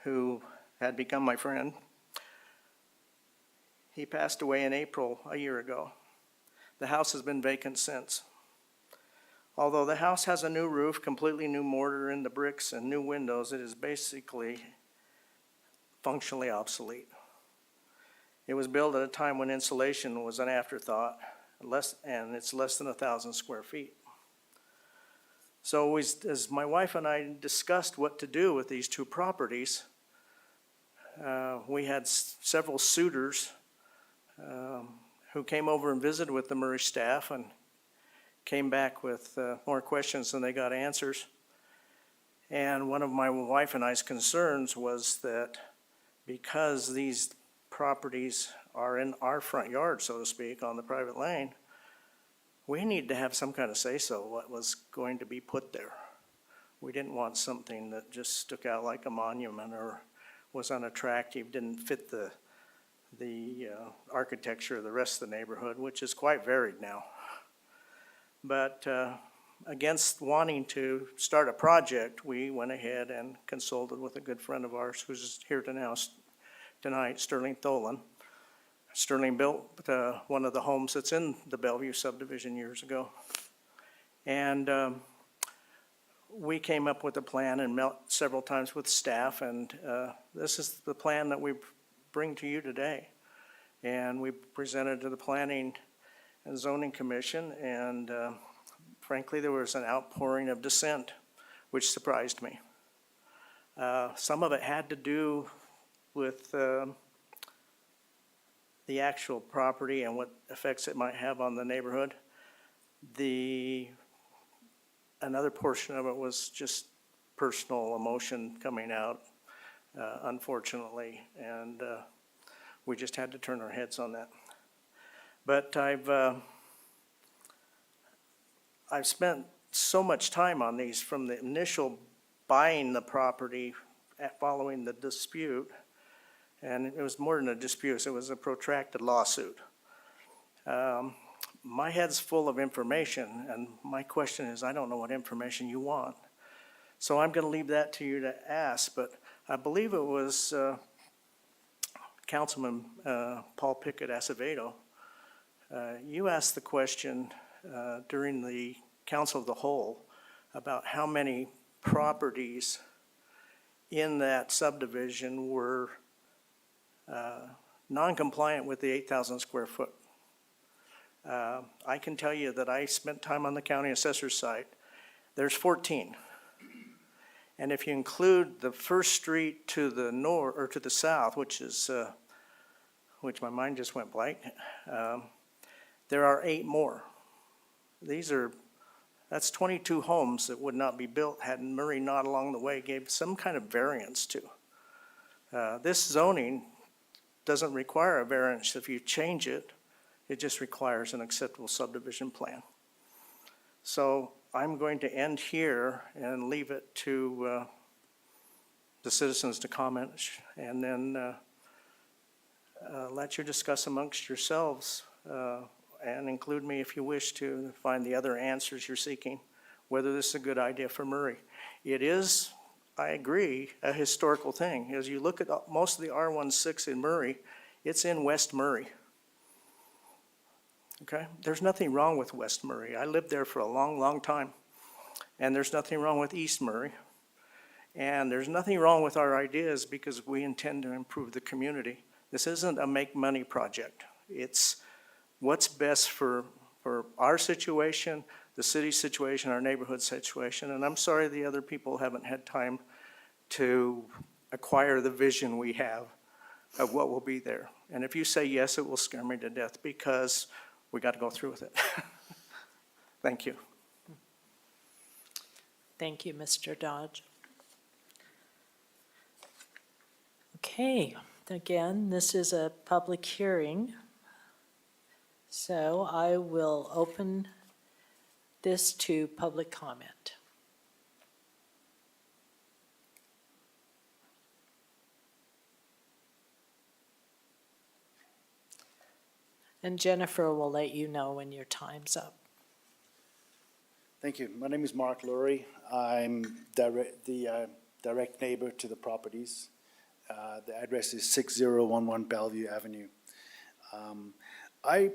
who had become my friend, he passed away in April a year ago. The house has been vacant since. Although the house has a new roof, completely new mortar in the bricks, and new windows, it is basically functionally obsolete. It was built at a time when insulation was an afterthought, and it's less than 1,000 square feet. So as my wife and I discussed what to do with these 2 properties, we had several suitors who came over and visited with the Murray staff and came back with more questions than they got answers. And one of my wife and I's concerns was that because these properties are in our front yard, so to speak, on the private lane, we need to have some kind of say-so what was going to be put there. We didn't want something that just stuck out like a monument or was unattractive, didn't fit the architecture of the rest of the neighborhood, which is quite varied now. But against wanting to start a project, we went ahead and consulted with a good friend of ours who's here tonight, Sterling Tholen. Sterling built one of the homes that's in the Bellevue subdivision years ago. And we came up with a plan and met several times with staff, and this is the plan that we bring to you today. And we presented to the Planning and Zoning Commission, and frankly, there was an outpouring of dissent, which surprised me. Some of it had to do with the actual property and what effects it might have on the neighborhood. Another portion of it was just personal emotion coming out, unfortunately, and we just had to turn our heads on that. But I've spent so much time on these from the initial buying the property following the dispute, and it was more than a dispute, it was a protracted lawsuit. My head's full of information, and my question is, I don't know what information you want. So I'm gonna leave that to you to ask, but I believe it was Councilman Paul Pickett Acevedo. You asked the question during the Council of the Whole about how many properties in that subdivision were non-compliant with the 8,000 square foot. I can tell you that I spent time on the county assessor's site. There's 14. And if you include the first street to the north, or to the south, which my mind just went blank, there are 8 more. That's 22 homes that would not be built had Murray not along the way gave some kind of variance to. This zoning doesn't require a variance. If you change it, it just requires an acceptable subdivision plan. So I'm going to end here and leave it to the citizens to comment, and then let you discuss amongst yourselves and include me if you wish to find the other answers you're seeking, whether this is a good idea for Murray. It is, I agree, a historical thing. As you look at most of the R16 in Murray, it's in West Murray. Okay? There's nothing wrong with West Murray. I lived there for a long, long time. And there's nothing wrong with East Murray. And there's nothing wrong with our ideas because we intend to improve the community. This isn't a make money project. It's what's best for our situation, the city's situation, our neighborhood situation. And I'm sorry the other people haven't had time to acquire the vision we have of what will be there. And if you say yes, it will scare me to death because we got to go through with it. Thank you. Thank you, Mr. Dodge. Okay, again, this is a public hearing. So I will open this to public comment. And Jennifer will let you know when your time's up. Thank you. My name is Mark Lurie. I'm the direct neighbor to the properties. The address is 6011 Bellevue Avenue. I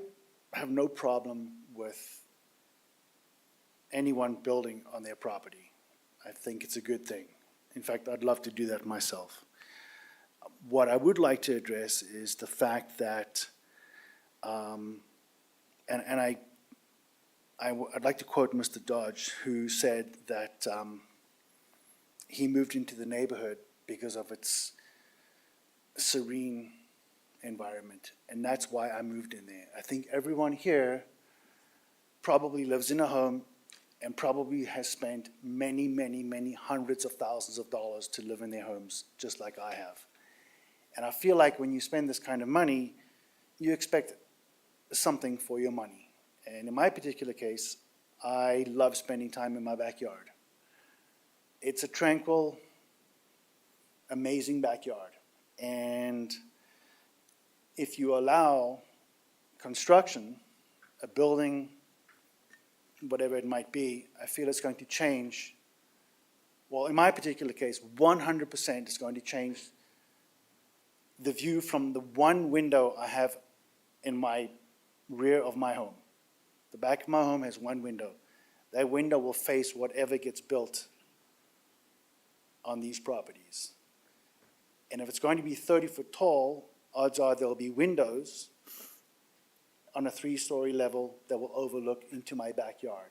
have no problem with anyone building on their property. I think it's a good thing. In fact, I'd love to do that myself. What I would like to address is the fact that, I'd like to quote Mr. Dodge, who said that he moved into the neighborhood because of its serene environment, and that's why I moved in there. I think everyone here probably lives in a home and probably has spent many, many, many hundreds of thousands of dollars to live in their homes, just like I have. And I feel like when you spend this kind of money, you expect something for your money. And in my particular case, I love spending time in my backyard. It's a tranquil, amazing backyard. And if you allow construction, a building, whatever it might be, I feel it's going to change. Well, in my particular case, 100% is going to change the view from the one window I have in my rear of my home. The back of my home has one window. That window will face whatever gets built on these properties. And if it's going to be 30 foot tall, odds are there'll be windows on a 3-story level that will overlook into my backyard.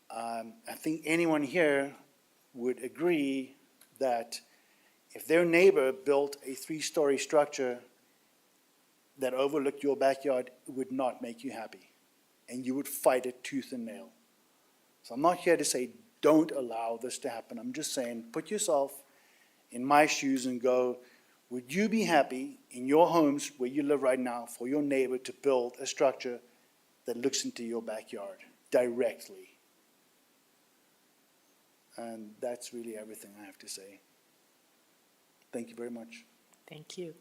I think anyone here would agree that if their neighbor built a 3-story structure that overlooked your backyard, it would not make you happy, and you would fight it tooth and nail. So I'm not here to say don't allow this to happen. I'm just saying put yourself in my shoes and go, would you be happy in your homes where you live right now for your neighbor to build a structure that looks into your backyard directly? And that's really everything I have to say. Thank you very much. Thank you.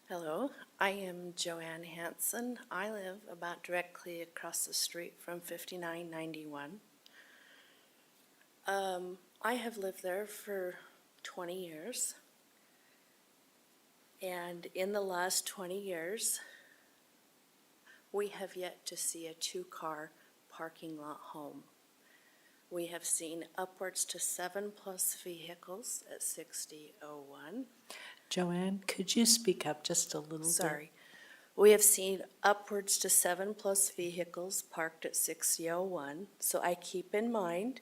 Hello, I am Joanne Hanson. I live about directly across the street from 5991. I have lived there for 20 years. And in the last 20 years, we have yet to see a 2-car parking lot home. We have seen upwards to 7+ vehicles at 6001. Joanne, could you speak up just a little bit? Sorry. We have seen upwards to 7+ vehicles parked at 6001. So I keep in mind,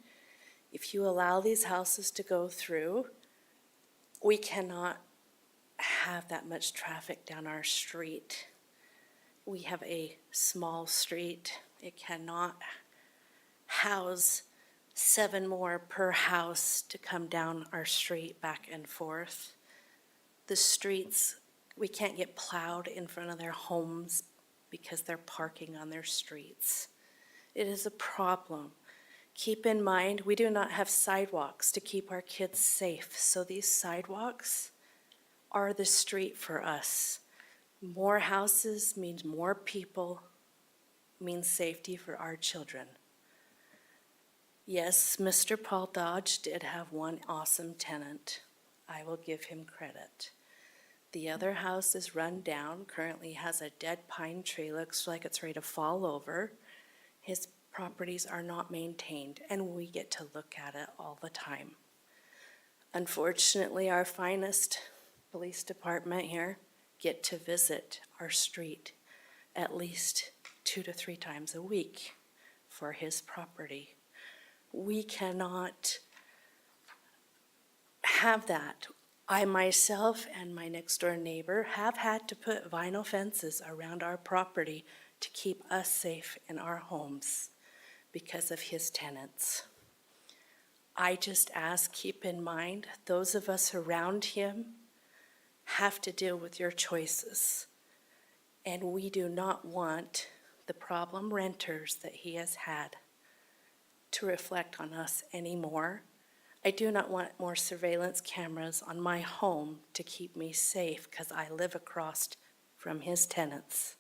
if you allow these houses to go through, we cannot have that much traffic down our street. We have a small street. It cannot house 7 more per house to come down our street back and forth. The streets, we can't get plowed in front of their homes because they're parking on their streets. It is a problem. Keep in mind, we do not have sidewalks to keep our kids safe, so these sidewalks are the street for us. More houses means more people, means safety for our children. Yes, Mr. Paul Dodge did have one awesome tenant. I will give him credit. The other house is run down, currently has a dead pine tree, looks like it's ready to fall over. His properties are not maintained, and we get to look at it all the time. Unfortunately, our finest police department here get to visit our street at least 2 to 3 times a week for his property. We cannot have that. I myself and my next door neighbor have had to put vinyl fences around our property to keep us safe in our homes because of his tenants. I just ask, keep in mind, those of us around him have to deal with your choices. And we do not want the problem renters that he has had to reflect on us anymore. I do not want more surveillance cameras on my home to keep me safe because I live across from his tenants.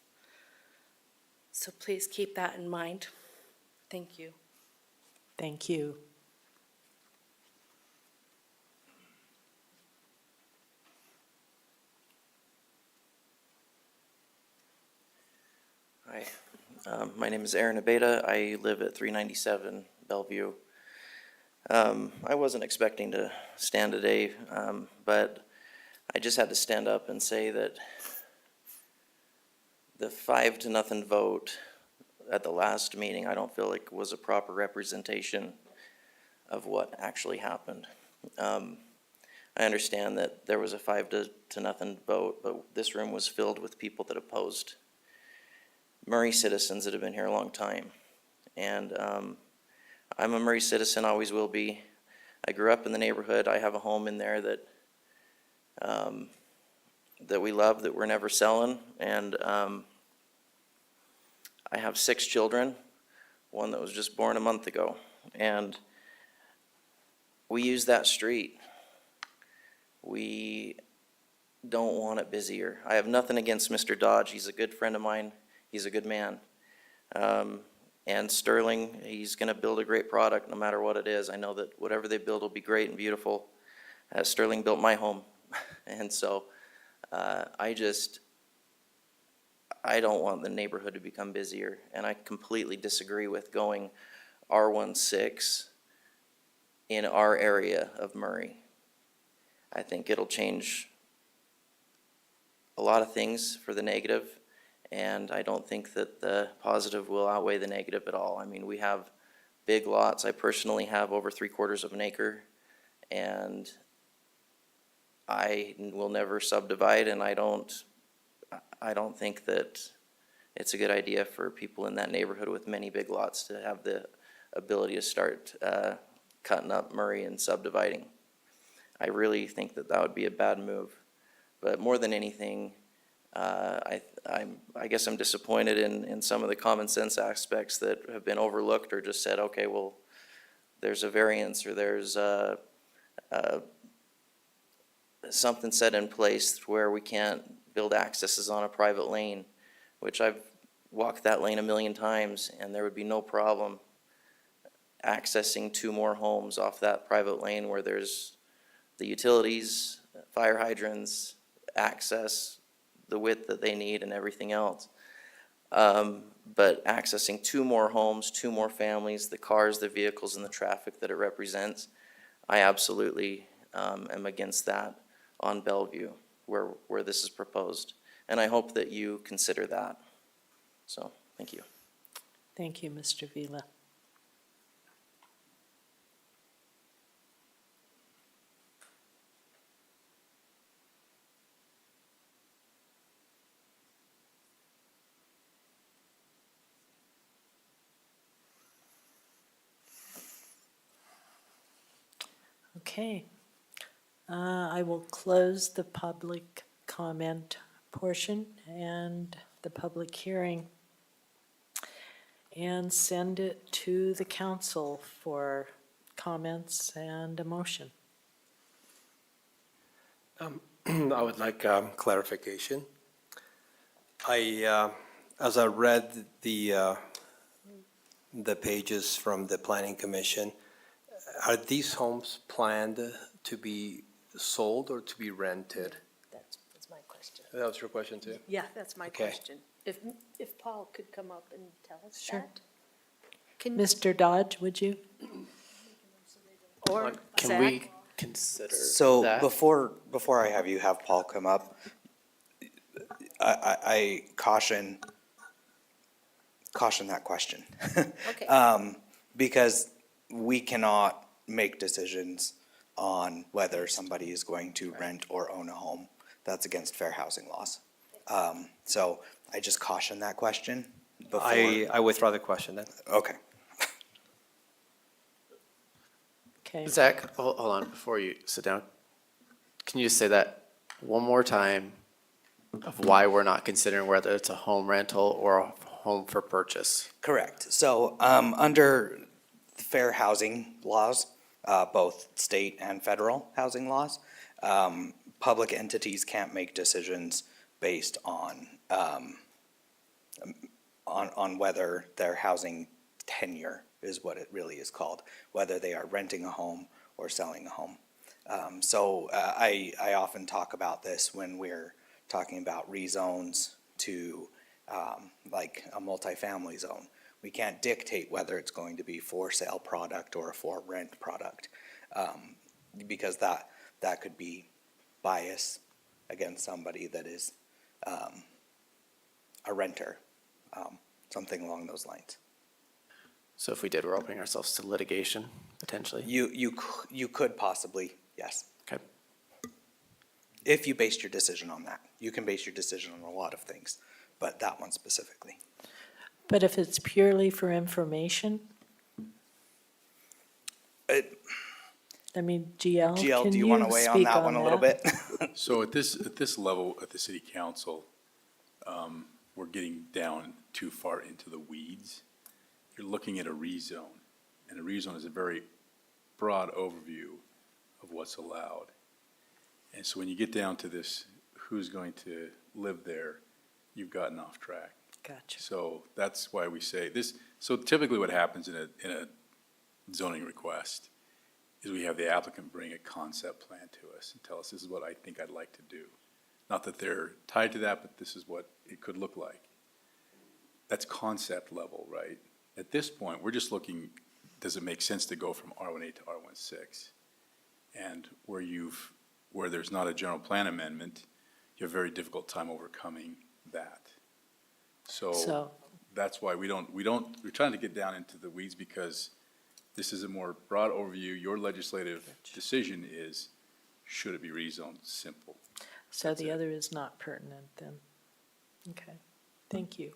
So please keep that in mind. Thank you. Thank you. Hi, my name is Aaron Abeta. I live at 397 Bellevue. I wasn't expecting to stand today, but I just had to stand up and say that the 5-0 vote at the last meeting, I don't feel like was a proper representation of what actually happened. I understand that there was a 5-0 vote, but this room was filled with people that opposed. Murray citizens that have been here a long time. And I'm a Murray citizen, always will be. I grew up in the neighborhood. I have a home in there that that we love, that we're never selling. And I have 6 children, one that was just born a month ago. And we use that street. We don't want it busier. I have nothing against Mr. Dodge. He's a good friend of mine. He's a good man. And Sterling, he's going to build a great product no matter what it is. I know that whatever they build will be great and beautiful. Sterling built my home. And so I don't want the neighborhood to become busier. And I completely disagree with going R16 in our area of Murray. I think it'll change a lot of things for the negative, and I don't think that the positive will outweigh the negative at all. I mean, we have big lots. I personally have over 3/4 of an acre, and I will never subdivide, and I don't think that it's a good idea for people in that neighborhood with many big lots to have the ability to start cutting up Murray and subdividing. I really think that that would be a bad move. But more than anything, I guess I'm disappointed in some of the common sense aspects that have been overlooked or just said, okay, well, there's a variance or there's something set in place where we can't build accesses on a private lane, which I've walked that lane a million times, and there would be no problem accessing 2 more homes off that private lane where there's the utilities, fire hydrants, access, the width that they need and everything else. But accessing 2 more homes, 2 more families, the cars, the vehicles, and the traffic that it represents, I absolutely am against that on Bellevue where this is proposed. And I hope that you consider that. So, thank you. Thank you, Mr. Vila. Okay. I will close the public comment portion and the public hearing and send it to the council for comments and a motion. I would like clarification. As I read the pages from the Planning Commission, are these homes planned to be sold or to be rented? That's my question. That was your question too? Yeah, that's my Okay. question. If Paul could come up and tell us Sure. that? Can, Mr. Dodge, would you? or Can Zach? we consider So that? before I have you have Paul come up, I caution that question. Okay. Because we cannot make decisions on whether somebody is going to rent or own a home. That's against fair housing laws. So I just caution that question before. I withdraw the question then. Okay. Okay. Zach, hold on, before you sit down, can you just say that one more time of why we're not considering whether it's a home rental or a home for purchase? Correct. So under the fair housing laws, both state and federal housing laws, public entities can't make decisions based on whether their housing tenure is what it really is called, whether they are renting a home or selling a home. So I often talk about this when we're talking about rezones to like a multifamily zone. We can't dictate whether it's going to be for sale product or a for rent product, because that could be bias against somebody that is a renter, something along those lines. So if we did, we're opening ourselves to litigation, potentially? You could possibly, yes. Okay. If you based your decision on that. You can base your decision on a lot of things, but that one specifically. But if it's purely for information, I mean, GL, GL, can do you want to you weigh on speak that one a little bit? So at this level, at the city council, we're getting down too far into the weeds. You're looking at a rezone, and a rezone is a very broad overview of what's allowed. And so when you get down to this, who's going to live there, you've gotten off track. Gotcha. So that's why we say this. So typically what happens in a zoning request is we have the applicant bring a concept plan to us and tell us, this is what I think I'd like to do. Not that they're tied to that, but this is what it could look like. That's concept level, right? At this point, we're just looking, does it make sense to go from R18 to R16? And where there's not a general plan amendment, you have a very difficult time overcoming that. So that's why we're trying to get down into the weeds, because this is a more broad overview. Your legislative decision is, should it be rezoned? Simple. So the other is not pertinent then? Okay, thank you.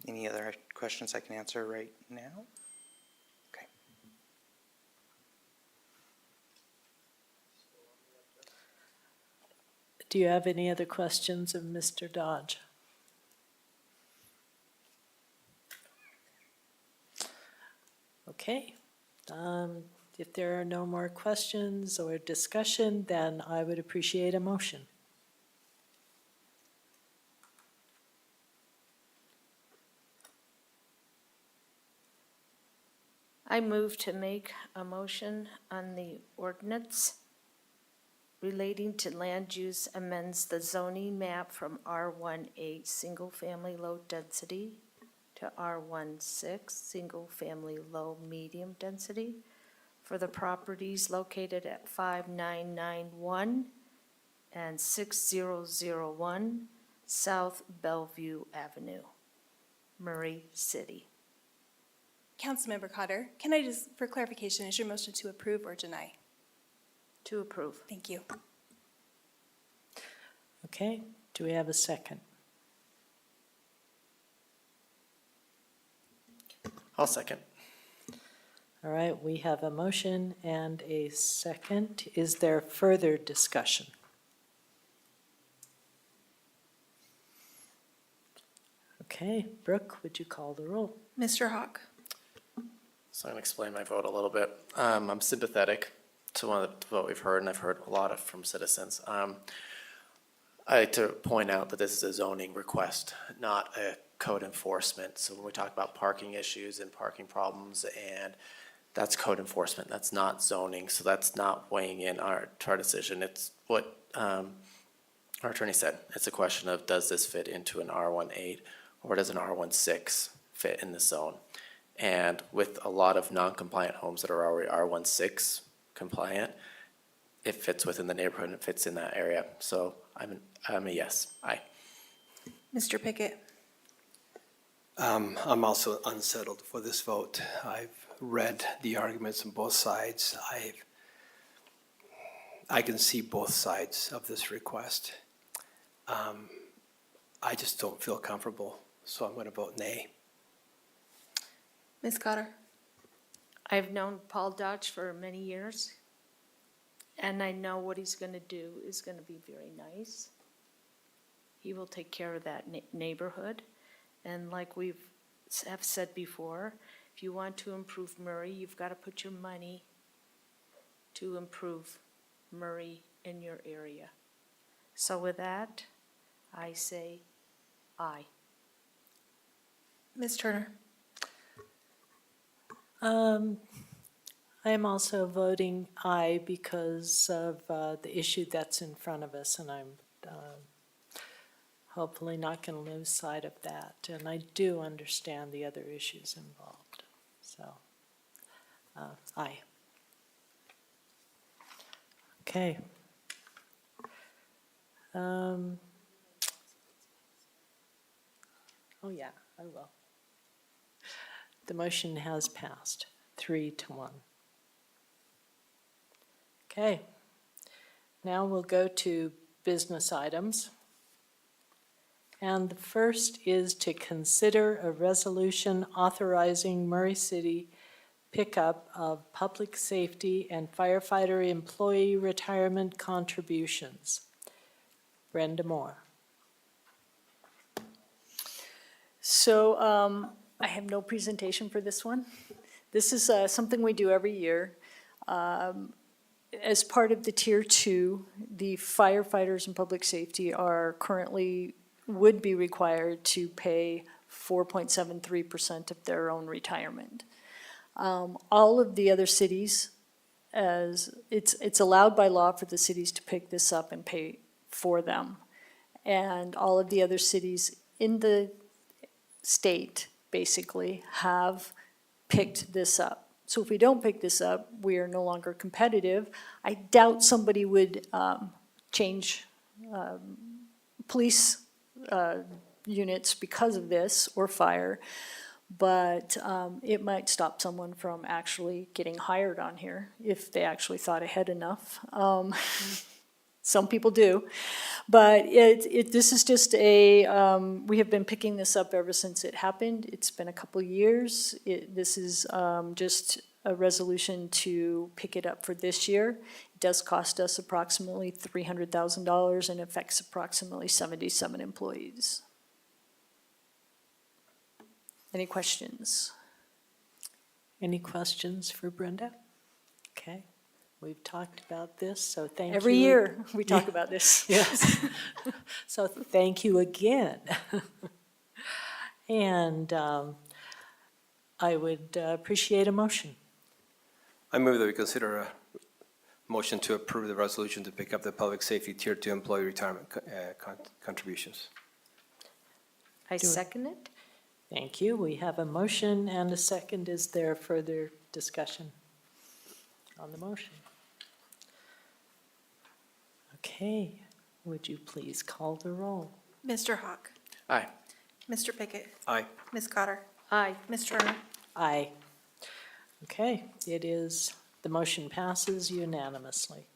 Any other questions I can answer right now? Okay. Do you have any other questions of Mr. Dodge? Okay, if there are no more questions or discussion, then I would appreciate a motion. I move to make a motion on the ordinance relating to land use amends the zoning map from R18 single family low density to R16 single family low medium density for the properties located at 5991 and 6001 South Bellevue Avenue, Murray City. Councilmember Cotter, can I just, for clarification, is your motion to approve or deny? To approve. Thank you. Okay, do we have a second? I'll second. All right, we have a motion and a second. Is there further discussion? Okay, Brooke, would you call the roll? Mr. Hawk? So I'm going to explain my vote a little bit. I'm sympathetic to what we've heard, and I've heard a lot from citizens. I like to point out that this is a zoning request, not a code enforcement. So when we talk about parking issues and parking problems, and that's code enforcement, that's not zoning. So that's not weighing in our decision. It's what our attorney said. It's a question of, does this fit into an R18 or does an R16 fit in the zone? And with a lot of non-compliant homes that are already R16 compliant, it fits within the neighborhood and it fits in that area. So I'm a yes. Aye. Mr. Pickett? I'm also unsettled for this vote. I've read the arguments on both sides. I can see both sides of this request. I just don't feel comfortable, so I'm going to vote nay. Ms. Cotter? I've known Paul Dodge for many years, and I know what he's going to do is going to be very nice. He will take care of that neighborhood, and like we have said before, if you want to improve Murray, you've got to put your money to improve Murray in your area. So with that, I say aye. Ms. Turner? I'm also voting aye because of the issue that's in front of us, and hopefully not going to lose sight of that. And I do understand the other issues involved, so, aye. Okay. Oh, yeah, I will. The motion has passed, 3-1. Okay. Now we'll go to business items. And the first is to consider a resolution authorizing Murray City pickup of public safety and firefighter employee retirement contributions. Brenda Moore. So I have no presentation for this one. This is something we do every year. As part of the Tier 2, the firefighters and public safety are currently, would be required to pay 4.73% of their own retirement. All of the other cities, as it's allowed by law for the cities to pick this up and pay for them. And all of the other cities in the state basically have picked this up. So if we don't pick this up, we are no longer competitive. I doubt somebody would change police units because of this, or fire, but it might stop someone from actually getting hired on here if they actually thought ahead enough. Some people do, but this is just we have been picking this up ever since it happened. It's been a couple years. This is just a resolution to pick it up for this year. It does cost us approximately $300,000 and affects approximately 77 employees. Any questions? Any questions for Brenda? Okay. We've talked about this, so thank you. Every year we talk about this. Yes. So thank you again. And I would appreciate a motion. I move that we consider a motion to approve the resolution to pick up the public safety Tier 2 employee retirement contributions. I second it. Thank you. We have a motion and a second. Is there further discussion on the motion? Okay, would you please call the roll? Mr. Hawk? Aye. Mr. Pickett? Aye. Ms. Cotter? Aye. Ms. Turner? Aye. Okay, the motion passes unanimously.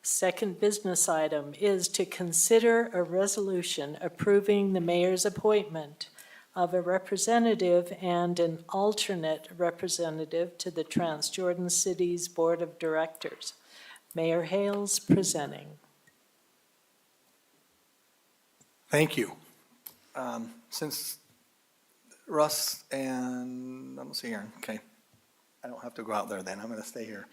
Second business item is to consider a resolution approving the mayor's appointment of a representative and an alternate representative to the Transjordan City's Board of Directors. Mayor Hales presenting. Thank you. Since Russ and, I don't see Aaron, okay. I don't have to go out there then, I'm gonna stay here.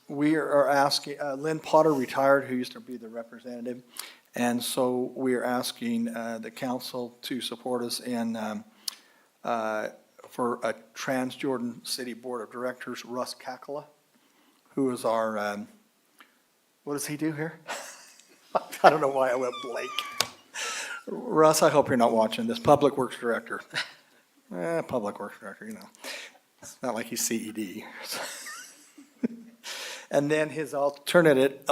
We are asking, Lynn Potter retired, who used to be the representative, and so we are asking the council to support us in, for a Transjordan City Board of Directors, Russ Kakala, who is our, what does he do here? I don't know why I went blank. Russ, I hope you're not watching this, Public Works Director. Public Works Director, you know. It's not like he's CED. And then his alternate,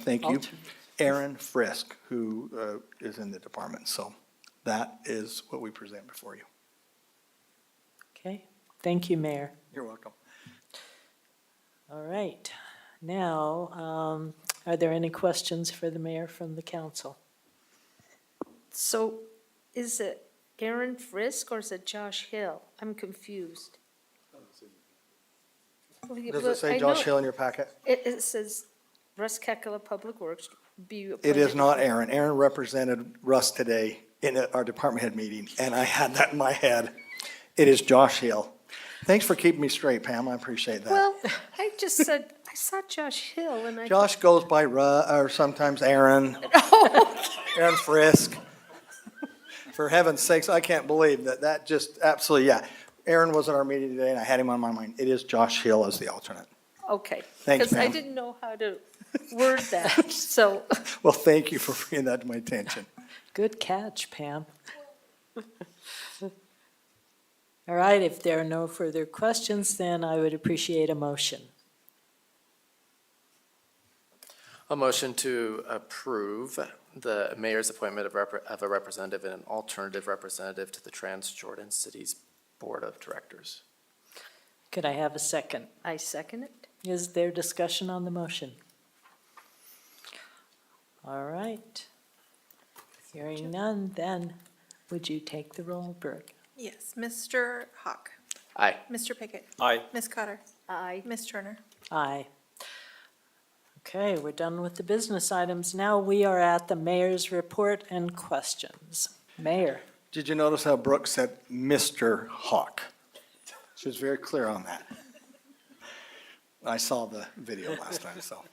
thank you, Aaron Frisk, who is in the department. So that is what we present before you. Okay, thank you, Mayor. You're welcome. All right, now, are there any questions for the mayor from the council? So is it Aaron Frisk or is it Josh Hill? I'm confused. Does it say Josh Hill in your packet? It says Russ Kakala, Public Works, be appointed. It is not Aaron. Aaron represented Russ today in our department head meeting, and I had that in my head. It is Josh Hill. Thanks for keeping me straight, Pam. I appreciate that. Well, I just said, I saw Josh Hill and I. Josh goes by or sometimes Aaron. Aaron Frisk. For heaven's sakes, I can't believe that just absolutely, yeah. Aaron was at our meeting today and I had him on my mind. It is Josh Hill as the alternate. Okay. Thanks, Because I ma'am. didn't know how to word that, so. Well, thank you for bringing that to my attention. Good catch, Pam. All right, if there are no further questions, then I would appreciate a motion. A motion to approve the mayor's appointment of a representative and an alternative representative to the Trans-Jordan Cities Board of Directors. Could I have a second? I second it. Is there discussion on the motion? All right. Hearing none, then would you take the roll, Brooke? Yes, Mr. Hawk, Aye. Mr. Pickett, Aye. Ms. Cotter, Aye. Ms. Turner. Aye. Okay, we're done with the business items. Now we are at the mayor's report and questions. Mayor. Did you notice how Brooke said Mr. Hawk? She was very clear on that. I saw the video last time, so.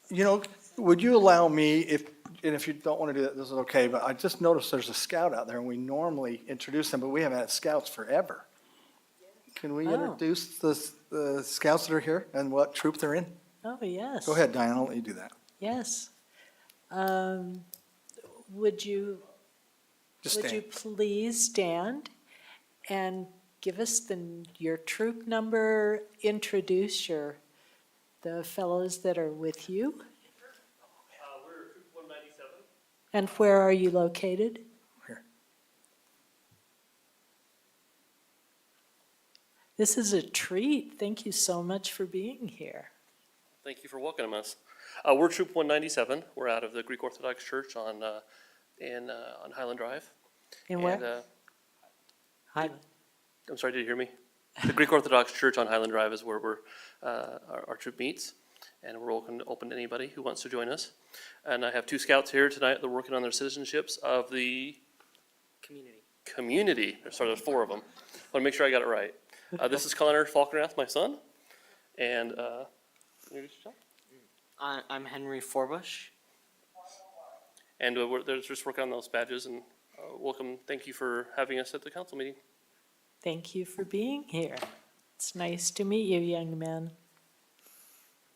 You know, would you allow me, and if you don't want to do that, this is okay, but I just noticed there's a scout out there, and we normally introduce them, but we haven't had scouts forever. Can we Oh. introduce the scouts that are here and what troop they're in? Oh, yes. Go ahead, Diane, I'll let you do that. Yes. Would you Just Would you stand. please stand and give us your troop number, introduce the fellows that are with you? We're Troop 197. And where are you located? Here. This is a treat. Thank you so much for being here. Thank you for welcoming us. We're Troop 197. We're out of the Greek Orthodox Church on Highland Drive. In where? And, Highland. I'm sorry, did you hear me? The Greek Orthodox Church on Highland Drive is where our troop meets, and we're open to anybody who wants to join us. And I have two scouts here tonight that are working on their citizenships of the community. There's four of them. I want to make sure I got it right. This is Connor Falkenrath, my son, and introduce yourself. I'm Henry Forbush. And they're just working on those badges, and welcome, thank you for having us at the council meeting. Thank you for being here. It's nice to meet you, young man.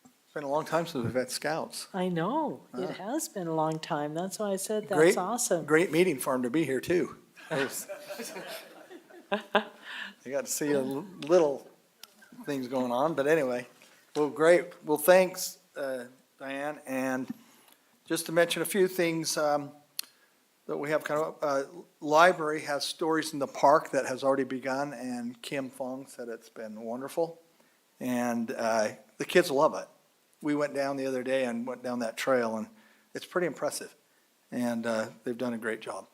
It's been a long time since we've had scouts. I know, it has been a long time. That's why I said that's Great- awesome. Great meeting for him to be here, too. I got to see a little things going on, but anyway. Well, great. Well, thanks, Diane. And just to mention a few things that we have library has Stories in the Park that has already begun, and Kim Fong said it's been wonderful. And the kids love it. We went down the other day and went down that trail, and it's pretty impressive. And they've done a great job.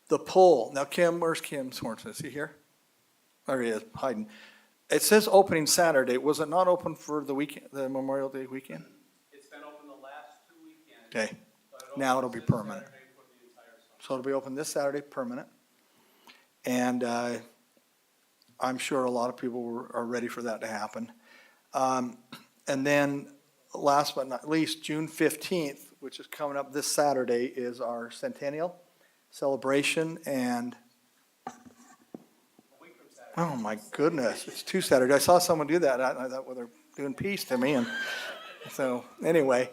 The poll. Now, Kim, where's Kim Sorensen? Is he here? There he is, hiding. It says opening Saturday. Was it not open for the weekend, the Memorial Day weekend? It's been open the last 2 weekends. Okay. Now it'll be permanent. So it'll be open this Saturday, permanent. And I'm sure a lot of people are ready for that to happen. And then, last but not least, June 15th, which is coming up this Saturday, is our centennial celebration. And, oh my goodness, it's 2 Saturdays. I saw someone do that. I thought, well, they're doing peace to me. And so, anyway,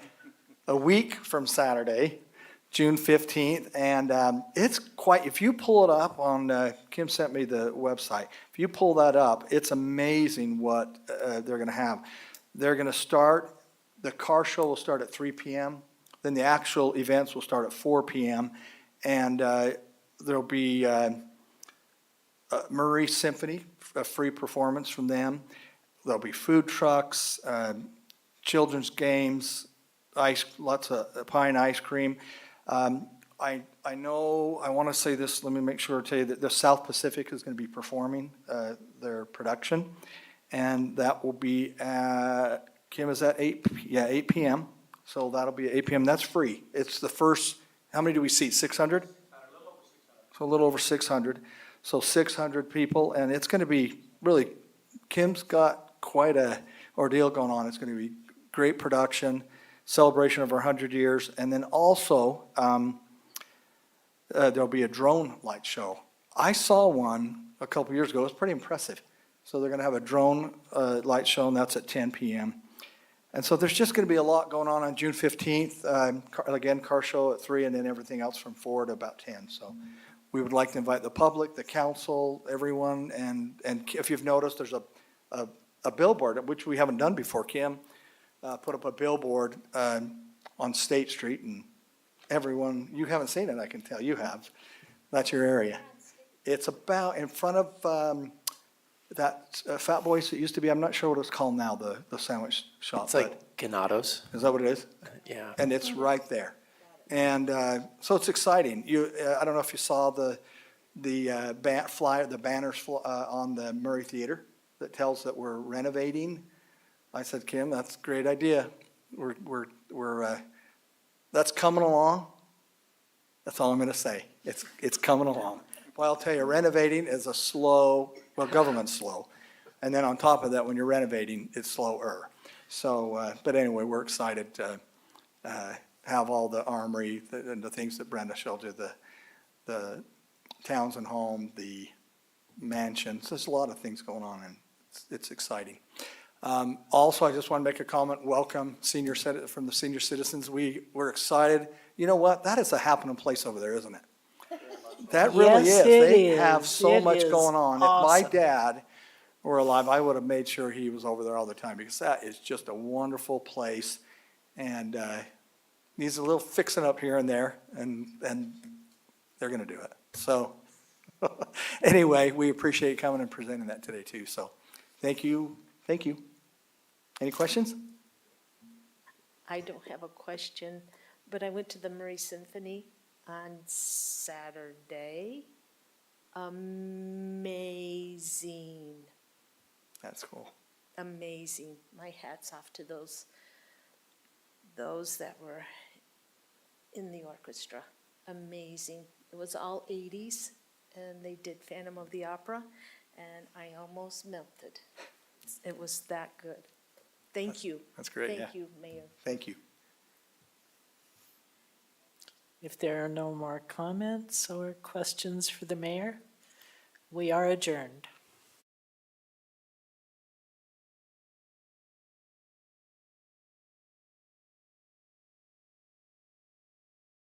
a week from Saturday, June 15th, and it's quite, if you pull it up on, Kim sent me the website. If you pull that up, it's amazing what they're going to have. They're going to start, the car show will start at 3 p.m., then the actual events will start at 4 p.m., and there'll be Murray Symphony, a free performance from them. There'll be food trucks, children's games, lots of pie and ice cream. I know, I want to say this, let me make sure to tell you that the South Pacific is going to be performing their production. And that will be at, Kim, is that 8 p.m. So that'll be at 8 p.m. That's free. It's the first, how many do we seat, 600? So a little over 600. So 600 people, and it's going to be really, Kim's got quite a ordeal going on. It's going to be great production, celebration of our 100 years, and then also there'll be a drone light show. I saw one a couple years ago. It was pretty impressive. So they're going to have a drone light show, and that's at 10 p.m. And so there's just going to be a lot going on June 15th. Again, car show at 3 and then everything else from 4 to about 10. So we would like to invite the public, the council, everyone. And if you've noticed, there's a billboard, which we haven't done before. Kim put up a billboard on State Street, and everyone, you haven't seen it, I can tell. You have. That's your area. It's about in front of that Fat Boys that used to be, I'm not sure what it's called now, the sandwich shop. It's like Ganados. Is that what it is? Yeah. And it's right there. And so it's exciting. I don't know if you saw the banners on the Murray Theater that tells that we're renovating. I said, Kim, that's a great idea. That's coming along. That's all I'm going to say. It's coming along. Well, I'll tell you, renovating is government's slow. And then on top of that, when you're renovating, it's slower. So, but anyway, we're excited to have all the armory and the things that Brenda showed you, the Townsend home, the mansions. There's a lot of things going on, and it's exciting. Also, I just want to make a comment. Welcome from the senior citizens. We're excited. You know what? That is a happening place over there, isn't it? That really Yes, is. it They is. have so It much is going on. awesome. If my dad were alive, I would have made sure he was over there all the time, because that is just a wonderful place, and needs a little fixing up here and there, and they're going to do it. So anyway, we appreciate you coming and presenting that today too. So thank you. Thank you. Any questions? I don't have a question, but I went to the Murray Symphony on Saturday. Amazing. That's cool. Amazing. My hat's off to those that were in the orchestra. Amazing. It was all 80s, and they did Phantom of the Opera, and I almost melted. It was that good. Thank you. That's great, yeah. Thank you, Mayor. Thank you. If there are no more comments or questions for the mayor, we are adjourned.